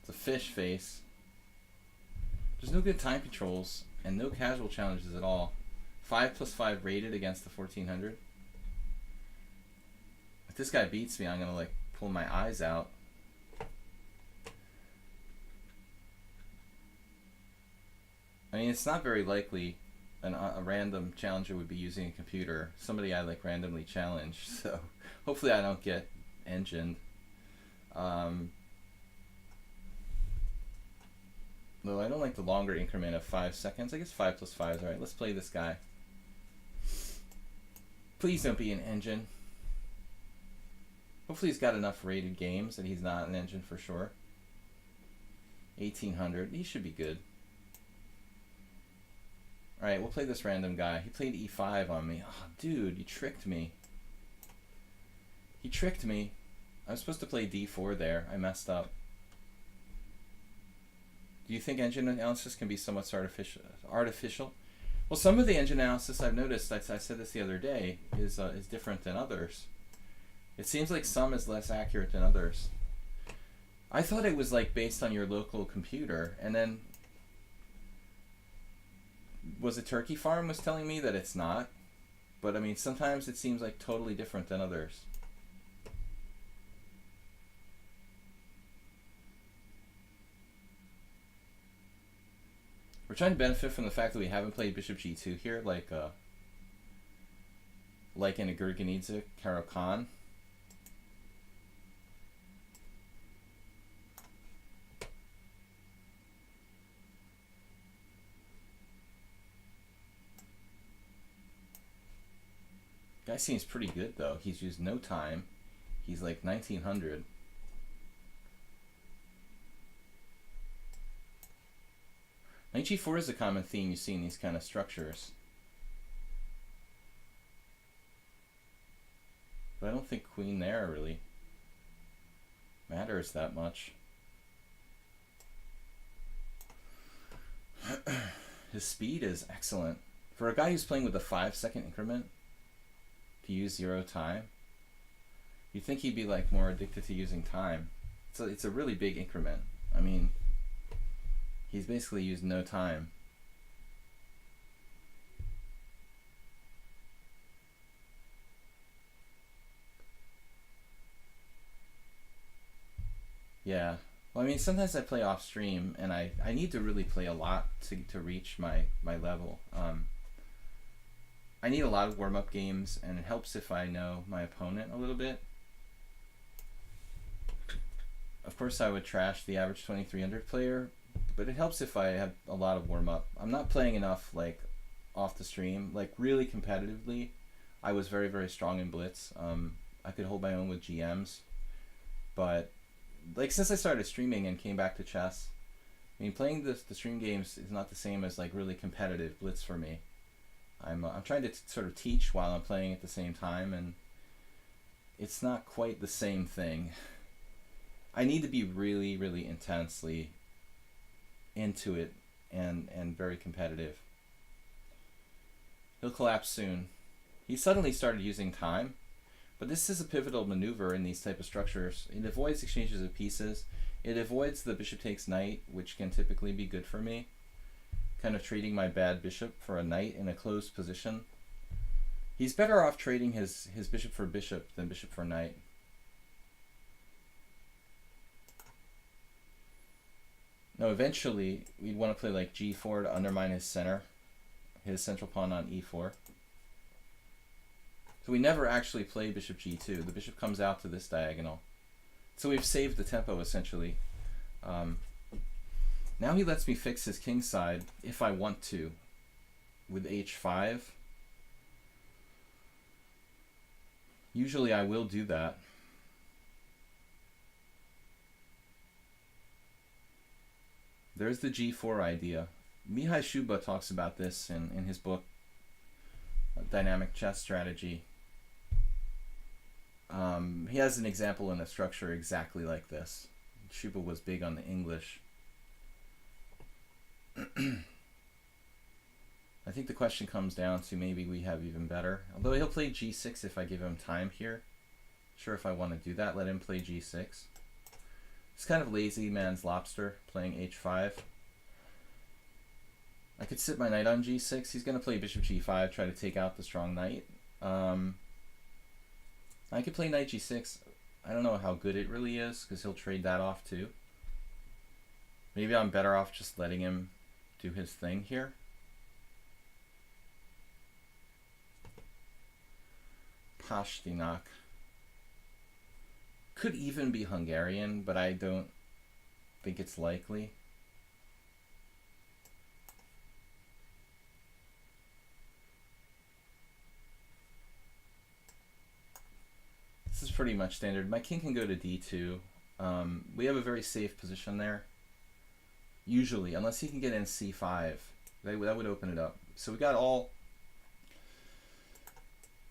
It's a fish face. There's no good time controls and no casual challenges at all. 5 plus 5 rated against the 1400. If this guy beats me, I'm gonna like pull my eyes out. I mean, it's not very likely a random challenger would be using a computer. Somebody I like randomly challenge, so hopefully I don't get engined. Though I don't like the longer increment of 5 seconds. I guess 5 plus 5 is alright. Let's play this guy. Please don't be an engine. Hopefully he's got enough rated games that he's not an engine for sure. 1800. He should be good. Alright, we'll play this random guy. He played e5 on me. Oh, dude, you tricked me. He tricked me. I was supposed to play d4 there. I messed up. Do you think engine analysis can be somewhat artificial? Well, some of the engine analysis I've noticed, I said this the other day, is different than others. It seems like some is less accurate than others. I thought it was like based on your local computer, and then was it Turkey Farm was telling me that it's not, but I mean sometimes it seems like totally different than others. We're trying to benefit from the fact that we haven't played Bishop G2 here, like in a Gurganidze Karo-Khan. Guy seems pretty good though. He's used no time. He's like 1900. Knight G4 is a common theme you see in these kind of structures. But I don't think queen there really matters that much. His speed is excellent. For a guy who's playing with a 5-second increment, to use 0 time, you'd think he'd be like more addicted to using time. So it's a really big increment. I mean, he's basically used no time. Yeah. Well, I mean, sometimes I play off stream, and I need to really play a lot to reach my level. I need a lot of warm-up games, and it helps if I know my opponent a little bit. Of course, I would trash the average 2300 player, but it helps if I have a lot of warm-up. I'm not playing enough, like, off the stream. Like, really competitively, I was very, very strong in blitz. I could hold my own with GMs. But like since I started streaming and came back to chess, I mean playing the stream games is not the same as like really competitive blitz for me. I'm trying to sort of teach while I'm playing at the same time, and it's not quite the same thing. I need to be really, really intensely into it and very competitive. He'll collapse soon. He suddenly started using time, but this is a pivotal maneuver in these type of structures. It avoids exchanges of pieces. It avoids the bishop takes knight, which can typically be good for me. Kind of trading my bad bishop for a knight in a closed position. He's better off trading his bishop for bishop than bishop for knight. Now eventually we'd want to play like g4 to undermine his center, his central pawn on e4. So we never actually play bishop g2. The bishop comes out to this diagonal. So we've saved the tempo essentially. Now he lets me fix his king side if I want to with h5. Usually I will do that. There's the g4 idea. Mihai Shuba talks about this in his book, Dynamic Chess Strategy. He has an example in a structure exactly like this. Shuba was big on the English. I think the question comes down to maybe we have even better. Although he'll play g6 if I give him time here. Sure, if I want to do that, let him play g6. It's kind of lazy man's lobster playing h5. I could sit my knight on g6. He's going to play bishop g5, try to take out the strong knight. I could play knight g6. I don't know how good it really is because he'll trade that off too. Maybe I'm better off just letting him do his thing here. Paschall. Could even be Hungarian, but I don't think it's likely. This is pretty much standard. My king can go to d2. We have a very safe position there. Usually, unless he can get in c5. That would open it up. So we got all...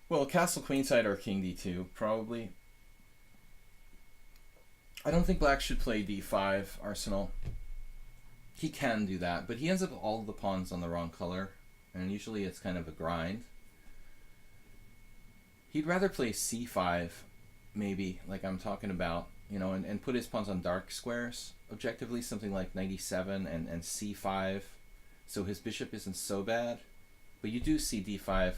Well, castle queenside or king d2, probably. I don't think black should play d5 arsenal. He can do that, but he ends up all the pawns on the wrong color, and usually it's kind of a grind. He'd rather play c5, maybe, like I'm talking about, you know, and put his pawns on dark squares. Objectively, something like knight e7 and c5, so his bishop isn't so bad. But you do see d5.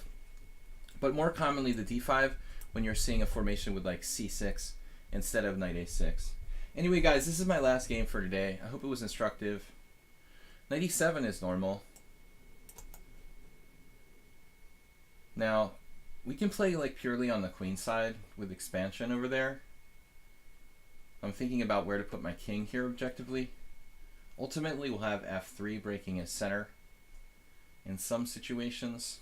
But more commonly, the d5 when you're seeing a formation with like c6 instead of knight a6. Anyway, guys, this is my last game for today. I hope it was instructive. Knight e7 is normal. Now, we can play like purely on the queen side with expansion over there. I'm thinking about where to put my king here objectively. Ultimately, we'll have f3 breaking his center in some situations.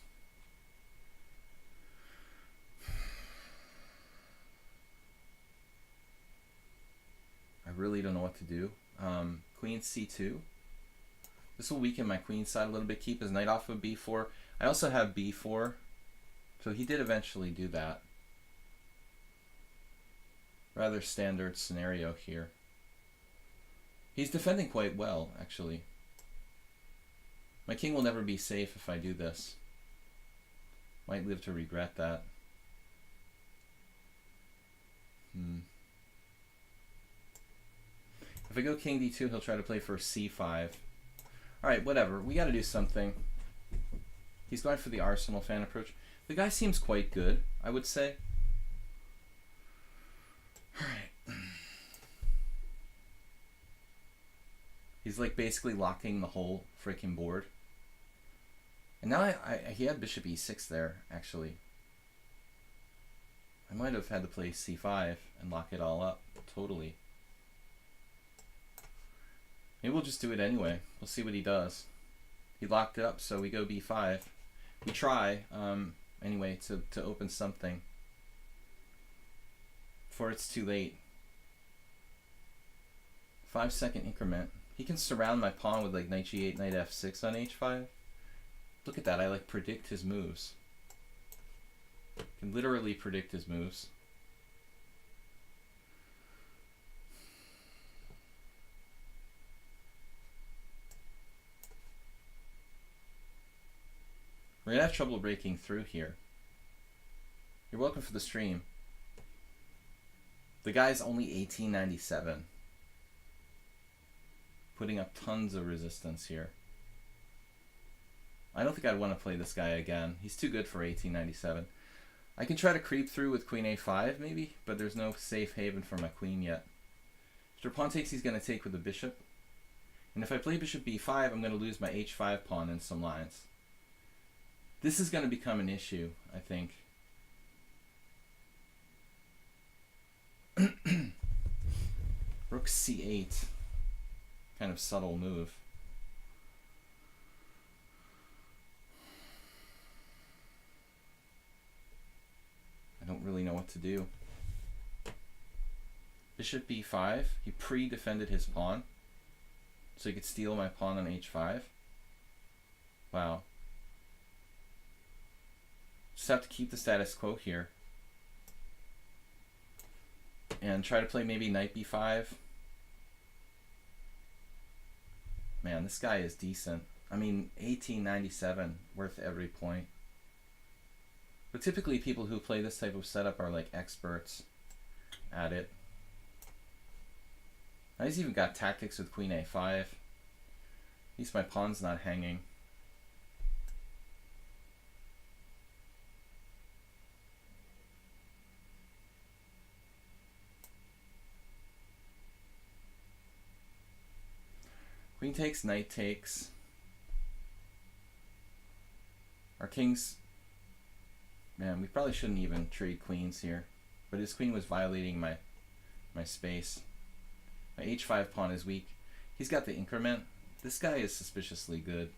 I really don't know what to do. Queen c2. This will weaken my queen side a little bit, keep his knight off of b4. I also have b4, so he did eventually do that. Rather standard scenario here. He's defending quite well, actually. My king will never be safe if I do this. Might live to regret that. If I go king d2, he'll try to play for c5. Alright, whatever. We gotta do something. He's going for the Arsenal fan approach. The guy seems quite good, I would say. Alright. He's like basically locking the whole freaking board. And now he had bishop e6 there, actually. I might have had to play c5 and lock it all up, totally. Maybe we'll just do it anyway. We'll see what he does. He locked it up, so we go b5. We try, anyway, to open something. Before it's too late. 5-second increment. He can surround my pawn with like knight g8, knight f6 on h5. Look at that, I like predict his moves. Can literally predict his moves. We're gonna have trouble breaking through here. You're welcome for the stream. The guy's only 1897. Putting up tons of resistance here. I don't think I'd want to play this guy again. He's too good for 1897. I can try to creep through with queen a5 maybe, but there's no safe haven for my queen yet. After pawn takes, he's going to take with the bishop. And if I play bishop b5, I'm going to lose my h5 pawn in some lines. This is going to become an issue, I think. Rook c8. Kind of subtle move. I don't really know what to do. Bishop b5. He pre-defended his pawn, so he could steal my pawn on h5. Wow. Just have to keep the status quo here. And try to play maybe knight b5. Man, this guy is decent. I mean, 1897, worth every point. But typically people who play this type of setup are like experts at it. Now he's even got tactics with queen a5. At least my pawn's not hanging. Queen takes, knight takes. Our king's... Man, we probably shouldn't even trade queens here. But his queen was violating my space. My h5 pawn is weak. He's got the increment. This guy is suspiciously good.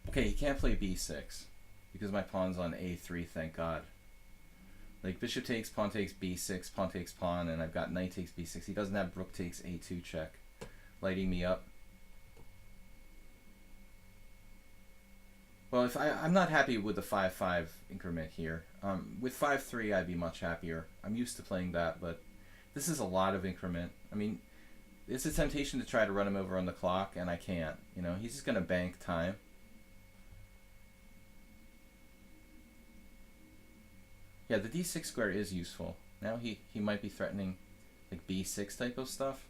Okay, he can't play b6. Because my pawn's on a3, thank God. Like bishop takes b6, pawn takes pawn, and I've got knight takes b6. He doesn't have rook takes a2 check, lighting me up. Well, if I'm not happy with the 5-5 increment here. With 5-3, I'd be much happier. I'm used to playing that, but this is a lot of increment. I mean, it's a temptation to try to run him over on the clock, and I can't. You know, he's just going to bank time. Yeah, the d6 square is useful. Now he might be threatening like b6 type of stuff.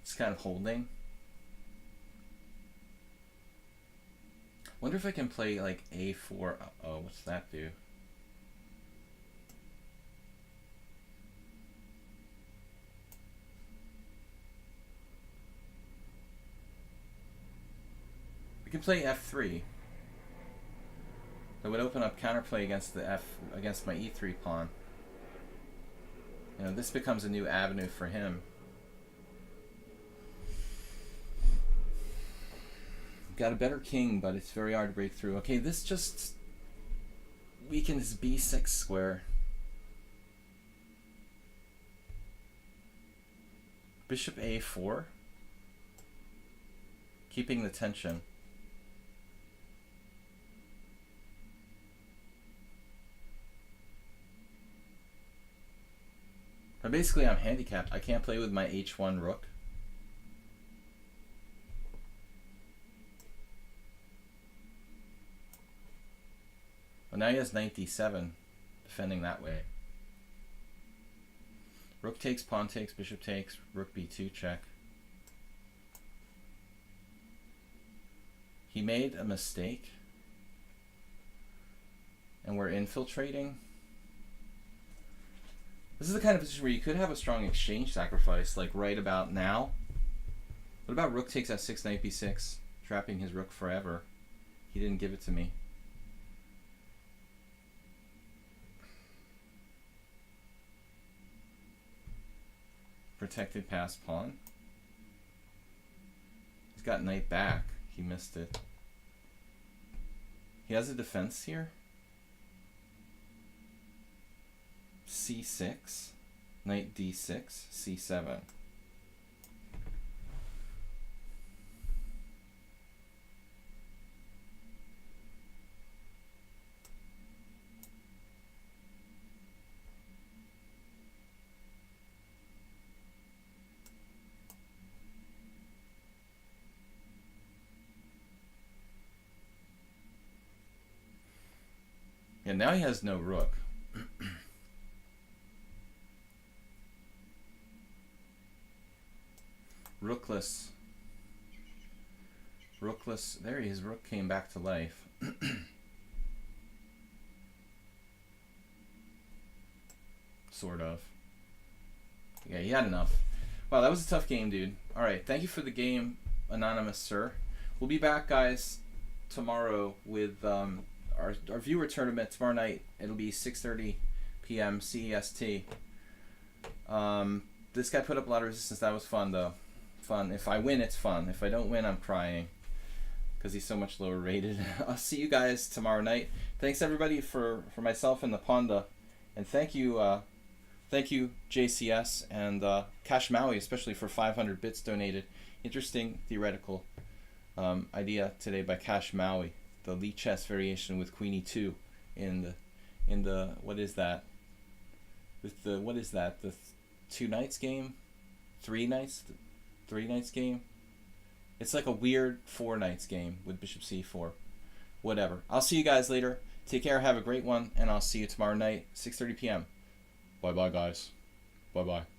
It's kind of holding. Wonder if I can play like a4. Oh, what's that do? We can play f3. That would open up counterplay against against my e3 pawn. You know, this becomes a new avenue for him. Got a better king, but it's very hard to break through. Okay, this just weakens b6 square. Bishop a4. Keeping the tension. But basically I'm handicapped. I can't play with my h1 rook. Well, now he has knight d7, defending that way. Rook takes, pawn takes, bishop takes, rook b2 check. He made a mistake, and we're infiltrating. This is the kind of position where you could have a strong exchange sacrifice, like right about now. What about rook takes f6, knight b6? Trapping his rook forever. He didn't give it to me. Protected pass pawn. He's got knight back. He missed it. He has a defense here. C6. Knight d6. c7. Yeah, now he has no rook. Rookless. Rookless. There he is. Rook came back to life. Sort of. Yeah, he had enough. Wow, that was a tough game, dude. Alright, thank you for the game, Anonymous Sir. We'll be back, guys, tomorrow with our viewer tournament tomorrow night. It'll be 6:30 p.m. CEST. This guy put up a lot of resistance. That was fun, though. Fun. If I win, it's fun. If I don't win, I'm crying because he's so much lower rated. I'll see you guys tomorrow night. Thanks everybody for myself and the Pawnda, and thank you JCS and Cash Maui, especially for 500 bits donated. Interesting theoretical idea today by Cash Maui. The lichess variation with Queen E2 in the what is that? With the what is that? The 2 knights game, 3 knights game. It's like a weird 4 knights game with Bishop C4. Whatever. I'll see you guys later. Take care. Have a great one, and I'll see you tomorrow night, 6:30 p.m. Bye bye, guys. Bye bye.